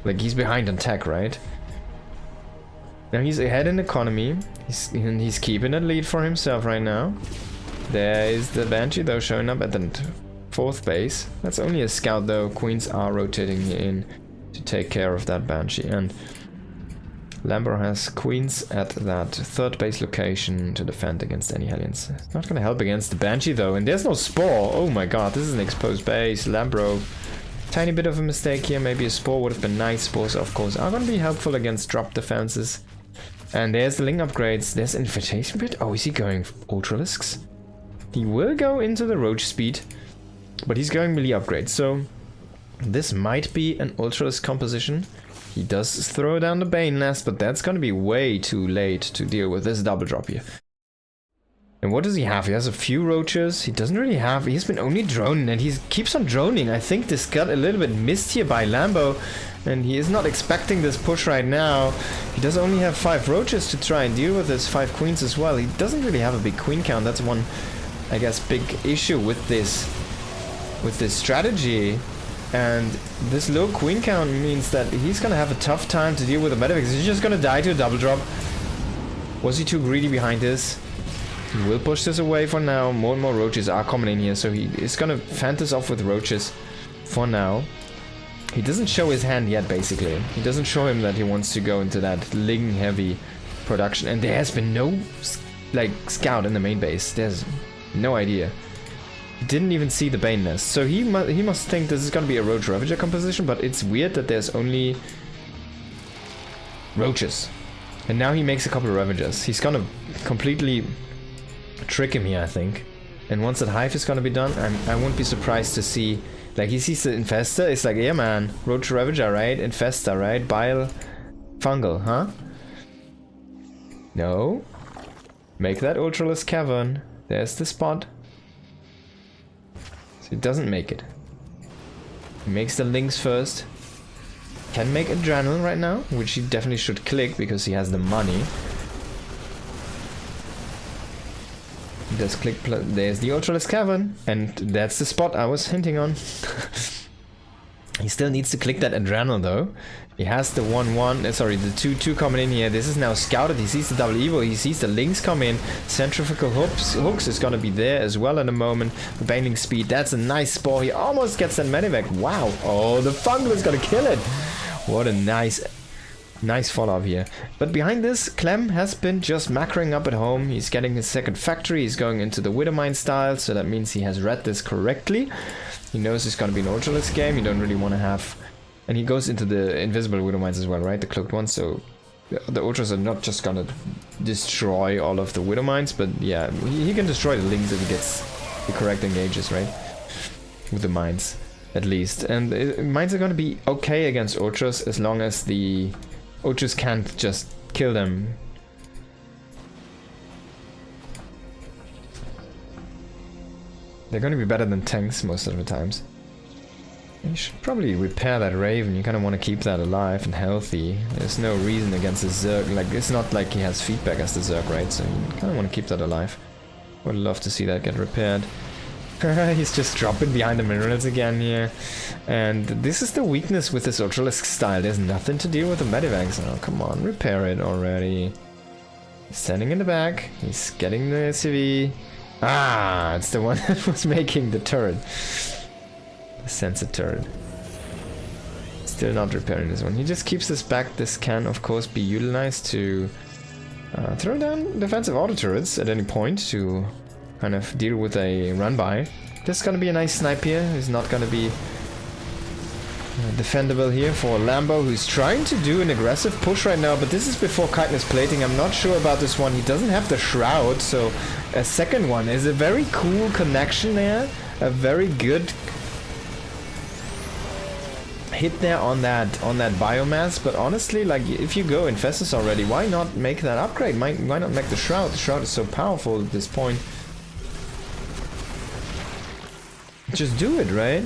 like, he's behind on tech, right? Now he's ahead in economy. He's keeping a lead for himself right now. There is the Banshee, though, showing up at the 4th base. That's only a scout, though. Queens are rotating in to take care of that Banshee. And Lambo has Queens at that 3rd base location to defend against any Hellions. It's not going to help against the Banshee, though. And there's no Spore. Oh my god, this is an exposed base. Lambro, tiny bit of a mistake here. Maybe a Spore would have been nice. Spores, of course, are going to be helpful against drop defenses. And there's the Ling upgrades. There's Invitation Bit. Oh, is he going Ultralisks? He will go into the Roach speed, but he's going melee upgrades. So this might be an Ultralisk composition. He does throw down the Bane Nest, but that's going to be way too late to deal with this double drop here. And what does he have? He has a few roaches. He doesn't really have... He's been only droning, and he keeps on droning. I think this got a little bit missed here by Lambo, and he is not expecting this push right now. He does only have 5 roaches to try and deal with his 5 queens as well. He doesn't really have a big queen count. That's one, I guess, big issue with this strategy. And this low queen count means that he's gonna have a tough time to deal with the meta because he's just gonna die to a double drop. Was he too greedy behind this? He will push this away for now. More and more roaches are coming in here, so he is gonna fend this off with roaches for now. He doesn't show his hand yet, basically. He doesn't show him that he wants to go into that Ling heavy production. And there has been no, like, scout in the main base. There's no idea. Didn't even see the Bane Nest. So he must think this is gonna be a Roach Ravager composition, but it's weird that there's only roaches. And now he makes a couple of Ravagers. He's gonna completely trick him here, I think. And once that Hive is gonna be done, I won't be surprised to see... Like, he sees the Infestor, it's like, yeah man, Roach Ravager, right? Infestor, right? Bile... Fungal, huh? No. Make that Ultralisk Cavern. There's the spot. So he doesn't make it. He makes the links first. Can make Adrenaline right now, which he definitely should click because he has the money. He does click, there's the Ultralisk Cavern, and that's the spot I was hinting on. He still needs to click that Adrenaline though. He has the 1-1, sorry, the 2-2 coming in here. This is now scouted. He sees the double Evo. He sees the links come in. Centrifugal hooks is gonna be there as well in a moment. The Baneling speed, that's a nice Spore. He almost gets that Medivac. Wow. Oh, the Fungal is gonna kill it. What a nice follow-up here. But behind this, Clem has been just macroing up at home. He's getting his 2nd factory. He's going into the Widowmine style, so that means he has read this correctly. He knows it's gonna be an Ultralisk game. You don't really want to have... And he goes into the invisible Widowmines as well, right? The cloaked ones, so the Ultras are not just gonna destroy all of the Widowmines, but yeah, he can destroy the links if he gets the correct engages, right? With the mines, at least. And mines are gonna be okay against Ultras as long as the Ultras can't just kill them. They're gonna be better than tanks most of the times. You should probably repair that Raven. You kind of want to keep that alive and healthy. There's no reason against the Zerg. Like, it's not like he has feedback as the Zerg, right? So you kind of want to keep that alive. Would love to see that get repaired. He's just dropping behind the minerals again here. And this is the weakness with this Ultralisk style. There's nothing to deal with the Medivacs. Oh, come on, repair it already. He's standing in the back. He's getting the SCV. Ah, it's the one that was making the turret. The sensor turret. Still not repairing this one. He just keeps this back. This can, of course, be utilized to throw down defensive auto turrets at any point to kind of deal with a run-by. This is gonna be a nice snipe here. He's not gonna be defendable here for Lambo, who's trying to do an aggressive push right now, but this is before chitinous plating. I'm not sure about this one. He doesn't have the shroud, so a second one is a very cool connection there. A very good hit there on that biomass, but honestly, like, if you go Infestus already, why not make that upgrade? Why not make the shroud? The shroud is so powerful at this point. Just do it, right?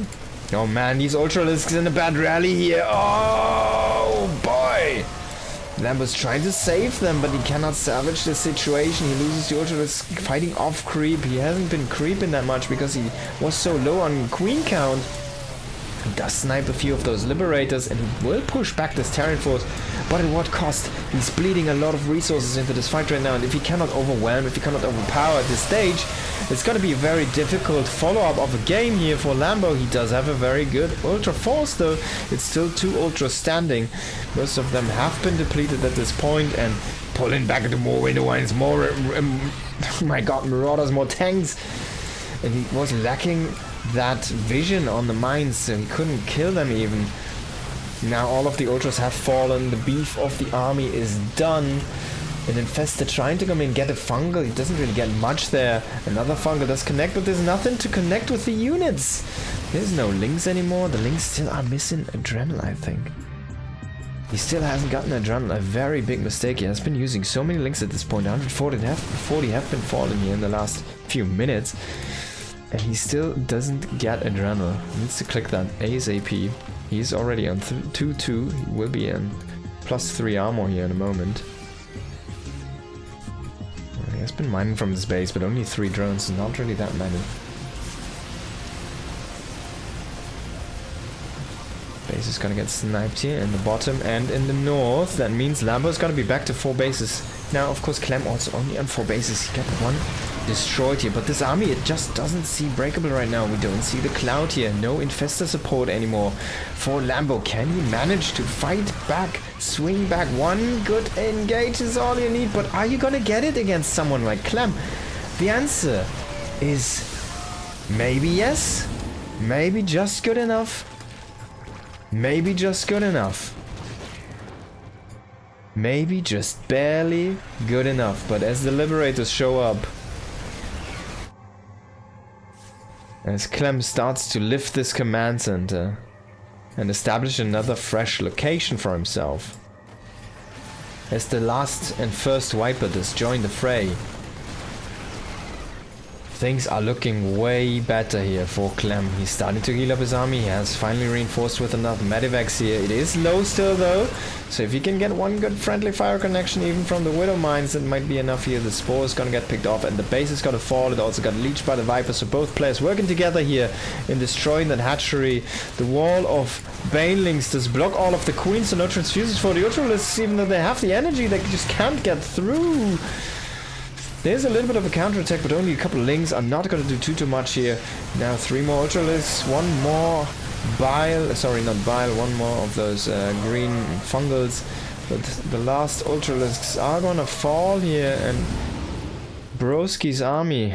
Oh man, these Ultralisks in a bad rally here. Oh boy! Lambo's trying to save them, but he cannot salvage the situation. He loses the Ultralisk fighting off creep. He hasn't been creeping that much because he was so low on queen count. He does snipe a few of those Liberators, and he will push back this Terran force, but at what cost? He's bleeding a lot of resources into this fight right now, and if he cannot overwhelm, if he cannot overpower at this stage, it's going to be a very difficult follow-up of a game here for Lambo. He does have a very good Ultra Force, though. It's still 2 Ultras standing. Most of them have been depleted at this point, and pulling back into more Window Wines, more... oh my god, Marauders, more tanks! And he was lacking that vision on the mines, so he couldn't kill them even. Now all of the Ultras have fallen, the beef of the army is done. And Infestor trying to come in, get a fungal, he doesn't really get much there. Another fungal does connect, but there's nothing to connect with the units. There's no links anymore, the links still are missing Adrenal, I think. He still hasn't gotten Adrenal, a very big mistake. He has been using so many links at this point, 140 have been falling here in the last few minutes. And he still doesn't get Adrenal. He needs to click that ASAP. He's already on 2-2. He will be in +3 armor here in a moment. He has been mining from his base, but only 3 drones. Not really that many. Base is gonna get sniped here in the bottom and in the north. That means Lambo's gonna be back to 4 bases. Now, of course, Clem also only on 4 bases. He got 1 destroyed here, but this army, it just doesn't seem breakable right now. We don't see the cloud here. No Infestor support anymore for Lambo. Can he manage to fight back, swing back? 1 good engage is all you need, but are you gonna get it against someone like Clem? The answer is maybe yes, maybe just good enough, maybe just good enough. Maybe just barely good enough, but as the Liberators show up, as Clem starts to lift this command center and establish another fresh location for himself, as the last and first Viper does join the fray, things are looking way better here for Clem. He's starting to heal up his army. He has finally reinforced with enough medivacs here. It is low still though, so if you can get 1 good friendly fire connection even from the Widow Mines, it might be enough here. The Spore is gonna get picked off and the base is gonna fall. It also got leeched by the Viper, so both players working together here in destroying that hatchery. The wall of Banelings does block all of the queens, so no transfuses for the Ultralisks, even though they have the energy, they just can't get through. There's a little bit of a counterattack, but only a couple of links are not going to do too much here. Now 3 more Ultralisks, 1 more Bile, sorry, not Bile, 1 more of those green fungals. But the last Ultralisks are going to fall here, and Broski's army,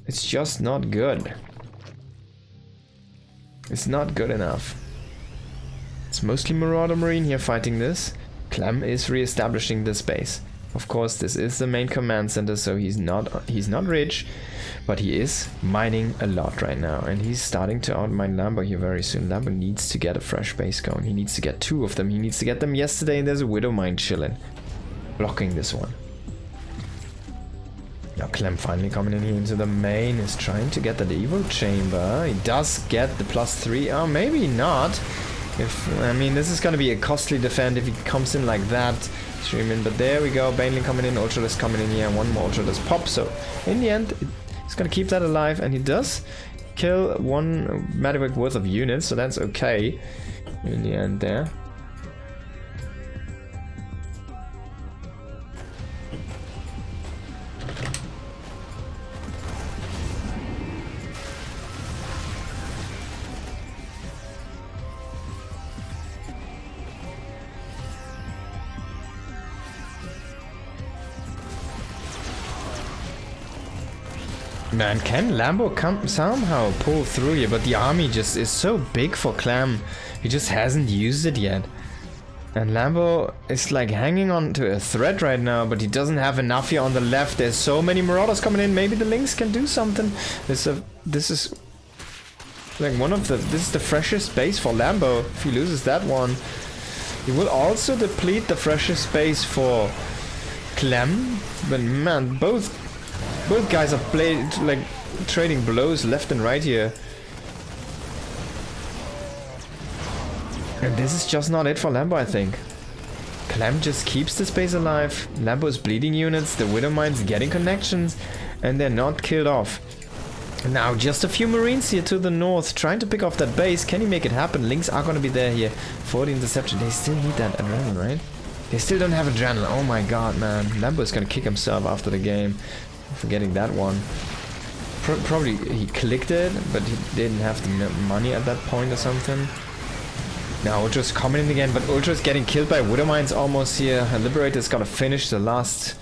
it's just not good. It's not good enough. It's mostly Marauder Marine here fighting this. Clem is re-establishing this base. Of course, this is the main command center, so he's not rich, but he is mining a lot right now, and he's starting to outmine Lambo here very soon. Lambo needs to get a fresh base going. He needs to get 2 of them. He needs to get them yesterday, and there's a Widow Mine chilling, blocking this one. Now Clem finally coming in here into the main, is trying to get that Evo Chamber. He does get the +3. Oh, maybe not. I mean, this is going to be a costly defend if he comes in like that. Streaming, but there we go. Baneling coming in, Ultralisk coming in here, and 1 more Ultralisk pop. So in the end, he's going to keep that alive, and he does kill 1 Medivac worth of units, so that's okay in the end there. Man, can Lambo somehow pull through here? But the army just is so big for Clem. He just hasn't used it yet. And Lambo is like hanging on to a thread right now, but he doesn't have enough here on the left. There's so many Marauders coming in. Maybe the Lynx can do something. This is like this is the freshest base for Lambo. If he loses that one, he will also deplete the freshest base for Clem. But man, both guys are like trading blows left and right here. And this is just not it for Lambo, I think. Clem just keeps the space alive. Lambo is bleeding units, the Widowmine's getting connections, and they're not killed off. Now, just a few Marines here to the north, trying to pick off that base. Can he make it happen? Lynx are gonna be there here for the interception. They still need that adrenaline, right? They still don't have adrenaline. Oh my god, man. Lambo is gonna kick himself after the game. Forgetting that one. Probably he clicked it, but he didn't have the money at that point or something. Now Ultra's coming in again, but Ultra's getting killed by Widowmines almost here. Liberator's gotta finish the last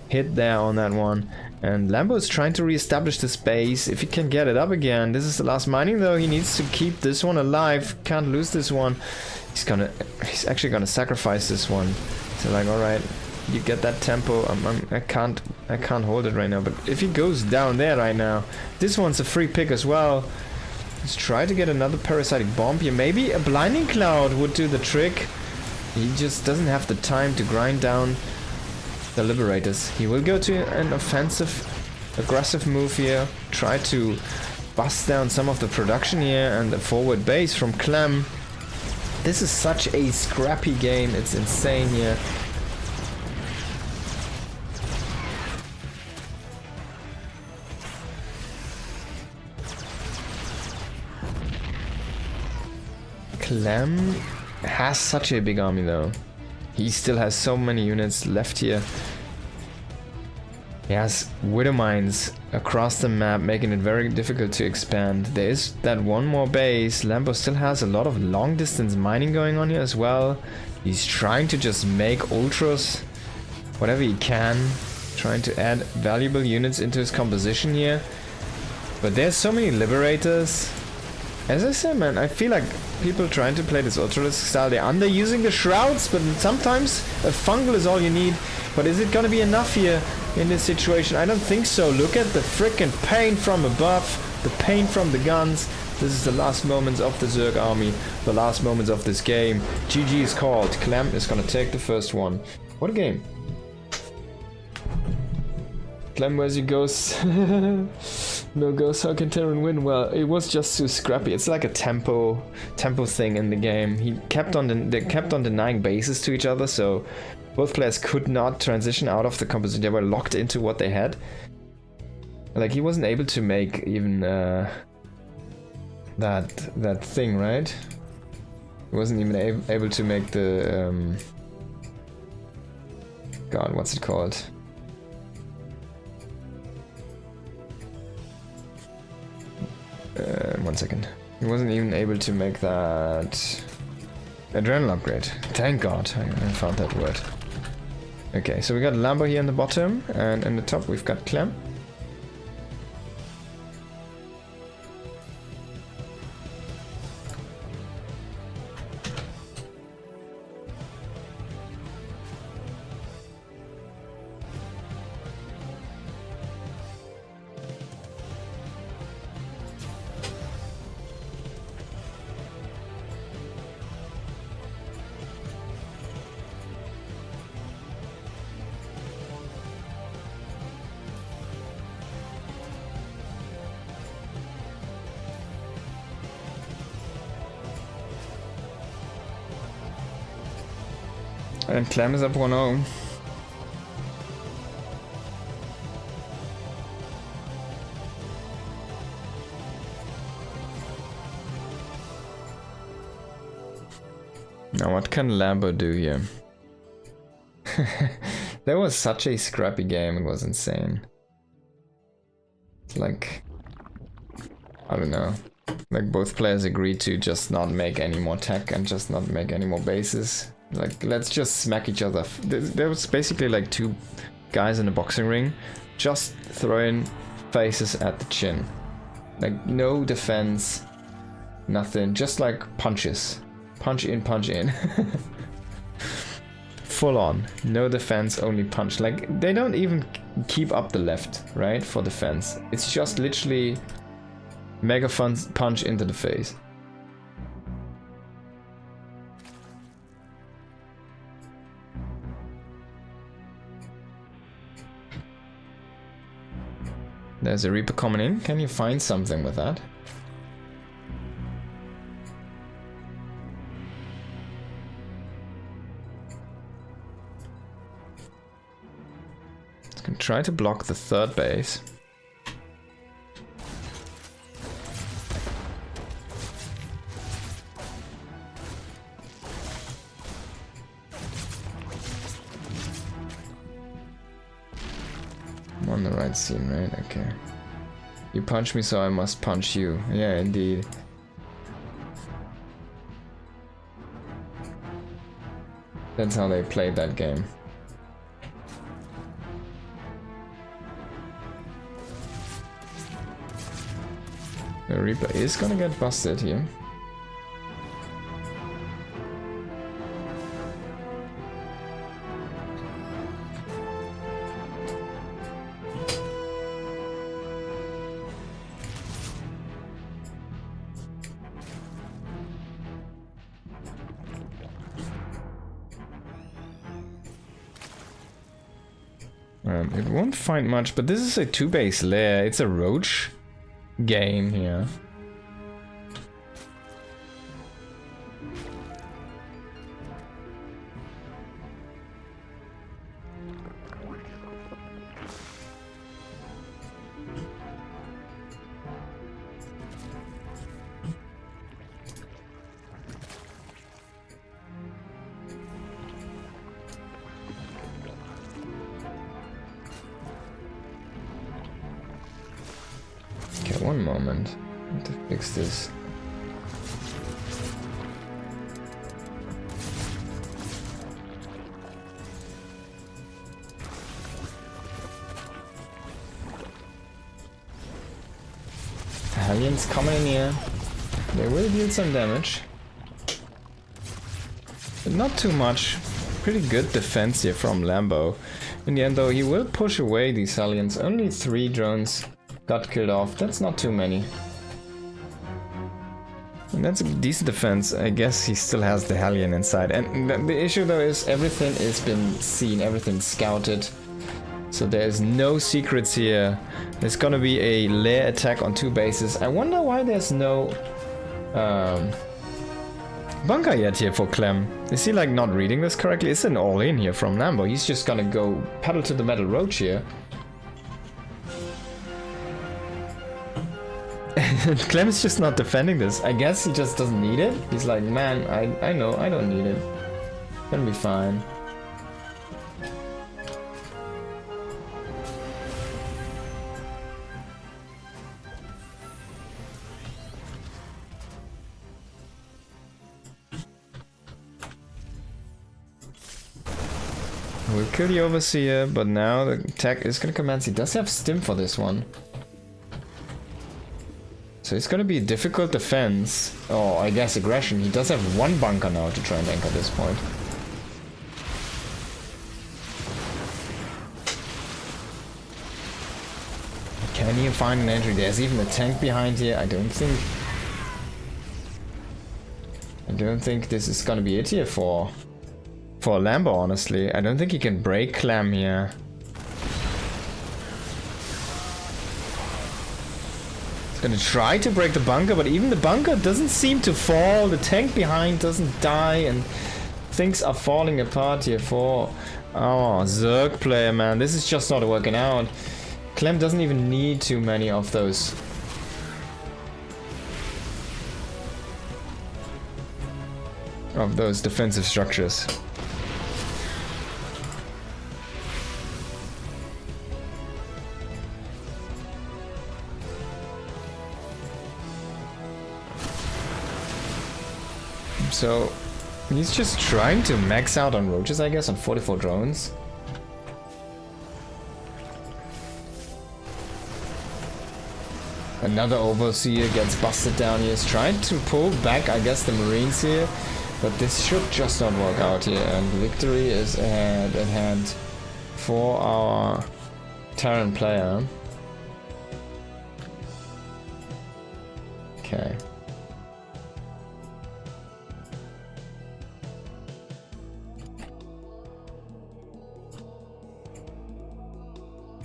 hit there on that one. And Lambo is trying to re-establish this base. If he can get it up again. This is the last mining though. He needs to keep this one alive. Can't lose this one. He's actually gonna sacrifice this one. So like, alright, you get that tempo. I can't hold it right now. But if he goes down there right now, this one's a free pick as well. Let's try to get another parasitic bomb here. Maybe a blinding cloud would do the trick. He just doesn't have the time to grind down the Liberators. He will go to an offensive, aggressive move here. Try to bust down some of the production here and the forward base from Clem. This is such a scrappy game. It's insane here. Clem has such a big army though. He still has so many units left here. He has Widowmines across the map, making it very difficult to expand. There is that one more base. Lambo still has a lot of long distance mining going on here as well. He's trying to just make ultras whatever he can, trying to add valuable units into his composition here. But there's so many Liberators. As I said, man, I feel like people trying to play this Ultralisk style, they're underusing the shrouds, but sometimes a fungal is all you need. But is it gonna be enough here in this situation? I don't think so. Look at the frickin' pain from above, the pain from the guns. This is the last moments of the Zerg army, the last moments of this game. GG is called. Clem is gonna take the first one. What a game. Clem, where's your ghost? No ghost, how can Terran win? Well, it was just too scrappy. It's like a tempo thing in the game. They kept on denying bases to each other, so both players could not transition out of the composition. They were locked into what they had. Like, he wasn't able to make even that thing, right? He wasn't even able to make the God, what's it called? One second. He wasn't even able to make that adrenaline upgrade. Thank God I found that word. Okay, so we got Lambo here in the bottom, and in the top we've got Clem. And Clem is up 1-0. Now what can Lambo do here? That was such a scrappy game, it was insane. Like, I don't know. Like, both players agreed to just not make any more tech and just not make any more bases. Like, let's just smack each other. There was basically like two guys in a boxing ring. Just throw in faces at the chin. Like no defense, nothing, just like punches. Punch in, punch in. Full on, no defense, only punch. Like they don't even keep up the left, right, for defense. It's just literally mega fun punch into the face. There's a Reaper coming in. Can you find something with that? I can try to block the third base. I'm on the right scene, right? Okay. You punch me, so I must punch you. Yeah, indeed. That's how they played that game. The Reaper is gonna get busted here. It won't find much, but this is a 2-base lair. It's a roach game here. Okay, one moment. I have to fix this. The Hellions coming in here. They will deal some damage. But not too much. Pretty good defense here from Lambo. In the end though, he will push away these Hellions. Only 3 drones got killed off. That's not too many. And that's a decent defense. I guess he still has the Hellion inside. And the issue though is everything has been seen, everything scouted. So there's no secrets here. There's gonna be a lair attack on 2 bases. I wonder why there's no bunker yet here for Clem. Is he like not reading this correctly? It's an all-in here from Lambo. He's just gonna go pedal to the metal roach here. Clem's just not defending this. I guess he just doesn't need it. He's like, man, I know, I don't need it. Gonna be fine. We'll kill the Overseer, but now the attack is gonna commence. He does have Stim for this one. So it's gonna be a difficult defense. Oh, I guess aggression. He does have 1 bunker now to try and anchor this point. Can he find an entry? There's even a tank behind here. I don't think this is gonna be it here for Lambo, honestly. I don't think he can break Clem here. Gonna try to break the bunker, but even the bunker doesn't seem to fall. The tank behind doesn't die, and things are falling apart here for our Zerg player, man. This is just not working out. Clem doesn't even need too many of those. Defensive structures. So he's just trying to max out on roaches, I guess, on 44 drones. Another Overseer gets busted down. He has tried to pull back, I guess, the Marines here. But this should just not work out here. And victory is at hand for our Terran player. Okay.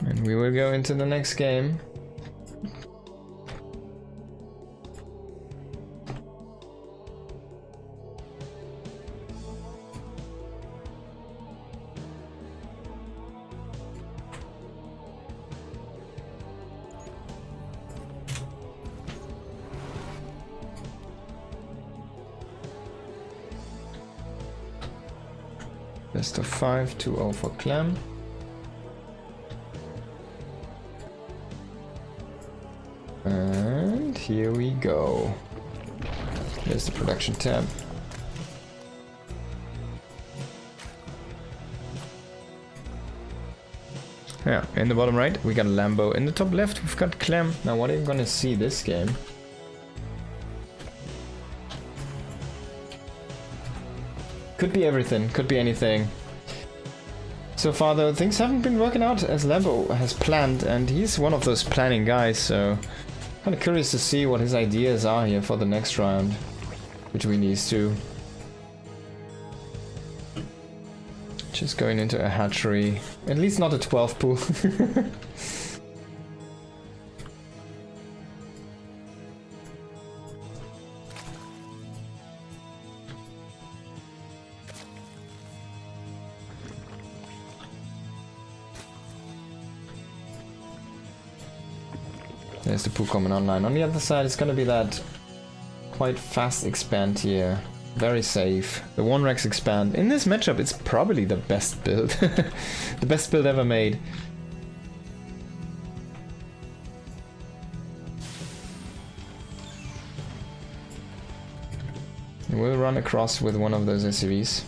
And we will go into the next game. Best of 5, 2-0 for Clem. And here we go. There's the production tab. Yeah, in the bottom right we got Lambo. In the top left we've got Clem. Now what are you gonna see this game? Could be everything, could be anything. So far though, things haven't been working out as Lambo has planned, and he's one of those planning guys, so kind of curious to see what his ideas are here for the next round between these two. Just going into a hatchery, at least not a 12 pool. There's the pool coming online. On the other side, it's gonna be that quite fast expand here. Very safe. The 1-Rex expand. In this matchup, it's probably the best build. The best build ever made. We'll run across with one of those SUVs.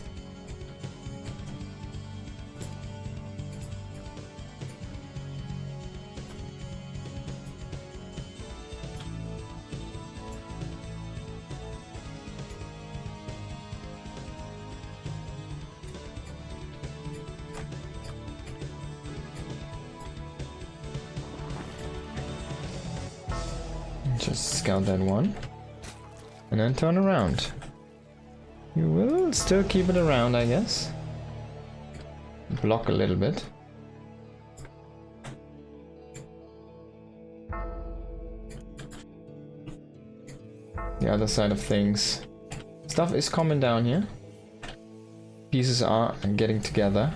Just scout that one. And then turn around. You will still keep it around, I guess. Block a little bit. The other side of things. Stuff is coming down here. Pieces are getting together.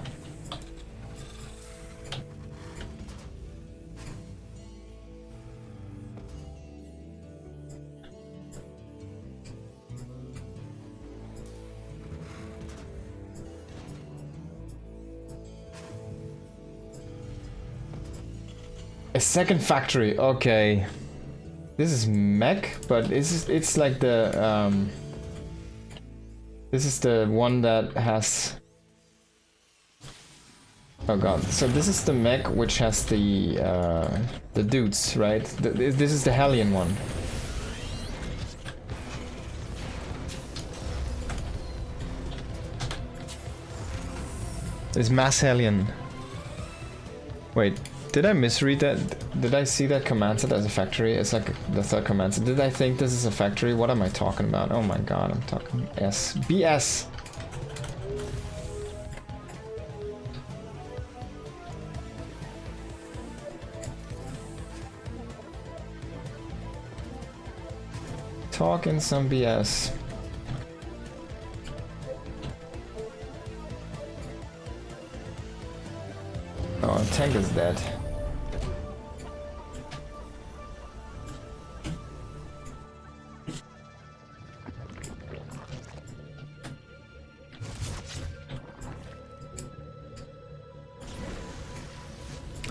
A second factory, okay. This is mech, but it's like the this is the one that has, oh god. So this is the mech which has the dudes, right? This is the Hellion one. It's Mass Hellion. Wait. Did I misread that? Did I see that command set as a factory? It's like the third command set. Did I think this is a factory? What am I talking about? Oh my god, I'm talking S. BS! Talking some BS. Oh, tank is dead.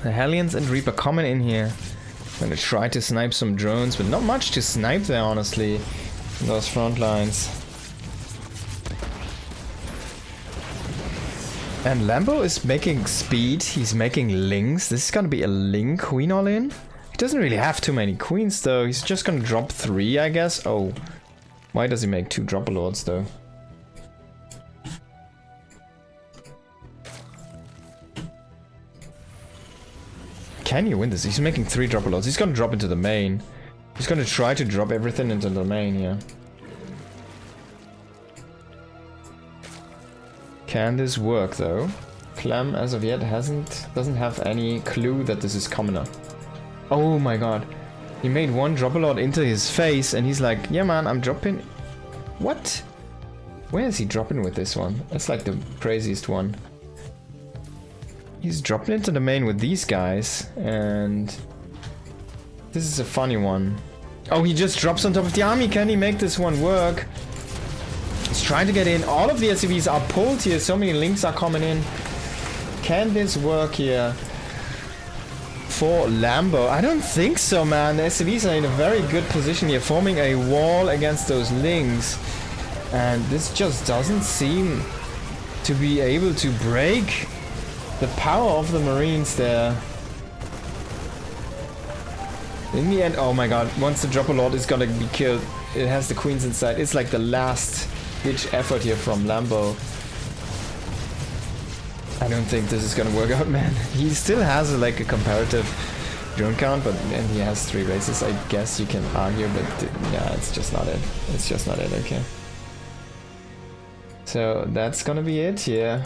The Hellions and Reaper coming in here. Gonna try to snipe some drones, but not much to snipe there, honestly, in those front lines. And Lambo is making speed, he's making links. This is gonna be a link queen all in. doesn't really have too many queens though. He's just gonna drop 3, I guess. Oh, why does he make 2 dropper lords though? Can you win this? He's making 3 dropper lords. He's gonna drop into the main. He's gonna try to drop everything into the main here. Can this work though? Clem as of yet doesn't have any clue that this is coming up. Oh my god. He made 1 dropper lord into his face and he's like, yeah man, I'm dropping. What? Where is he dropping with this one? That's like the craziest one. He's dropping into the main with these guys, and this is a funny one. Oh, he just drops on top of the army. Can he make this one work? He's trying to get in. All of the SCVs are pulled here. So many links are coming in. Can this work here for Lambo? I don't think so, man. The SCVs are in a very good position here, forming a wall against those links. And this just doesn't seem to be able to break the power of the Marines there. In the end, oh my god, once the dropper lord is gonna be killed, it has the queens inside. It's like the last ditch effort here from Lambo. I don't think this is gonna work out, man. He still has like a comparative drone count, but and he has 3 races. I guess you can argue, but yeah, it's just not it. It's just not it, okay. So that's gonna be it here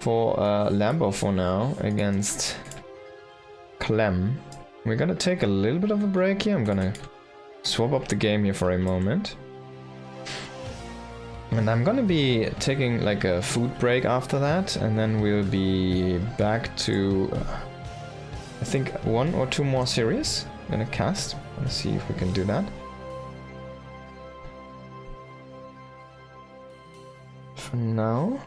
for Lambo for now against Clem. We're gonna take a little bit of a break here. I'm gonna swap up the game here for a moment. And I'm gonna be taking like a food break after that, and then we'll be back to I think 1 or 2 more series. I'm gonna cast. Let's see if we can do that. For now,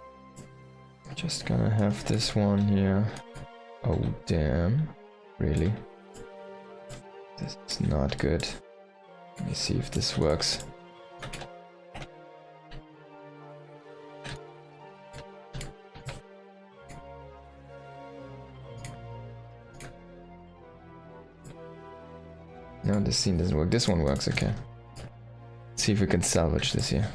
just gonna have this one here. Oh damn, really? This is not good. Let me see if this works. No, this scene doesn't work. This one works, okay. Let's see if we can salvage this here.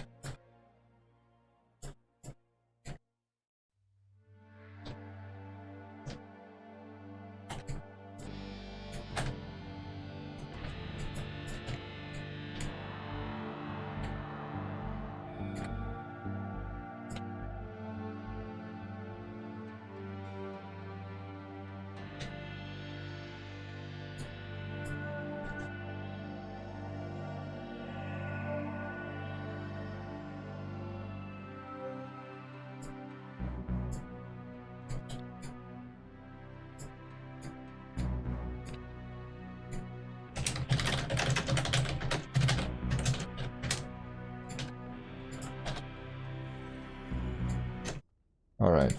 Alright.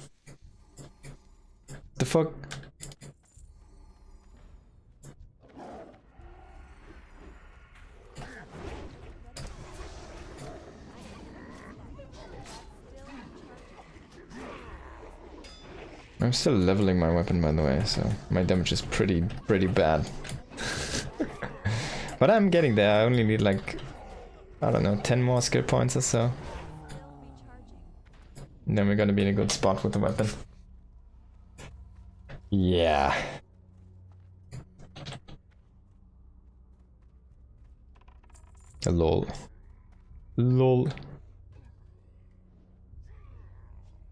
The fuck? I'm still leveling my weapon, by the way, so my damage is pretty bad. But I'm getting there. I only need like, I don't know, 10 more skill points or so. And then we're gonna be in a good spot with the weapon. Yeah. Lol. Lol.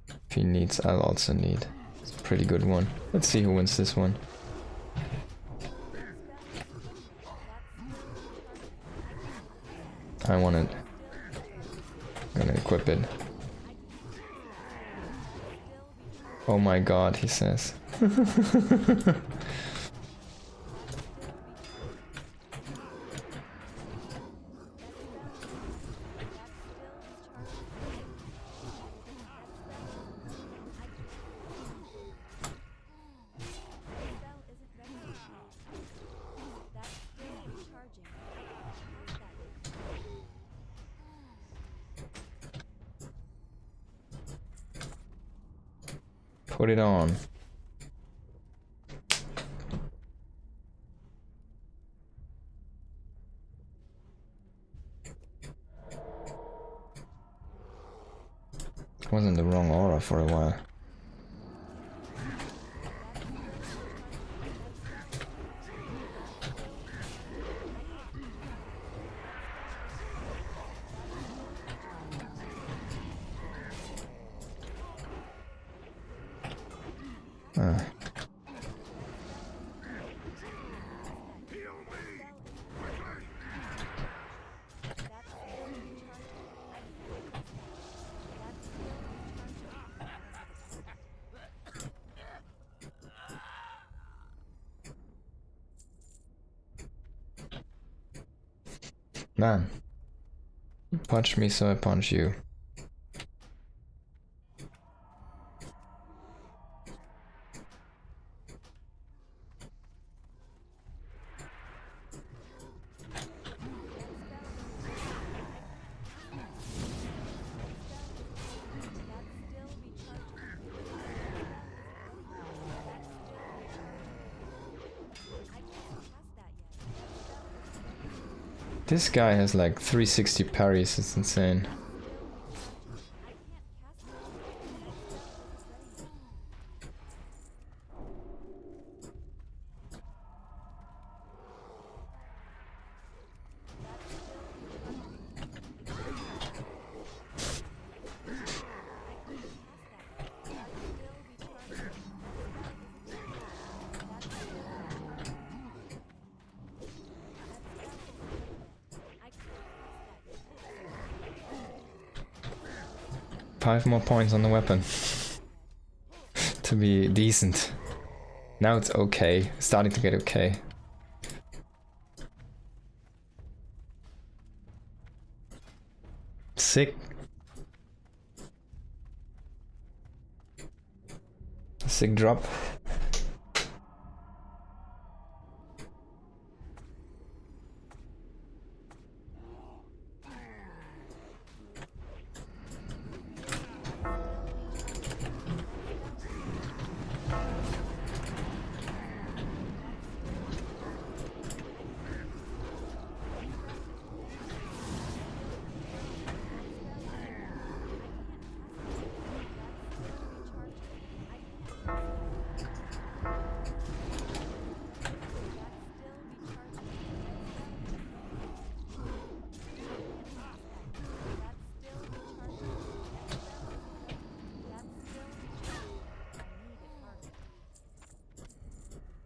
If he needs, I'll also need. It's a pretty good one. Let's see who wins this one. I want it. I'm gonna equip it. Oh my god, he says. Put it on. Was in the wrong aura for a while. Ah. Man, you punch me so I punch you. This guy has like 360 parries, it's insane. Five more points on the weapon to be decent. Now it's okay, starting to get okay. Sick. Sick drop.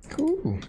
Cool.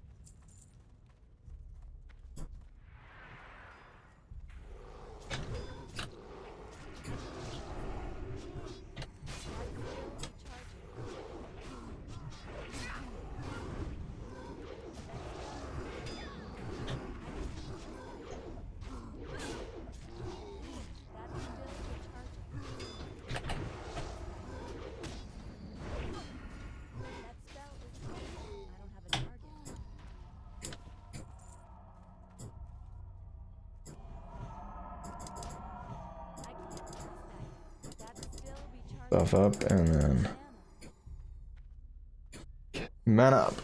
Buff up and then man up.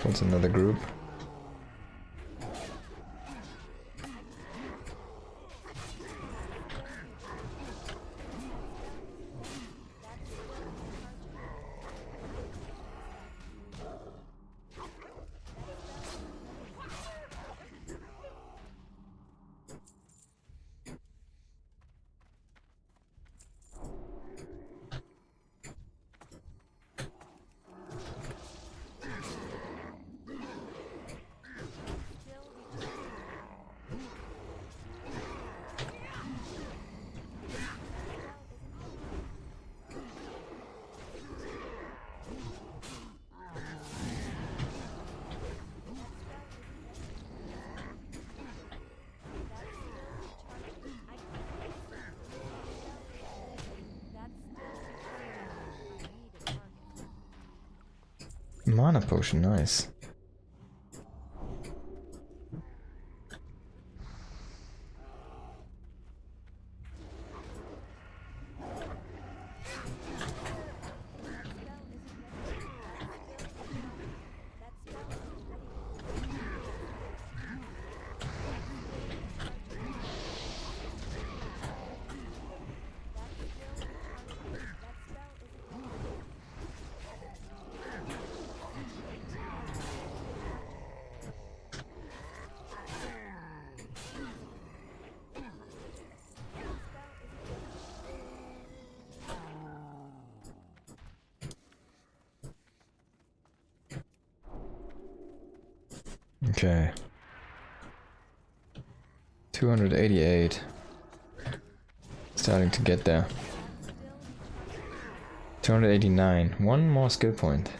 What's another group? Mana potion, nice. Okay. 288. Starting to get there. 289. One more skill point.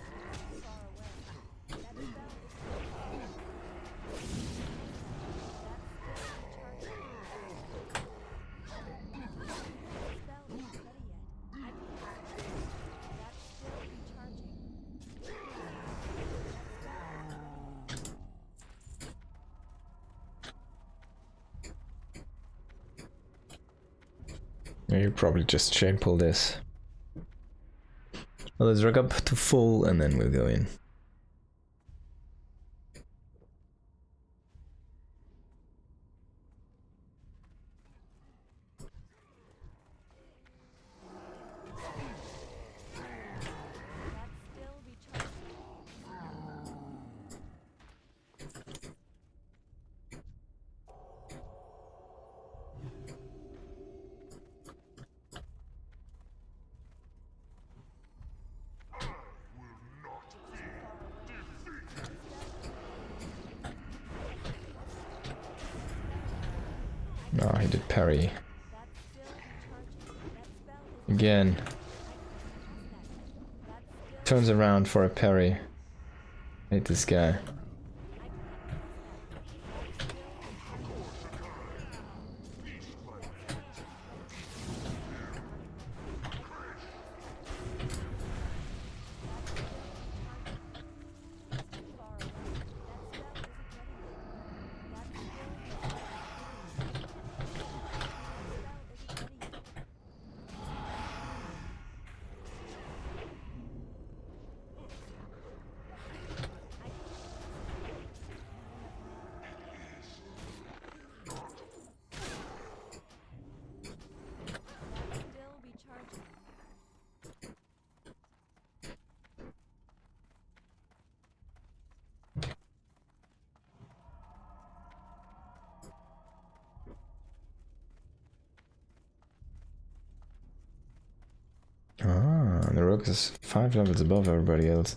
You probably just chain pull this. Well, let's rack up to full and then we'll go in. Oh, he did parry. Again. Turns around for a parry. Hate this guy. Ah, the rogue is 5 levels above everybody else.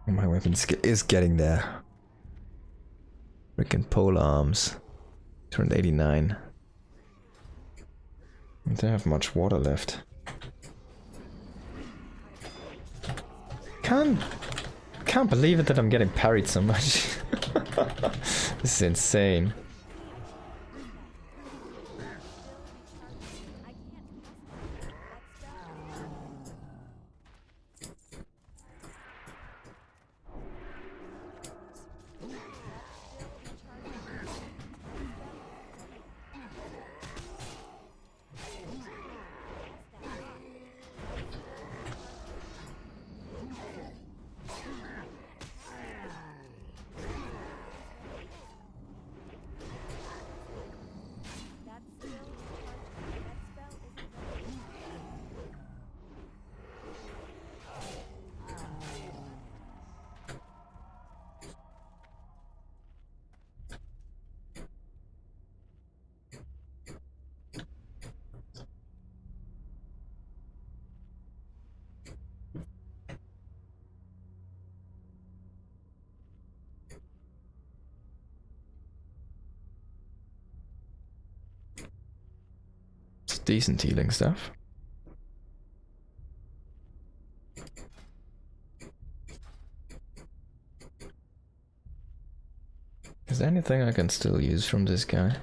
My weapon skill is getting there. Freaking pole arms. Turned 89. I don't have much water left. Can't believe it that I'm getting parried so much. This is insane. Decent healing stuff. Is there anything I can still use from this guy?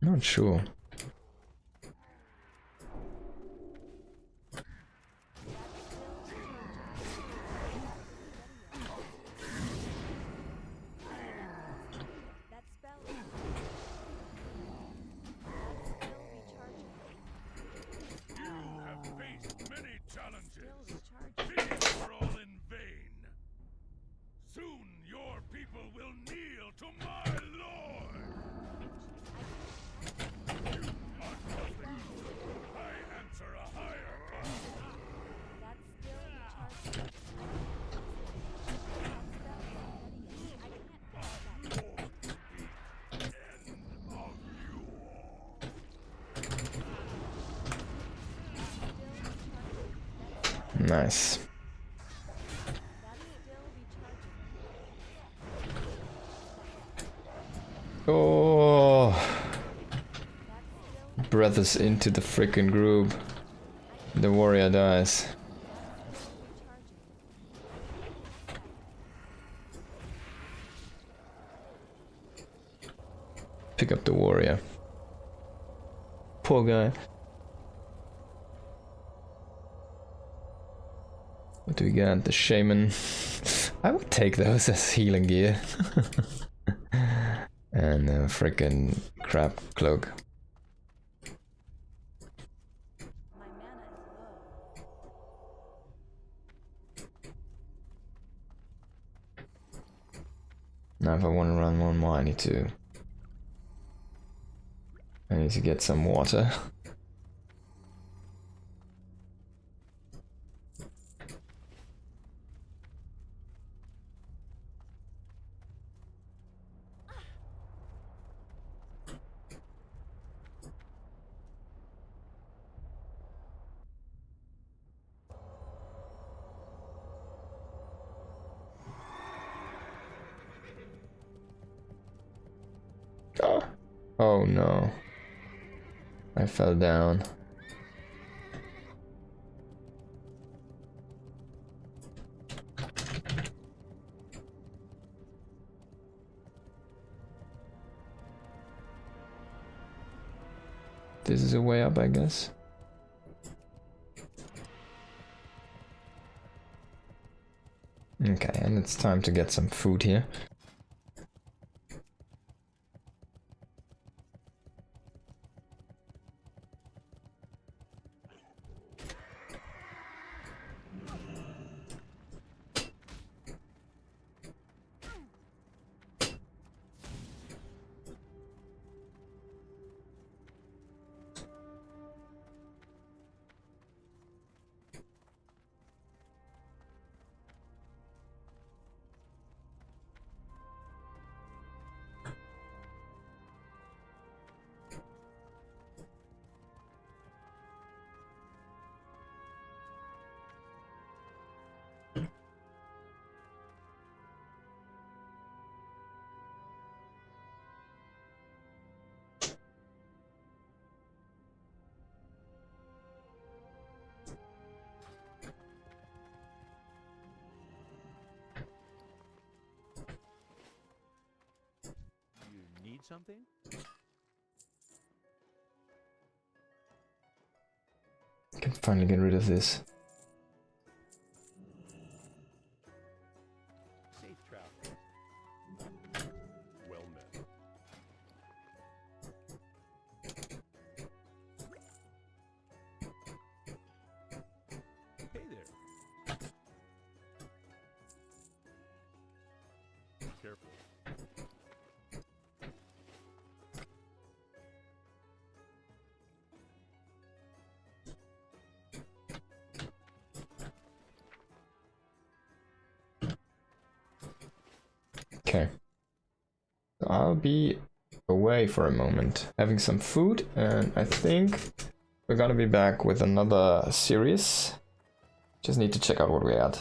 Not sure. Nice. Oh, brothers into the freaking group. The warrior dies. Pick up the warrior. Poor guy. What do we got? The shaman. I would take those as healing gear. And a freaking crab cloak. Now if I want to run one more, I need to get some water. Oh no. I fell down. This is a way up, I guess. Okay, and it's time to get some food here. Something? I can finally get rid of this. Safe travel. Well met. Hey there. Careful. Okay. So I'll be away for a moment, having some food, and I think we're gonna be back with another series. Just need to check out what we had.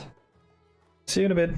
See you in a bit.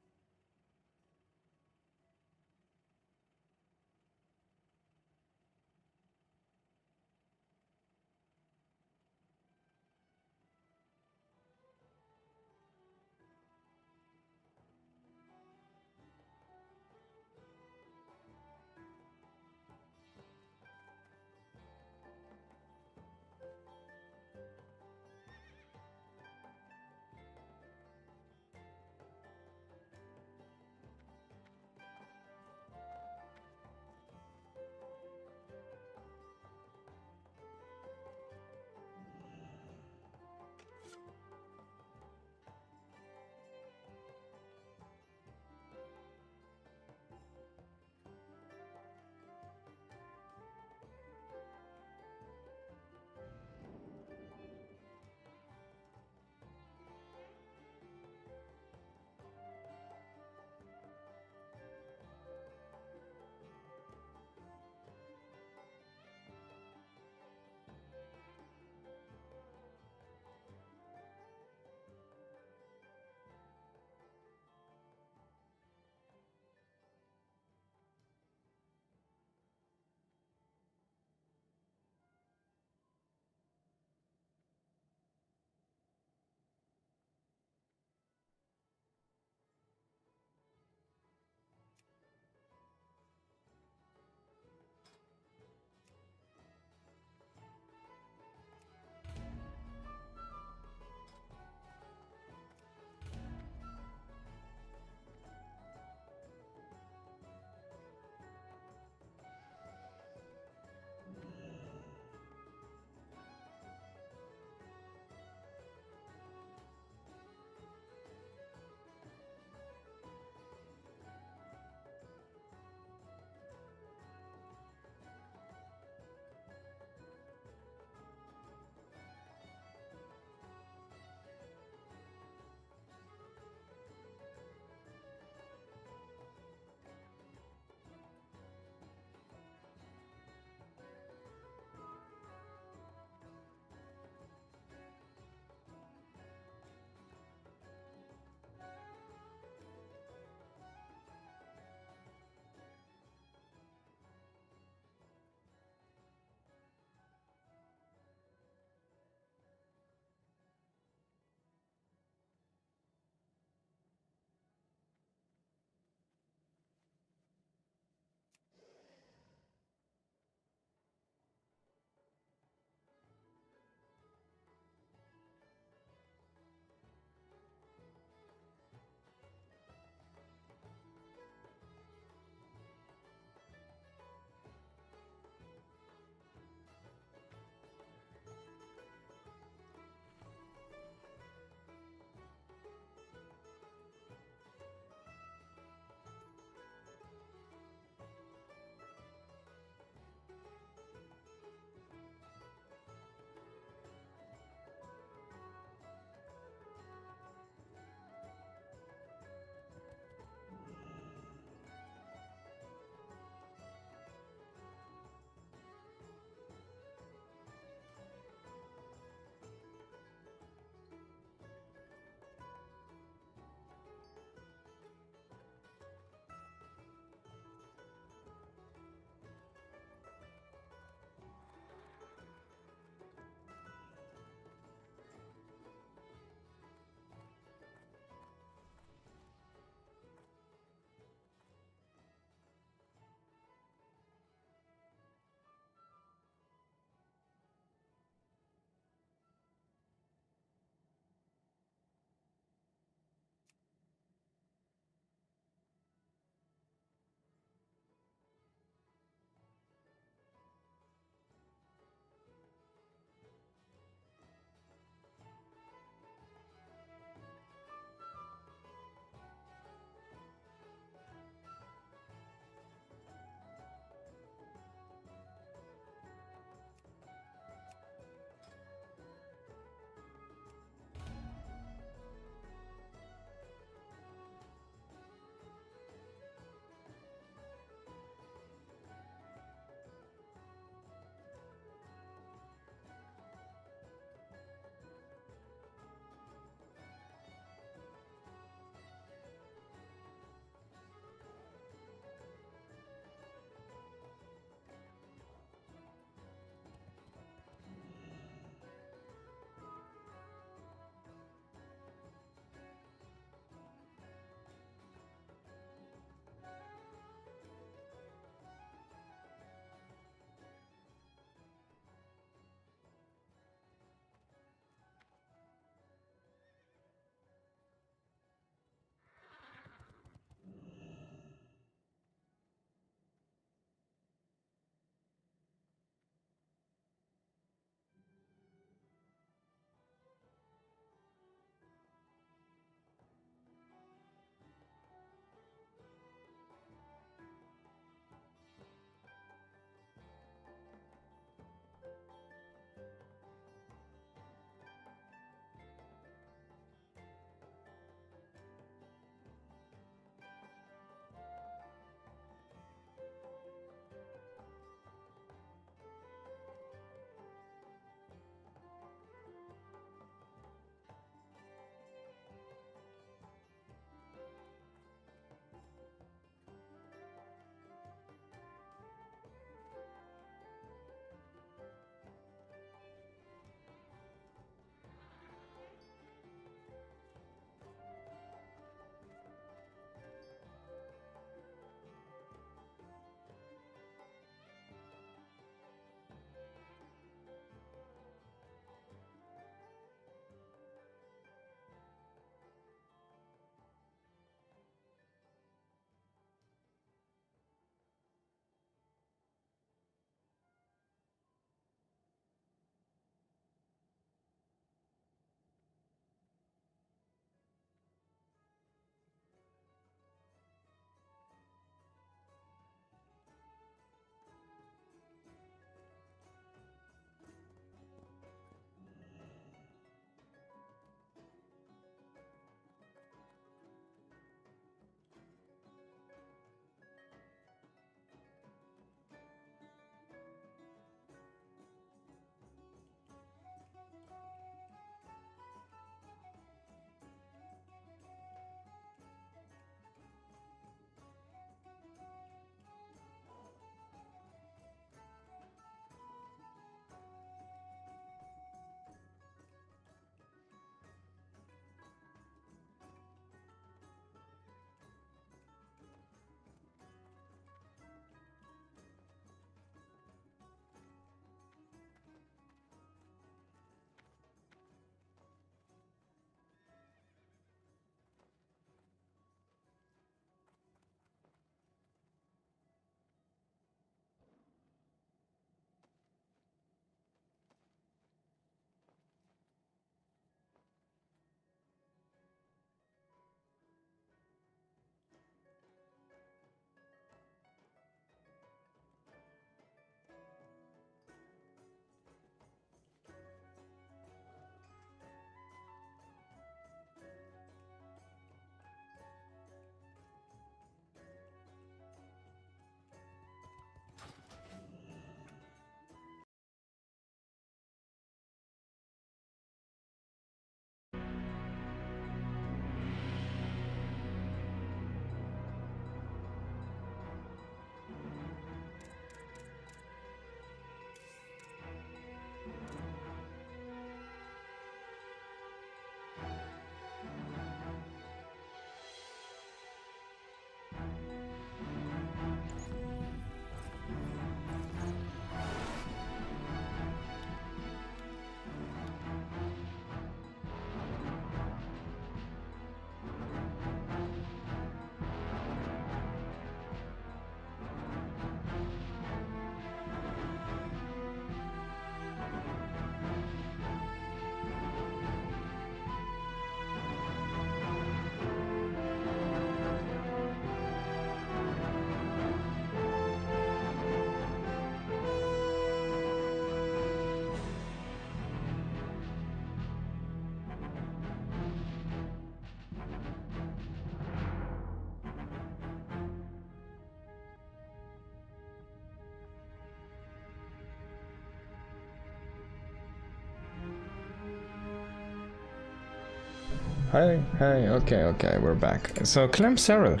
Hi, hi, okay, we're back. So, Clem Serral,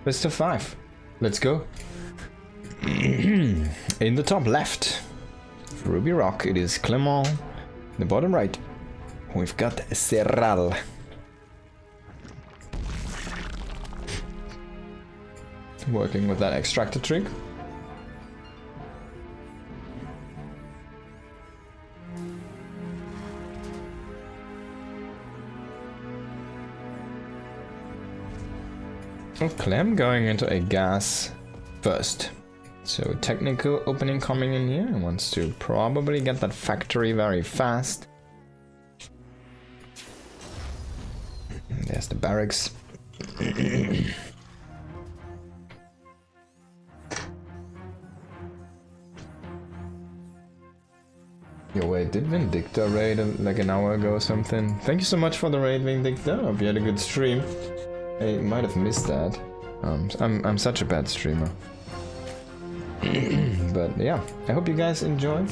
best of 5. Let's go. In the top left, Ruby Rock, it is Clement. In the bottom right, we've got Serral. Working with that extractor trick. Oh, Clem going into a gas first. So technical opening coming in here. Wants to probably get that factory very fast. There's the barracks. Yo, wait, did Vindicta raid like an hour ago or something? Thank you so much for the raid, Vindicta. Hope you had a good stream. I might have missed that. I'm such a bad streamer. But yeah, I hope you guys enjoy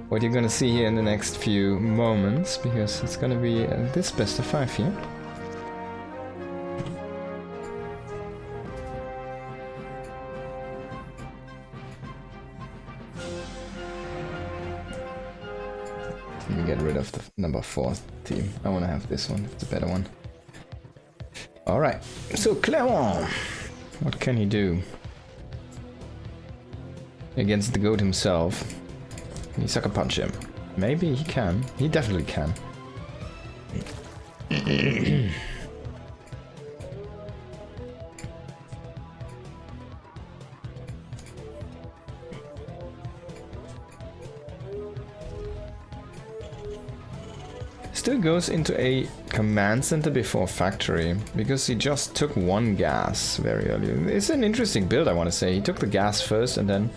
what you're gonna see here in the next few moments, because it's gonna be this best of 5 here. Let me get rid of the number 4 team. I want to have this one. It's a better one. Alright, so Clement, what can he do against the goat himself? Can he sucker punch him? Maybe he can. He definitely can. Still goes into a command center before factory, because he just took 1 gas very early. It's an interesting build, I want to say. He took the gas first and then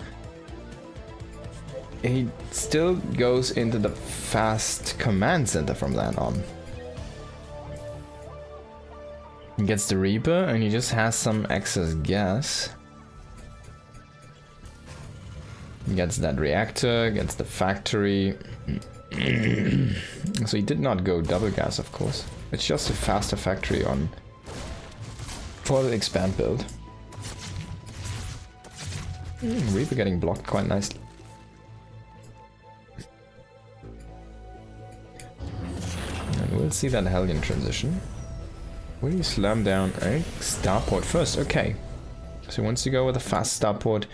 he still goes into the fast command center from that on. He gets the Reaper and he just has some excess gas. He gets that reactor, gets the factory. So he did not go double gas, of course. It's just a faster factory on for the expand build. Reaper getting blocked quite nicely. And we'll see that Hellion transition. Will you slam down a starport first? Okay. So he wants to go with a fast starport,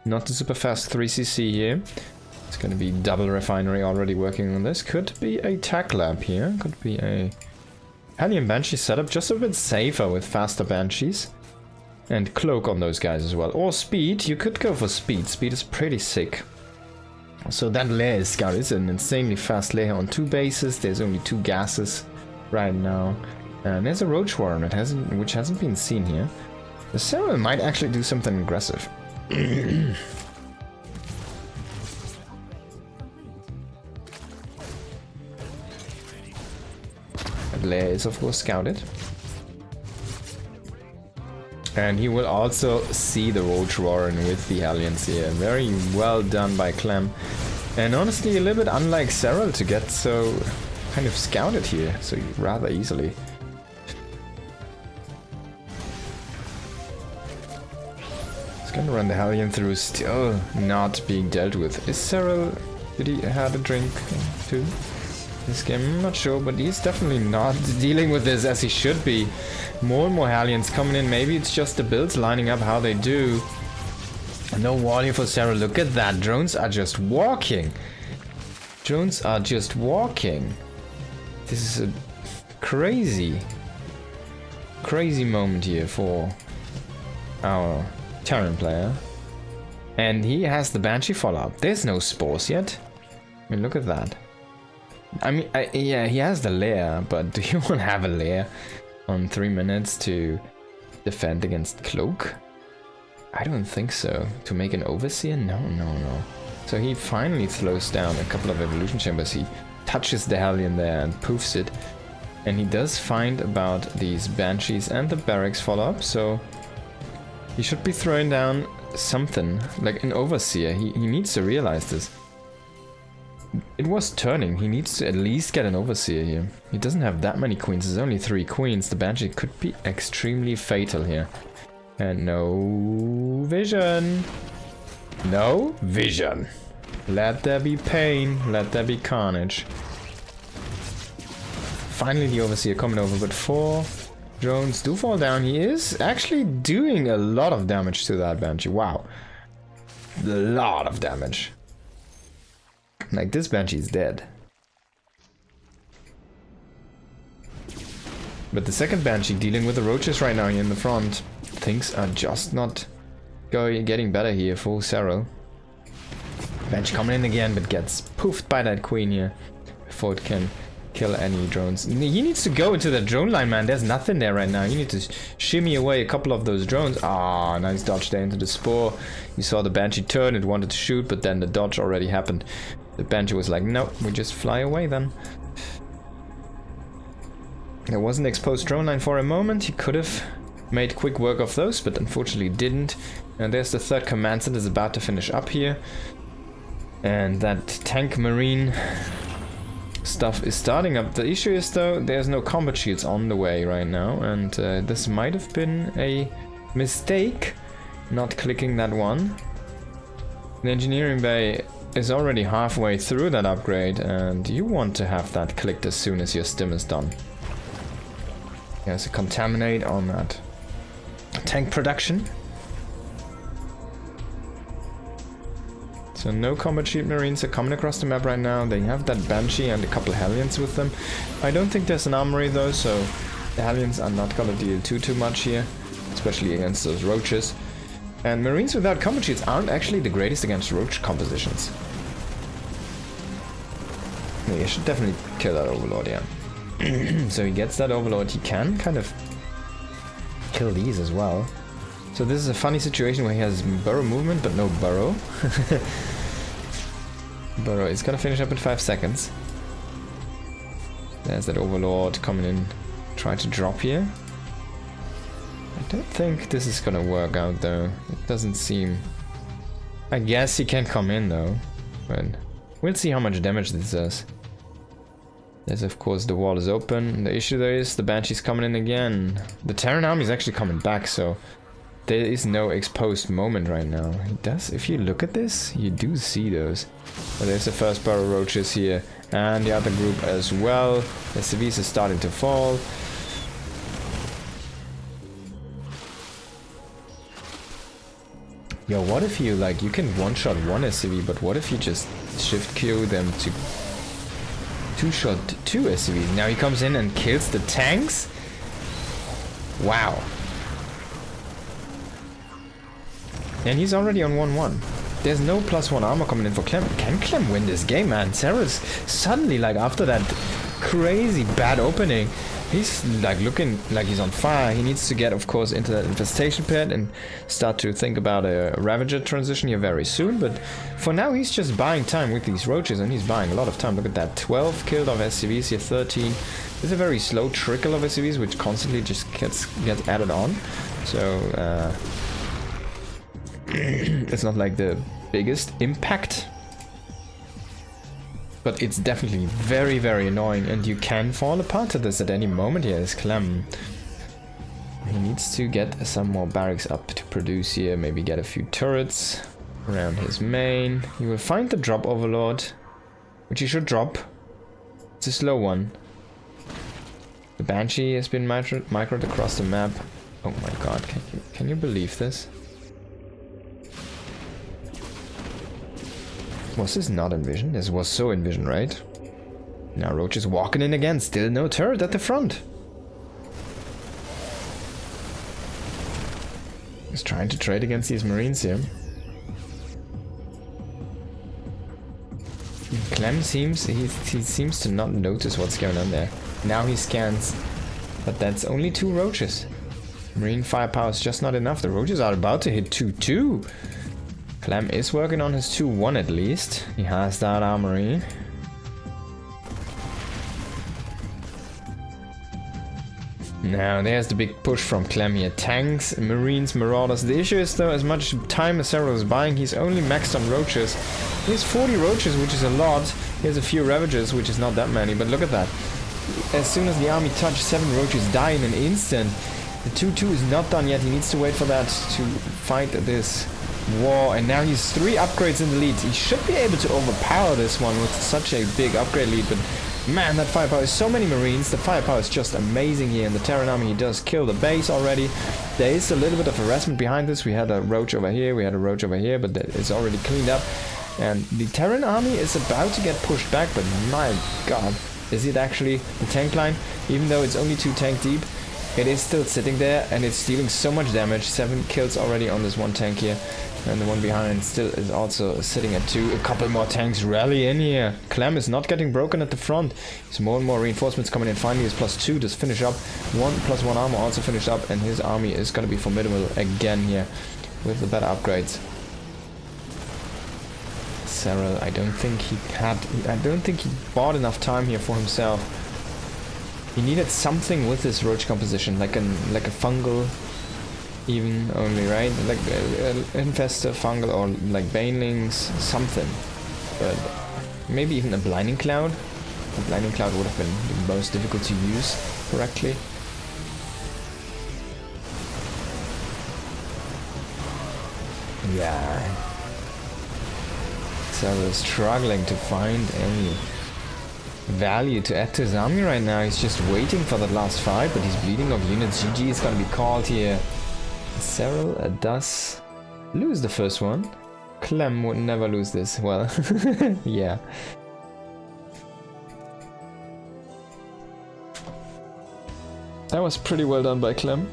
not the super fast 3cc here. It's going to be double refinery already working on this. Could be a tech lab here. Could be a Hellion Banshee setup. Just a bit safer with faster Banshees. And cloak on those guys as well. Or speed. You could go for speed. Speed is pretty sick. So that lair scout is an insanely fast lair on 2 bases. There's only 2 gases right now. And there's a Roach Warren which hasn't been seen here. The Serral might actually do something aggressive. Lair is of course scouted. And he will also see the Roach Warren with the Hellions here. Very well done by Clem. And honestly a little bit unlike Serral to get so kind of scouted here so rather easily. He's gonna run the Hellion through, still not being dealt with. Is Serral, did he have a drink too? This game, I'm not sure, but he's definitely not dealing with this as he should be. More and more Hellions coming in. Maybe it's just the builds lining up how they do. No warning for Serral. Look at that. Drones are just walking. Drones are just walking. This is a crazy moment here for our Terran player. And he has the Banshee follow-up. There's no spores yet. I mean, look at that. I mean, yeah, he has the lair, but do you want to have a lair on 3 minutes to defend against Cloak? I don't think so. To make an Overseer? No. So he finally slows down a couple of Evolution Chambers. He touches the Hellion there and poofs it. And he does find about these Banshees and the Barracks follow-up, so he should be throwing down something, like an Overseer. He needs to realize this. it was turning. He needs to at least get an Overseer here. He doesn't have that many queens. There's only 3 queens. The Banshee could be extremely fatal here. And no vision. No vision. Let there be pain. Let there be carnage. Finally the Overseer coming over, but 4 drones do fall down. He is actually doing a lot of damage to that Banshee. Wow. A lot of damage. Like, this Banshee is dead. But the second Banshee dealing with the roaches right now here in the front. Things are just not getting better here for Serral. Banshee coming in again, but gets poofed by that queen here before it can kill any drones. He needs to go into the drone line, man. There's nothing there right now. You need to shimmy away a couple of those drones. Ah, nice dodge there into the Spore. You saw the Banshee turn. It wanted to shoot, but then the dodge already happened. The Banshee was like, no, we just fly away then. There was an exposed drone line for a moment. He could have made quick work of those, but unfortunately didn't. And there's the third command center is about to finish up here. And that tank marine stuff is starting up. The issue is though, there's no combat shields on the way right now, and this might have been a mistake not clicking that one. The engineering bay is already halfway through that upgrade, and you want to have that clicked as soon as your stim is done. There's a contaminate on that tank production. So no combat shield marines are coming across the map right now. They have that Banshee and a couple Hellions with them. I don't think there's an armory though, so the Hellions are not gonna deal too much here, especially against those roaches. And marines without combat shields aren't actually the greatest against roach compositions. Yeah, you should definitely kill that Overlord, yeah. So he gets that Overlord. He can kind of kill these as well. So this is a funny situation where he has burrow movement but no burrow. Burrow is gonna finish up in 5 seconds. There's that Overlord coming in, trying to drop here. I don't think this is gonna work out though. It doesn't seem... I guess he can come in though, but we'll see how much damage this does. There's of course the wall is open. The issue there is the Banshee's coming in again. The Terran army is actually coming back, so there is no exposed moment right now. It does, if you look at this, you do see those. But there's the first Burrow Roaches here, and the other group as well. The civis is starting to fall. Yo, what if you, like, you can one-shot one SCV, but what if you just shift Q them to two-shot 2 SCVs? Now he comes in and kills the tanks? Wow. And he's already on 1-1. There's no +1 armor coming in for Clem. Can Clem win this game, man? Serral's suddenly, like, after that crazy bad opening, he's like looking like he's on fire. He needs to get, of course, into that infestation pit and start to think about a Ravager transition here very soon. But for now, he's just buying time with these roaches, and he's buying a lot of time. Look at that, 12 killed of SCVs here, 13. There's a very slow trickle of SCVs, which constantly just gets added on. So it's not like the biggest impact, but it's definitely very, very annoying, and you can fall apart to this at any moment. Here is Clem. He needs to get some more barracks up to produce here, maybe get a few turrets around his main. He will find the drop Overlord, which he should drop. It's a slow one. The Banshee has been microed across the map. Oh my god, can you believe this? Was this not in vision? This was so in vision, right? Now Roach is walking in again, still no turret at the front. He's trying to trade against these marines here. Clem seems, he seems to not notice what's going on there. Now he scans, but that's only 2 roaches. Marine firepower is just not enough. The roaches are about to hit 2-2. Clem is working on his 2-1 at least. He has that armory. Now there's the big push from Clem here. Tanks, marines, marauders. The issue is though, as much time as Serral is buying, he's only maxed on roaches. He has 40 roaches, which is a lot. He has a few Ravagers, which is not that many, but look at that. As soon as the army touches, 7 Roaches die in an instant. The 2-2 is not done yet. He needs to wait for that to fight this war. And now he's 3 upgrades in the lead. He should be able to overpower this one with such a big upgrade lead. But man, that firepower is so many Marines. The firepower is just amazing here. In the Terran army, he does kill the base already. There is a little bit of harassment behind this. We had a Roach over here. We had a Roach over here. But it's already cleaned up. And the Terran army is about to get pushed back. But my god. Is it actually the tank line? Even though it's only 2 tank deep, it is still sitting there and it's dealing so much damage. 7 kills already on this one tank here. And the one behind still is also sitting at 2. A couple more tanks rally in here. Clem is not getting broken at the front. There's more and more reinforcements coming in. Finally his +2 does finish up. 1+1 armor also finished up. And his army is going to be formidable again here with the better upgrades. Cyril, I don't think he bought enough time here for himself. He needed something with this Roach composition, like a fungal, even only, right? Like infestor, fungal, or like banelings, something. But maybe even a blinding cloud. A blinding cloud would have been the most difficult to use correctly. Yeah. Cyril struggling to find any value to add to his army right now. He's just waiting for that last fight, but he's bleeding off units. GG is gonna be called here. Cyril does lose the first one. Clem would never lose this. Well, yeah. That was pretty well done by Clem.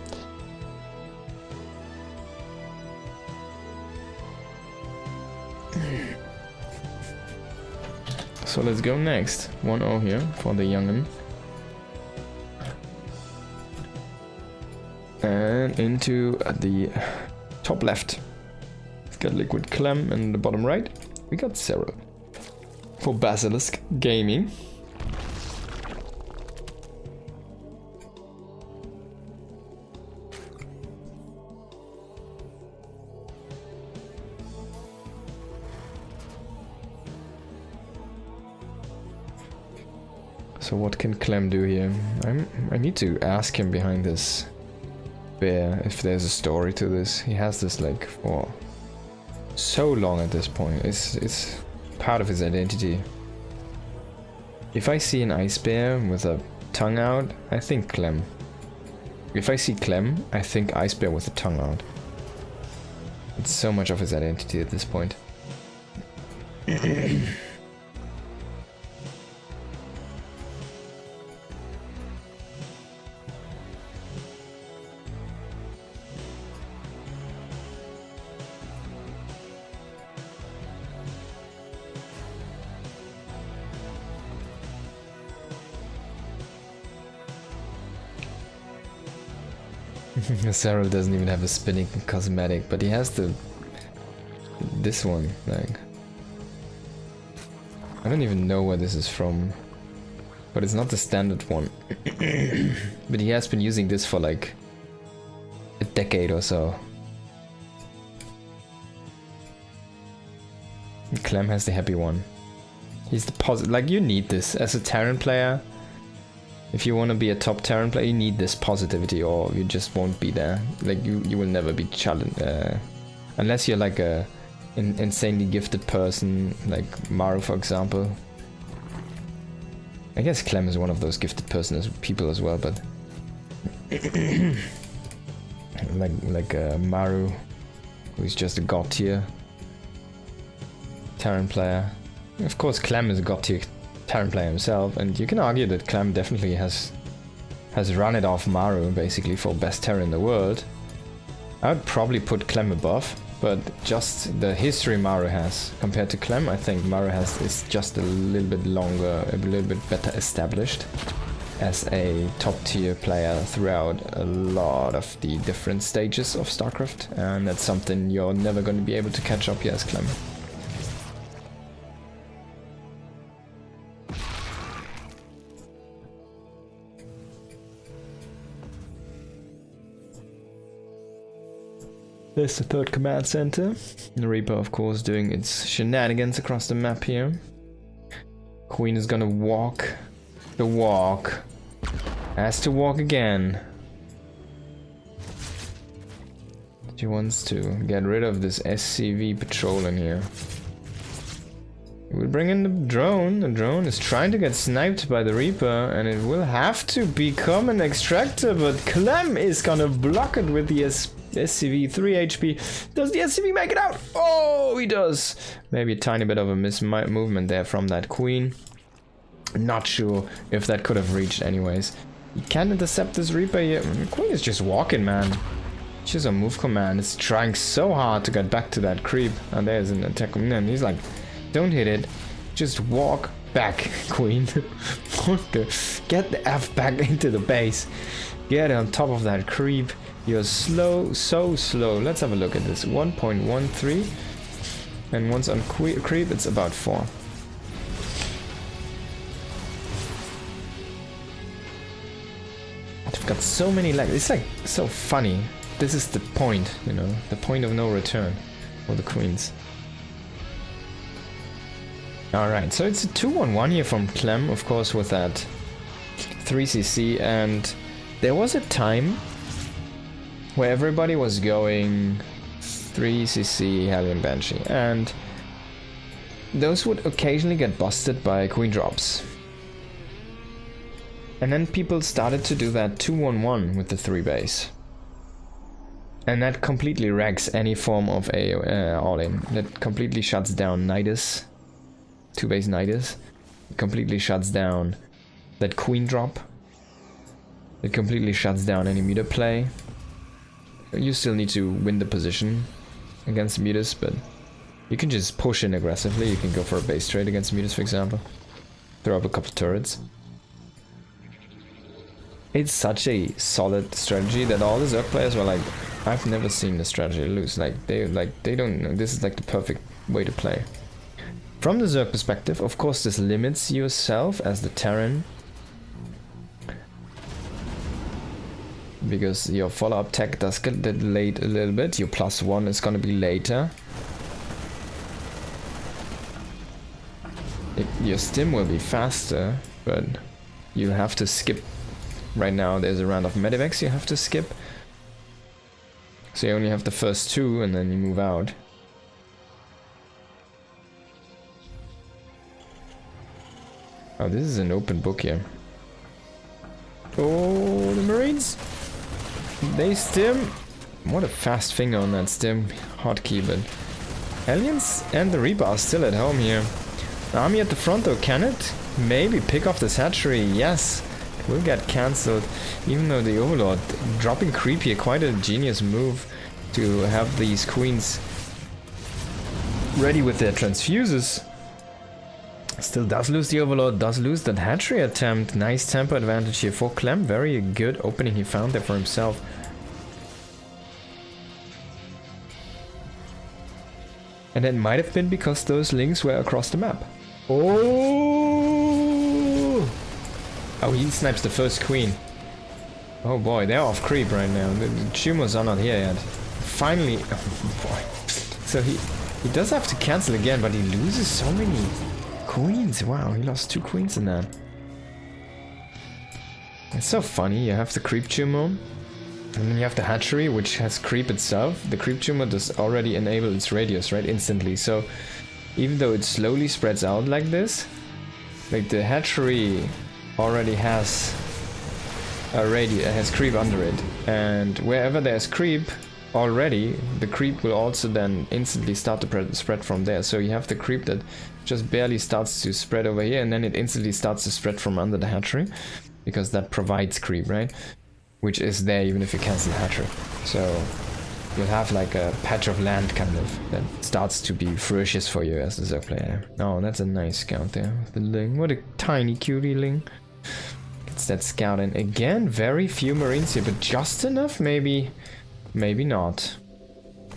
So let's go next. 1-0 here for the young'un. And into the top left. We've got Liquid Clem, and in the bottom right, we got Cyril. For Basilisk Gaming. So what can Clem do here? I need to ask him behind this bear if there's a story to this. He has this like for so long at this point. It's part of his identity. If I see an ice bear with a tongue out, I think Clem. If I see Clem, I think ice bear with a tongue out. It's so much of his identity at this point. Cyril doesn't even have a spinning cosmetic, but he has this one, like, I don't even know where this is from, but it's not the standard one. But he has been using this for like a decade or so. Clem has the happy one. He's the positive, like, you need this as a Terran player. If you want to be a top Terran player, you need this positivity, or you just won't be there. Like, you will never be challenged. Unless you're like a insanely gifted person, like Maru, for example. I guess Clem is one of those gifted people as well, but... like Maru, who's just a god tier Terran player. Of course, Clem is a god tier Terran player himself, and you can argue that Clem definitely has run it off Maru basically for best Terran in the world. I would probably put Clem above, but just the history Maru has compared to Clem, I think Maru is just a little bit longer, a little bit better established as a top tier player throughout a lot of the different stages of StarCraft, and that's something you're never going to be able to catch up here as Clem. There's the third command center. The Reaper, of course, doing its shenanigans across the map here. Queen is gonna walk the walk. Has to walk again. She wants to get rid of this SCV patrol in here. We'll bring in the drone. The drone is trying to get sniped by the Reaper, and it will have to become an extractor, but Clem is gonna block it with the SCV 3 HP. Does the SCV make it out? Oh, he does. Maybe a tiny bit of a movement there from that Queen. Not sure if that could have reached anyways. You can't intercept this Reaper here. The Queen is just walking, man. She's on move command. It's trying so hard to get back to that creep. And there's an attack. And he's like, don't hit it. Just walk back, Queen. Get the F back into the base. Get on top of that creep. You're slow, so slow. Let's have a look at this. 1.13. And once on creep, it's about 4. I've got so many like it's like so funny. This is the point, you know, the point of no return for the Queens. Alright, so it's a 2-1-1 here from Clem, of course, with that 3cc, and there was a time where everybody was going 3cc Hellion Banshee, and those would occasionally get busted by Queen drops. And then people started to do that 2-1-1 with the 3 base. And that completely wrecks any form of a all-in. That completely shuts down Nidus. 2 base Nidus. It completely shuts down that Queen drop. It completely shuts down any meter play. You still need to win the position against Mutas, but you can just push in aggressively. You can go for a base trade against Mutas, for example. Throw up a couple turrets. It's such a solid strategy that all the Zerg players were like, I've never seen the strategy lose. Like they don't know. This is like the perfect way to play. From the Zerg perspective, of course, this limits yourself as the Terran, because your follow-up tech does get delayed a little bit. Your +1 is gonna be later. Your stim will be faster, but you have to skip. Right now there's a round of Medivacs you have to skip. So you only have the first 2 and then you move out. Oh, this is an open book here. Oh, the Marines! They stim! What a fast finger on that stim hotkey, but Hellions and the Reaper are still at home here. The army at the front though, can it maybe pick off this hatchery? Yes! Will get cancelled, even though the Overlord dropping creep here, quite a genius move to have these Queens ready with their transfuses. Still does lose the Overlord, does lose that hatchery attempt. Nice tempo advantage here for Clem, very good opening he found there for himself. And that might have been because those links were across the map. Oh, he snipes the first Queen. Oh boy, they're off creep right now. The Chumos are not here yet. Finally, oh boy. So he does have to cancel again, but he loses so many Queens. Wow, he lost 2 Queens in that. It's so funny. You have the creep Chumo, and then you have the hatchery, which has creep itself. The creep Chumo does already enable its radius, right, instantly. So even though it slowly spreads out like this, like the hatchery already has a radius, has creep under it, and wherever there's creep already, the creep will also then instantly start to spread from there. So you have the creep that just barely starts to spread over here, and then it instantly starts to spread from under the hatchery, because that provides creep, right? Which is there even if you cancel the hatchery. So you'll have like a patch of land kind of that starts to be ferocious for you as the Zerg player. Oh, that's a nice scout there. The Ling, what a tiny cutie Ling. Gets that scout in again. Very few Marines here, but just enough, maybe not.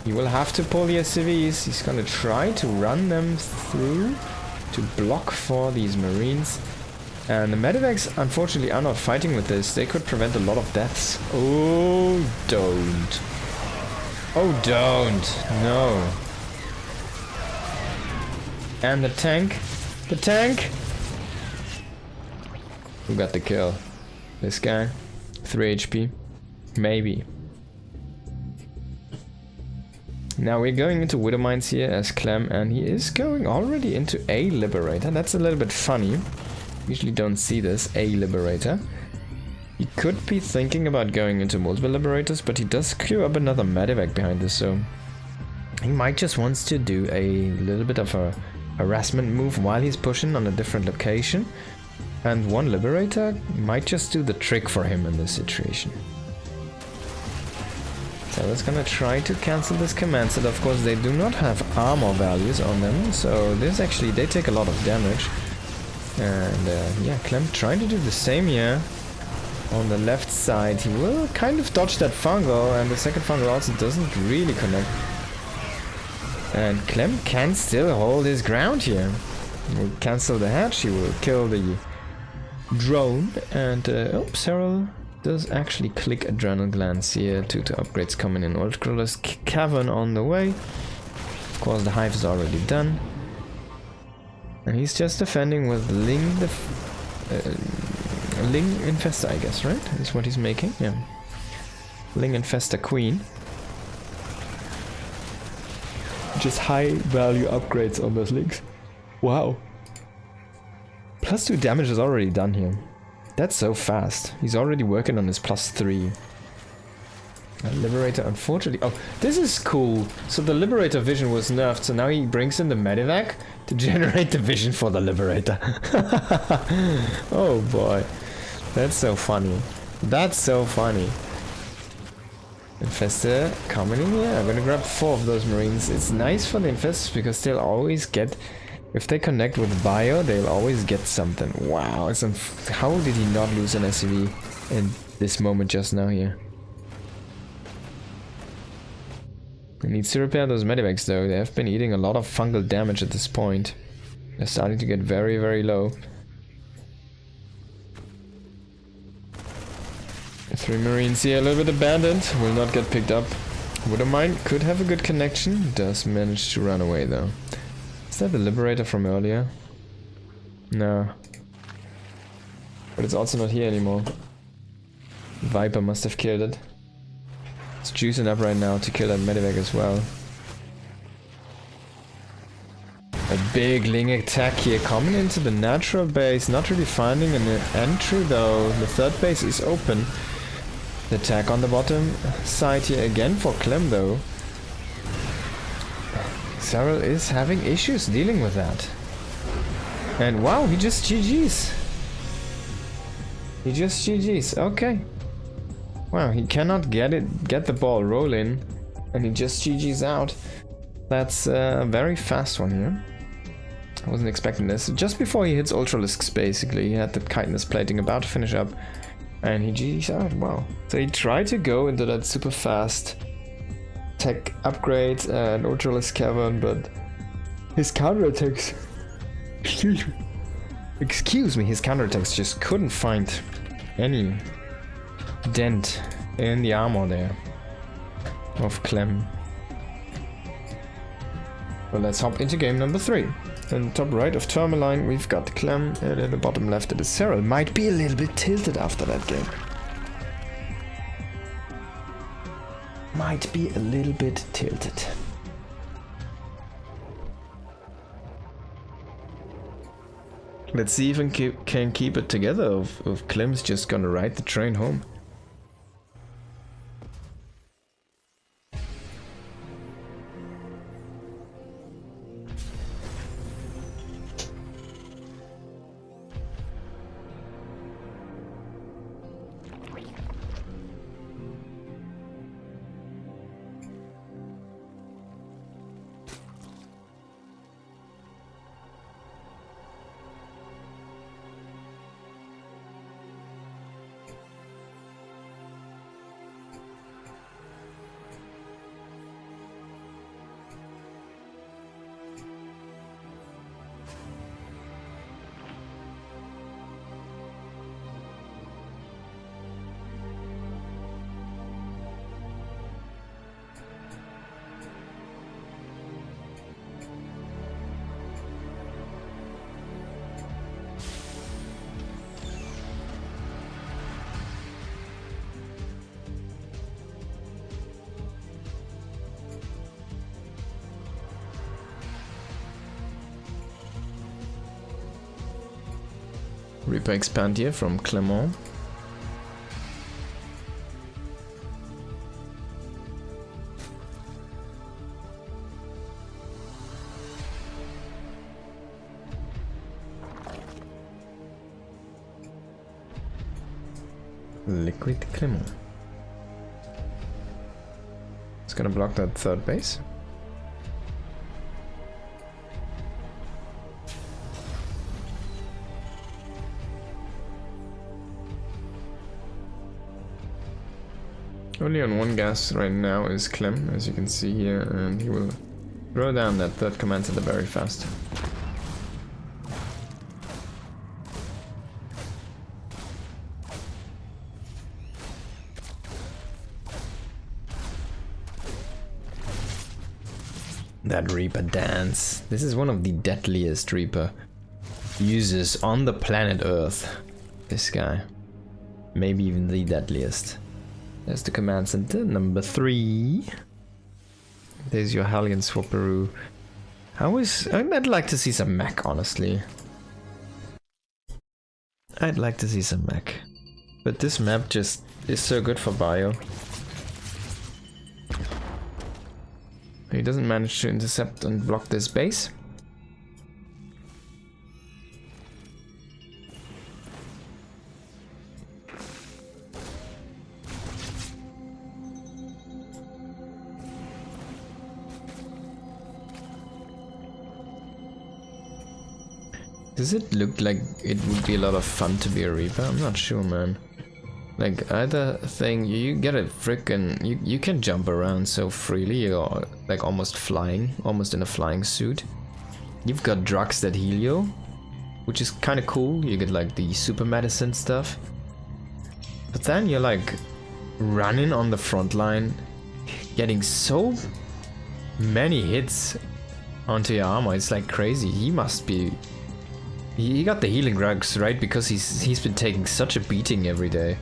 He will have to pull the SCVs. He's gonna try to run them through to block for these Marines. And the Medivacs unfortunately are not fighting with this. They could prevent a lot of deaths. Oh, don't. Oh, don't. No. And the tank. The tank. Who got the kill? This guy? 3 HP? Maybe. Now we're going into Widow Mines here as Clem, and he is going already into a Liberator. That's a little bit funny. Usually don't see this, a Liberator. He could be thinking about going into multiple Liberators, but he does queue up another Medivac behind this, so he might just wants to do a little bit of a harassment move while he's pushing on a different location. And one Liberator might just do the trick for him in this situation. So let's gonna try to cancel this command set. Of course, they do not have armor values on them, so this actually, they take a lot of damage. And yeah, Clem trying to do the same here. On the left side, he will kind of dodge that fungal, and the second fungal also doesn't really connect. And Clem can still hold his ground here. He will cancel the hatch, he will kill the drone, and oh, Cyril does actually click Adrenal Glands here. 2 upgrades coming in. Ultralisk Cavern on the way. Of course, the hive is already done. And he's just defending with Ling the Ling Infesta, I guess, right? Is what he's making, yeah. Ling Infesta Queen. Just high value upgrades on those links. Wow. +2 damage is already done here. That's so fast. He's already working on his +3. Liberator, unfortunately. Oh, this is cool. So the Liberator vision was nerfed, so now he brings in the Medivac to generate the vision for the Liberator. Oh boy. That's so funny. That's so funny. Infestor coming in here. I'm gonna grab 4 of those Marines. It's nice for the Infestors because they'll always get... If they connect with Bio, they'll always get something. Wow. How did he not lose an SCV in this moment just now here? He needs to repair those Medivacs though. They have been eating a lot of fungal damage at this point. They're starting to get very, very low. 3 Marines here, a little bit abandoned. Will not get picked up. Widow Mine could have a good connection. Does manage to run away though. Is that the Liberator from earlier? No. But it's also not here anymore. Viper must have killed it. It's juicing up right now to kill that Medivac as well. A big Ling attack here coming into the natural base. Not really finding an entry though. The third base is open. The attack on the bottom side here again for Clem though. Cyril is having issues dealing with that. And wow, he just GG's. He just GG's, okay. Wow, he cannot get the ball rolling, and he just GG's out. That's a very fast one here. I wasn't expecting this. Just before he hits Ultralisks basically, he had the Chitinous Plating about to finish up, and he GG's out, wow. So he tried to go into that super fast tech upgrade and Ultralisk Cavern, but his counterattacks, excuse me, his counterattacks just couldn't find any dent in the armor there of Clem. Well, let's hop into game number 3. In the top right of Tourmaline, we've got Clem, and in the bottom left it is Cyril. Might be a little bit tilted after that game. Might be a little bit tilted. Let's see if we can keep it together, if Clem's just gonna ride the train home. Reaper expand here from Clement. Liquid Clement. It's gonna block that third base. Only on one gas right now is Clem, as you can see here, and he will throw down that third command center very fast. That Reaper dance. This is one of the deadliest Reaper users on the planet Earth. This guy. Maybe even the deadliest. There's the command center, number 3. There's your Hellions for Peru. I'd like to see some mech, honestly. I'd like to see some mech. But this map just is so good for bio. He doesn't manage to intercept and block this base. Does it look like it would be a lot of fun to be a Reaper? I'm not sure, man. Like, either thing, you get a frickin'... You can jump around so freely, you're like almost flying, almost in a flying suit. You've got drugs that heal you, which is kind of cool. You get like the super medicine stuff. But then you're like running on the front line, getting so many hits onto your armor. It's like crazy. He must be... He got the healing drugs, right? Because he's been taking such a beating every day.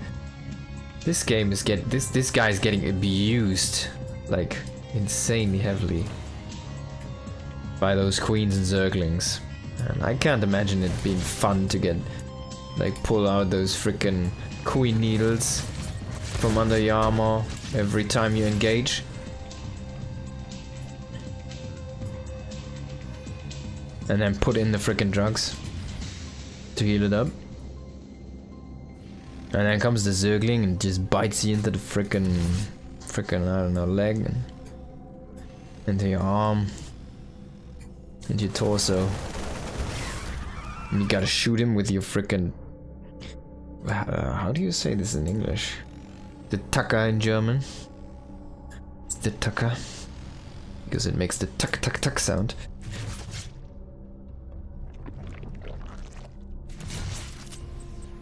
This game is this guy's getting abused like insanely heavily by those queens and zerglings. And I can't imagine it being fun to get like pull out those freaking queen needles from under your armor every time you engage. And then put in the freaking drugs to heal it up. And then comes the Zergling and just bites you into the frickin', I don't know, leg, and into your arm, into your torso. And you gotta shoot him with your frickin', how do you say this in English? The Tucker in German. It's the Tucker. Because it makes the tuck tuck tuck sound.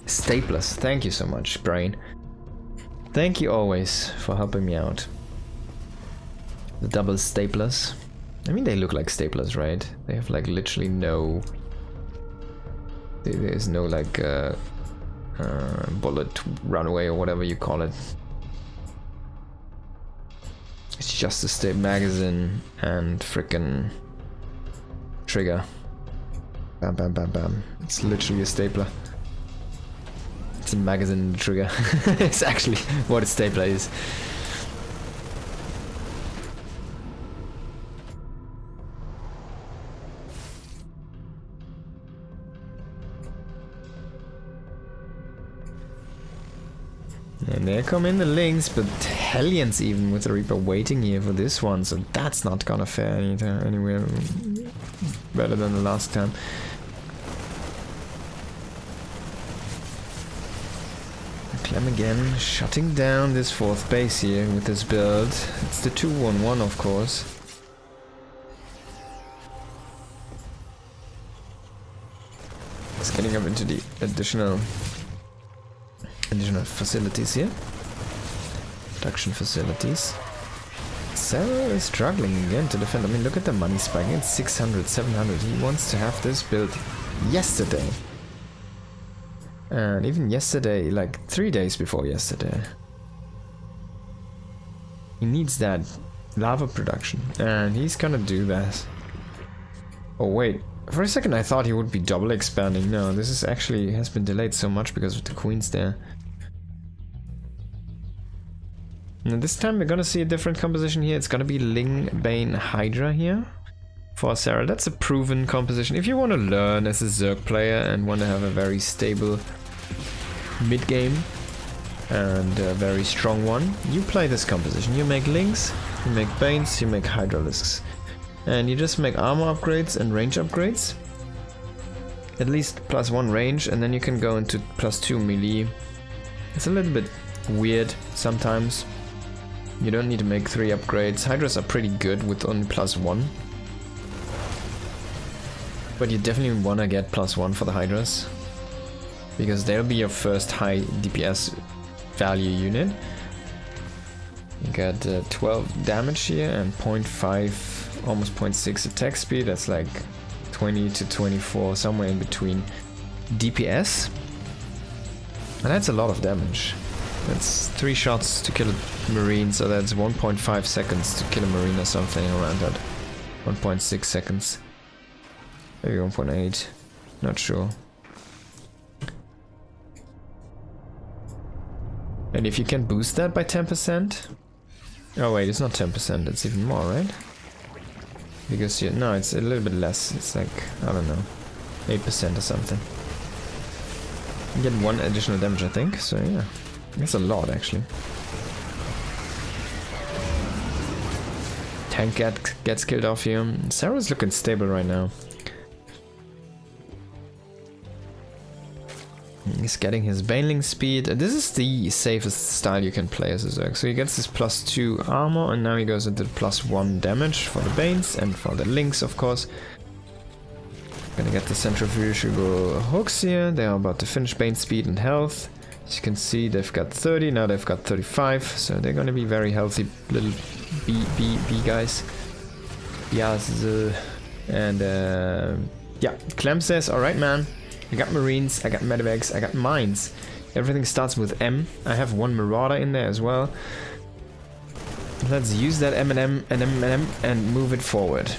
Staplers, thank you so much, Brain. Thank you always for helping me out. The double staplers. I mean, they look like staplers, right? They have like literally no... There's no like bullet runway or whatever you call it. It's just a state magazine and frickin' trigger. Bam bam bam bam. It's literally a stapler. It's a magazine trigger. It's actually what a stapler is. And there come in the links, but Hellions even with the Reaper waiting here for this one, so that's not gonna fare anywhere better than the last time. Clem again, shutting down this fourth base here with this build. It's the 2-1-1, of course. It's getting up into the additional facilities here. Production facilities. Sarah is struggling again to defend. I mean, look at the money spike. It's 600, 700. He wants to have this built yesterday. And even yesterday, like 3 days before yesterday. He needs that lava production. And he's gonna do that. Oh wait, For a second I thought he would be double expanding. No, this is actually has been delayed so much because of the queens there. And this time we're gonna see a different composition here. It's gonna be Ling, Bane, Hydra here for Sarah. That's a proven composition. If you want to learn as a Zerg player and want to have a very stable mid game and a very strong one, you play this composition. You make Lings, you make Banes, you make Hydralisks. And you just make armor upgrades and range upgrades. At least +1 range, and then you can go into +2 melee. It's a little bit weird sometimes. You don't need to make 3 upgrades. Hydras are pretty good with only +1. But you definitely want to get +1 for the Hydras, because they'll be your first high DPS value unit. You got 12 damage here and 0.5, almost 0.6 attack speed. That's like 20 to 24, somewhere in between DPS. And that's a lot of damage. That's 3 shots to kill a Marine, so that's 1.5 seconds to kill a Marine or something around that. 1.6 seconds. Maybe 1.8. Not sure. And if you can boost that by 10%... Oh wait, it's not 10%, it's even more, right? Because you... No, it's a little bit less. It's like, I don't know, 8% or something. You get 1 additional damage, I think, so yeah. That's a lot, actually. Tank gets killed off here. Sarah's looking stable right now. He's getting his Baneling speed. This is the safest style you can play as a Zerg. So he gets this +2 armor, and now he goes into +1 damage for the Banes and for the Lings, of course. Gonna get the centrifugal hooks here. They are about to finish Bane speed and health. As you can see, they've got 30, now they've got 35, so they're gonna be very healthy little bee guys. Yes, and yeah, Clem says, alright man, I got Marines, I got Medivacs, I got Mines. Everything starts with M. I have 1 Marauder in there as well. Let's use that M&M and move it forward.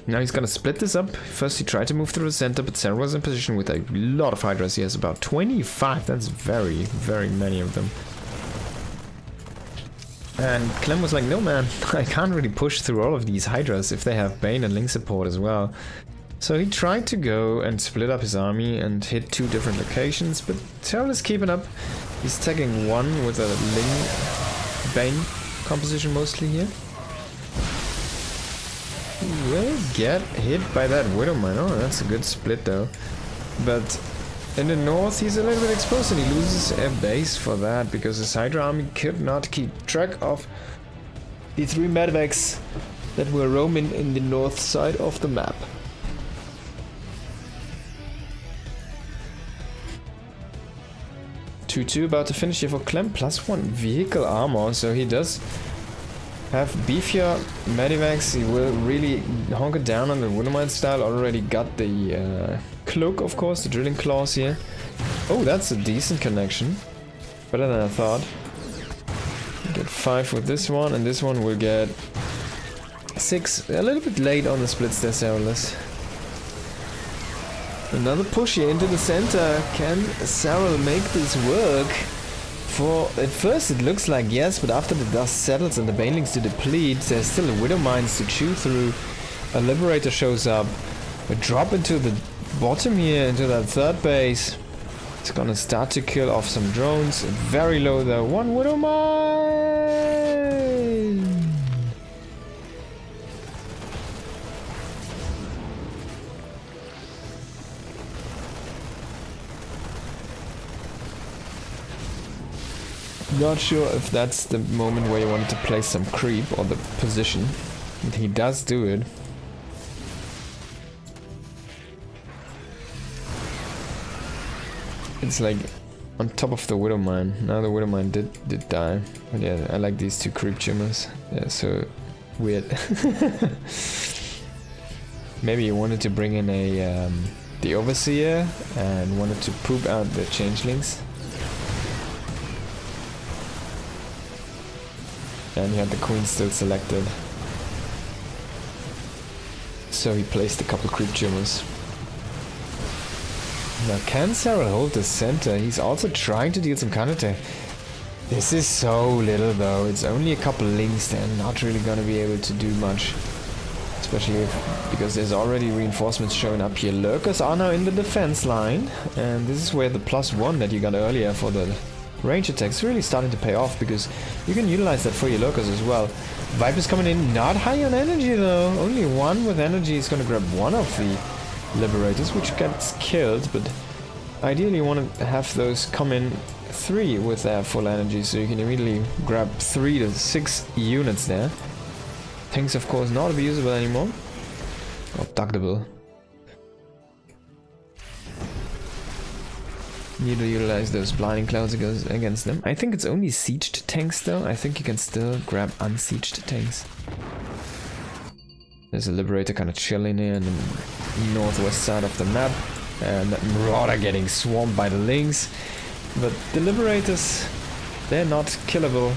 Now he's gonna split this up. First he tried to move through the center, but Sarah was in position with a lot of Hydras. He has about 25. That's very, very many of them. And Clem was like, no man, I can't really push through all of these Hydras if they have Bane and Link support as well. So he tried to go and split up his army and hit 2 different locations, but Terrell is keeping up. He's tagging 1 with a Ling Bane composition mostly here. He will get hit by that Widowmine. Oh, that's a good split though. But in the north he's a little bit exposed and he loses a base for that because his Hydra army could not keep track of the 3 Medivacs that were roaming in the north side of the map. Two about to finish here for Clem, +1 vehicle armor, so he does have beefier Medivacs. He will really honk it down on the Widowmine style. Already got the cloak, of course, the drilling claws here. Oh, that's a decent connection. Better than I thought. Get 5 with this one, and this one will get 6. A little bit late on the splits there, Sarah. Another push here into the center. Can Sarah make this work? For at first it looks like yes, but after the dust settles and the Banelings to deplete, there's still a Widowmines to chew through. A Liberator shows up. A drop into the bottom here, into that 3rd base. It's gonna start to kill off some drones. Very low though. 1 Widowmine! Not sure if that's the moment where you wanted to place some creep or the position. But he does do it. It's like on top of the Widowmine. Now the Widowmine did die. But yeah, I like these 2 creep tumors. They're so weird. Maybe you wanted to bring in a the Overseer and wanted to poop out the Changelings. And you had the Queen still selected. so he placed a couple creep tumors. Now can Serral hold the center? He's also trying to deal some counterattack. This is so little though, it's only a couple links, they're not really gonna be able to do much. Especially because there's already reinforcements showing up here. Lurkers are now in the defense line, and this is where the +1 that you got earlier for the range attacks really starting to pay off, because you can utilize that for your lurkers as well. Viper's coming in, not high on energy though. Only one with energy is gonna grab one of the Liberators, which gets killed, but ideally you want to have those come in 3 with their full energy, so you can immediately grab 3 to 6 units there. Tanks of course not abusable anymore, or ductable. Need to utilize those blinding clouds against them. I think it's only sieged tanks though. I think you can still grab unsieged tanks. There's a Liberator kind of chilling here in the northwest side of the map, and Marauder getting swarmed by the Lynx. But the Liberators, they're not killable,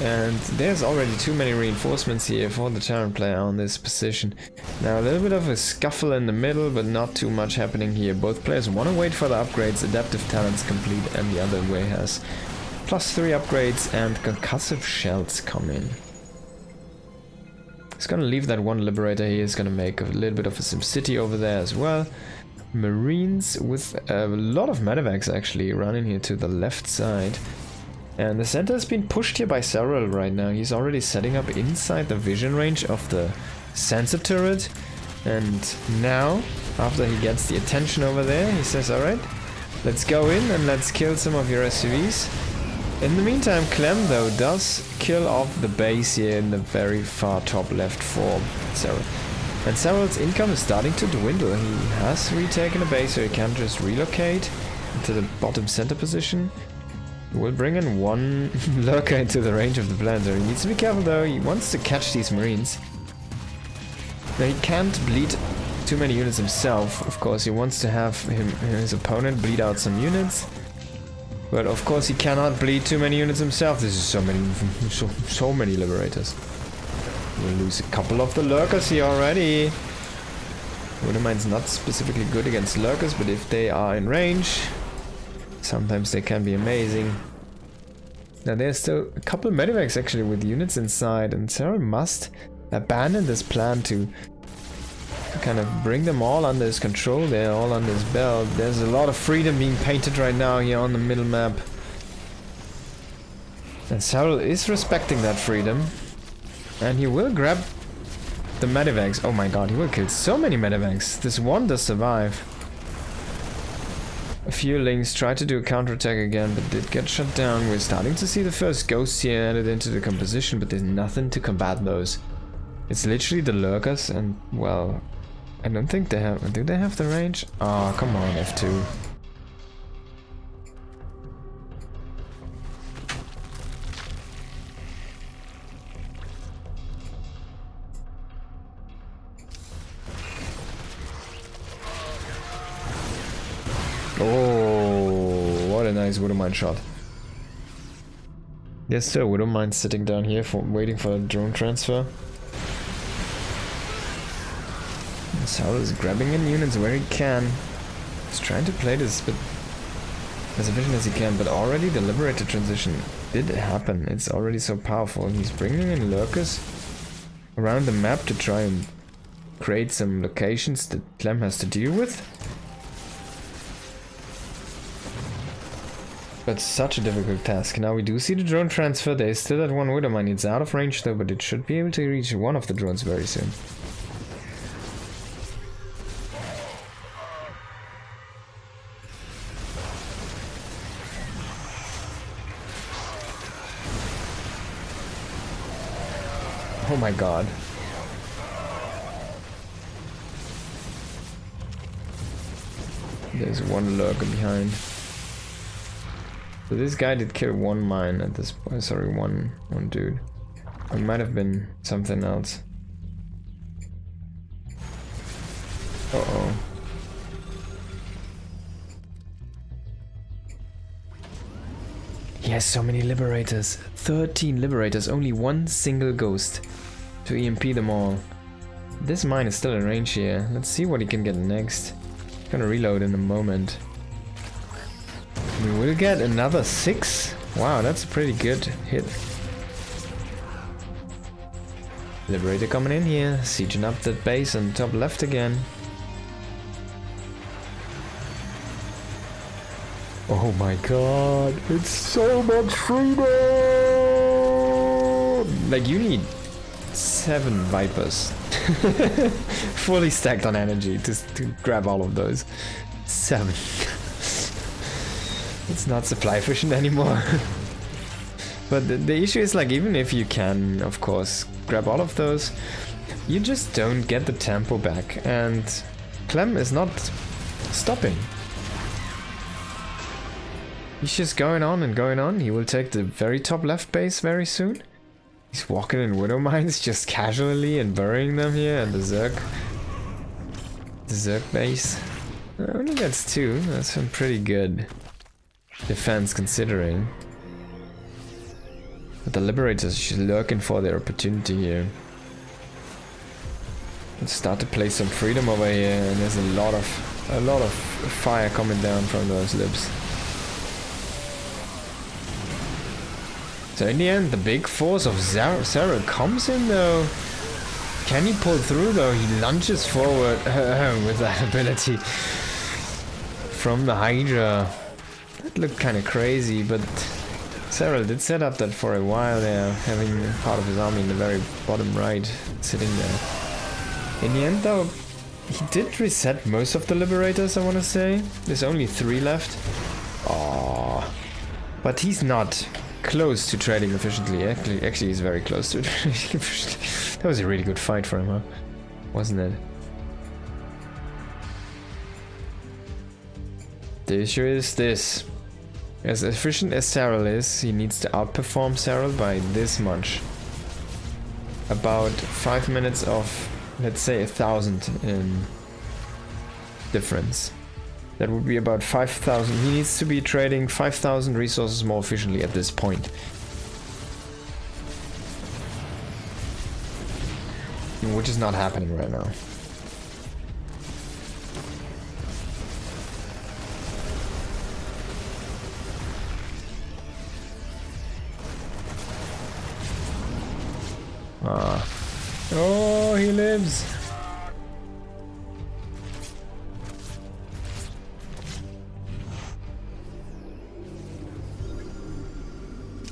and there's already too many reinforcements here for the Terran player on this position. Now a little bit of a scuffle in the middle, but not too much happening here. Both players want to wait for the upgrades. Adaptive Talents complete, and the other way has +3 upgrades and concussive shells come in. He's gonna leave that one Liberator here. He's gonna make a little bit of a SimCity over there as well. Marines with a lot of medevacs actually running here to the left side. And the center has been pushed here by Serral right now. He's already setting up inside the vision range of the sensor turret. And now, after he gets the attention over there, he says, alright, let's go in and let's kill some of your SCVs. In the meantime, Clem though does kill off the base here in the very far top left for Serral. And Serral's income is starting to dwindle. He has retaken a base, so he can just relocate into the bottom center position. We'll bring in one lurker into the range of the planter. He needs to be careful though, he wants to catch these marines. Now he can't bleed too many units himself. Of course he wants to have his opponent bleed out some units. But of course he cannot bleed too many units himself. This is so many Liberators. We'll lose a couple of the lurkers here already. Widowmine's not specifically good against lurkers, but if they are in range, sometimes they can be amazing. Now there's still a couple of medevacs actually with units inside, and Serral must abandon this plan to kind of bring them all under his control. They're all under his belt. There's a lot of freedom being painted right now here on the middle map. And Serral is respecting that freedom. And he will grab the medevacs. Oh my god, he will kill so many medevacs. This one does survive. A few Lynx tried to do a counterattack again, but did get shut down. We're starting to see the first ghosts here added into the composition, but there's nothing to combat those. It's literally the lurkers, and well, I don't think they have... Do they have the range? Oh, come on, F2. Oh, what a nice Widowmine shot. There's still Widowmine sitting down here for waiting for a drone transfer. Serral is grabbing in units where he can. He's trying to play this but as efficient as he can, but already the Liberator transition did happen. It's already so powerful. He's bringing in lurkers around the map to try and create some locations that Clem has to deal with. But such a difficult task. Now we do see the drone transfer. There is still that one Widowmine. It's out of range though, but it should be able to reach one of the drones very soon. Oh my god. There's one lurker behind. So this guy did kill one mine at this point. Sorry, one dude. It might have been something else. Uh-oh. He has so many Liberators. 13 Liberators, only one single ghost to EMP them all. This mine is still in range here. Let's see what he can get next. Gonna reload in a moment. We will get another 6. Wow, that's a pretty good hit. Liberator coming in here, sieging up that base on top left again. Oh my god, it's so much freedom! Like, you need 7 Vipers. Fully stacked on energy to grab all of those. 7. It's not supply efficient anymore. But the issue is, like, even if you can, of course, grab all of those, you just don't get the tempo back. And Clem is not stopping. He's just going on and going on. He will take the very top left base very soon. He's walking in Widow Mines just casually and burying them here, and the Zerg base. Only gets 2. That's some pretty good defense considering. But the Liberators are just lurking for their opportunity here. Let's start to play some freedom over here, and there's a lot of fire coming down from those libs. So in the end, the big force of Serral comes in though. Can he pull through though? He lunges forward with that ability from the Hydra. That looked kind of crazy, but Serral did set up that for a while there, having part of his army in the very bottom right, sitting there. In the end though, he did reset most of the Liberators, I want to say. There's only 3 left. Aww. But he's not close to trading efficiently. Actually, he's very close to trading efficiently. That was a really good fight for him, huh? Wasn't it? The issue is this. As efficient as Serral is, he needs to outperform Serral by this much. About 5 minutes of, let's say, 1,000 in difference. That would be about 5,000. He needs to be trading 5,000 resources more efficiently at this point. Which is not happening right now. Oh, he lives.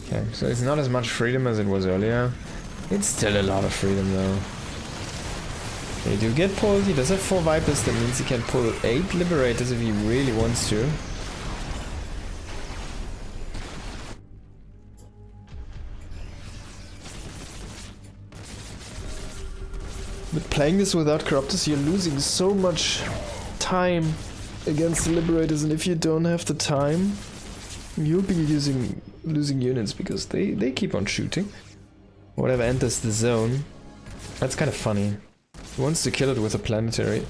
Okay, so it's not as much freedom as it was earlier. It's still a lot of freedom though. He do get pulled. He does have 4 Vipers. That means he can pull 8 Liberators if he really wants to. But playing this without Chiropters, you're losing so much time against the Liberators, and if you don't have the time, you'll be losing units because they keep on shooting. Whatever enters the zone. That's kind of funny. He wants to kill it with a planetary.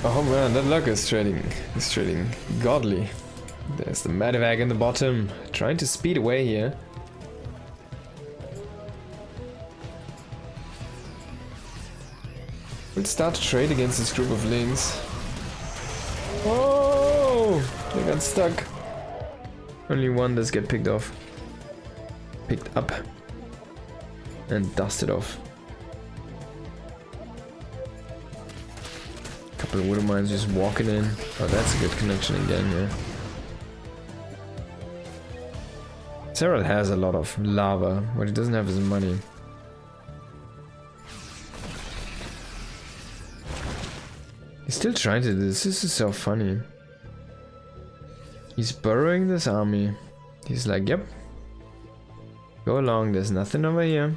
Oh man, that luck is trading godly. There's the Medivac in the bottom, trying to speed away here. We'll start to trade against this group of links. Oh, they got stuck. Only one does get picked up and dusted off. Couple of Widow Mines just walking in. Oh, that's a good connection again, yeah. Serral has a lot of lava. What he doesn't have is money. He's still trying to do this. This is so funny. He's burrowing this army. He's like, yep. Go along, there's nothing over here.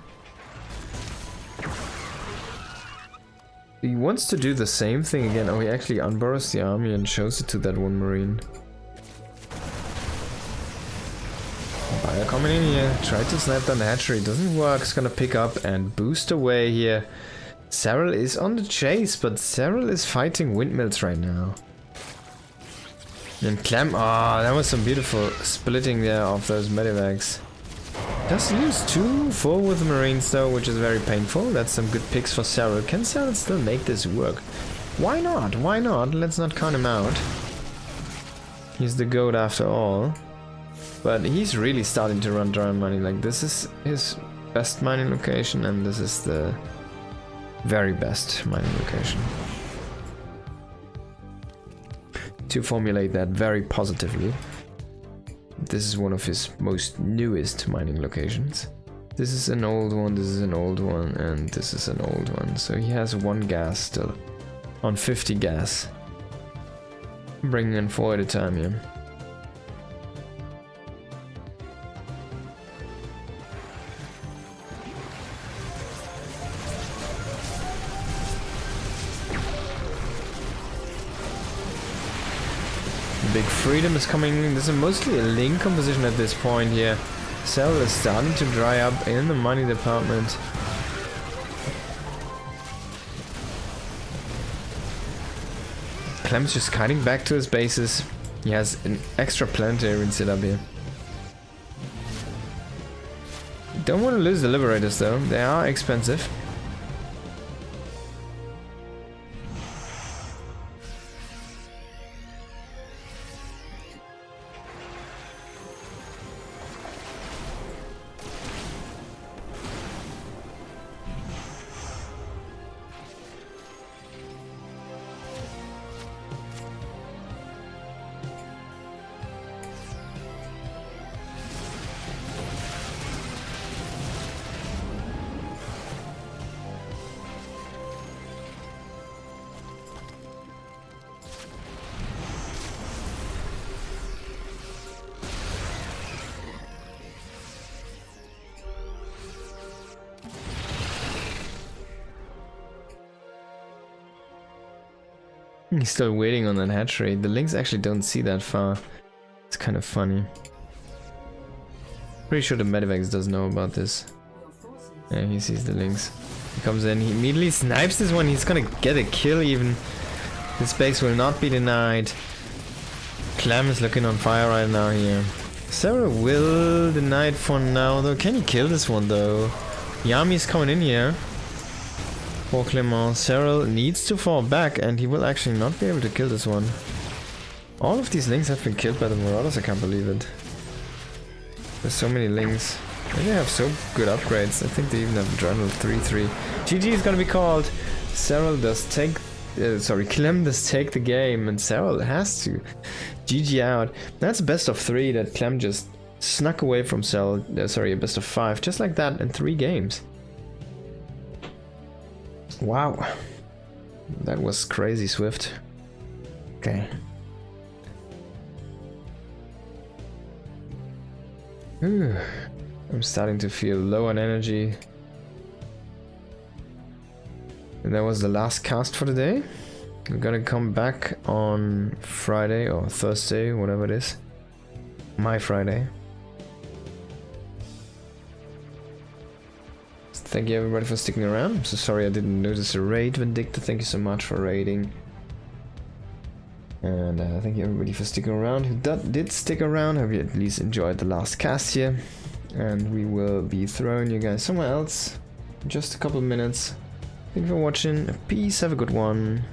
He wants to do the same thing again. Oh, he actually unburrows the army and shows it to that one marine. Fire coming in here. Try to snipe down the hatchery. Doesn't work. It's gonna pick up and boost away here. Serral is on the chase, but Serral is fighting windmills right now. And Clem, that was some beautiful splitting there of those medivacs. Does lose 2 full with the Marines though, which is very painful. That's some good picks for Serral. Can Serral still make this work? Why not? Why not? Let's not count him out. He's the GOAT after all. But he's really starting to run dry on money. Like, this is his best mining location, and this is the very best mining location. To formulate that very positively, this is one of his most newest mining locations. This is an old one, this is an old one, and this is an old one. So he has 1 gas still. On 50 gas. I'm bringing in 4 at a time here. Big freedom is coming in. This is mostly a link composition at this point here. Serral is starting to dry up in the money department. Clem's just cutting back to his bases. He has an extra planetary set up here. Don't want to lose the Liberators though. They are expensive. He's still waiting on that hatch rate. The links actually don't see that far. It's kind of funny. Pretty sure the Medivacs does know about this. Yeah, he sees the links. He comes in, he immediately snipes this one. He's gonna get a kill even. This base will not be denied. Clem is looking on fire right now here. Serral will deny it for now though. Can he kill this one though? Yami's coming in here. For Clement, Serral needs to fall back and he will actually not be able to kill this one. All of these links have been killed by the Marauders, I can't believe it. There's so many links. And they have so good upgrades. I think they even have Adrenal 3-3. GG is gonna be called. Serral does take... Clem does take the game and Serral has to. GG out. That's a best of 3 that Clem just snuck away from Serral. A best of 5. Just like that in 3 games. Wow, that was crazy swift. Okay. I'm starting to feel low on energy. And that was the last cast for the day. I'm gonna come back on Friday or Thursday, whatever it is. My Friday. Thank you everybody for sticking around. I'm so sorry I didn't notice a raid. Vindicta, thank you so much for raiding. And thank you everybody for sticking around. Who did stick around, hope you at least enjoyed the last cast here. And we will be throwing you guys somewhere else in just a couple of minutes. Thank you for watching. Peace, have a good one.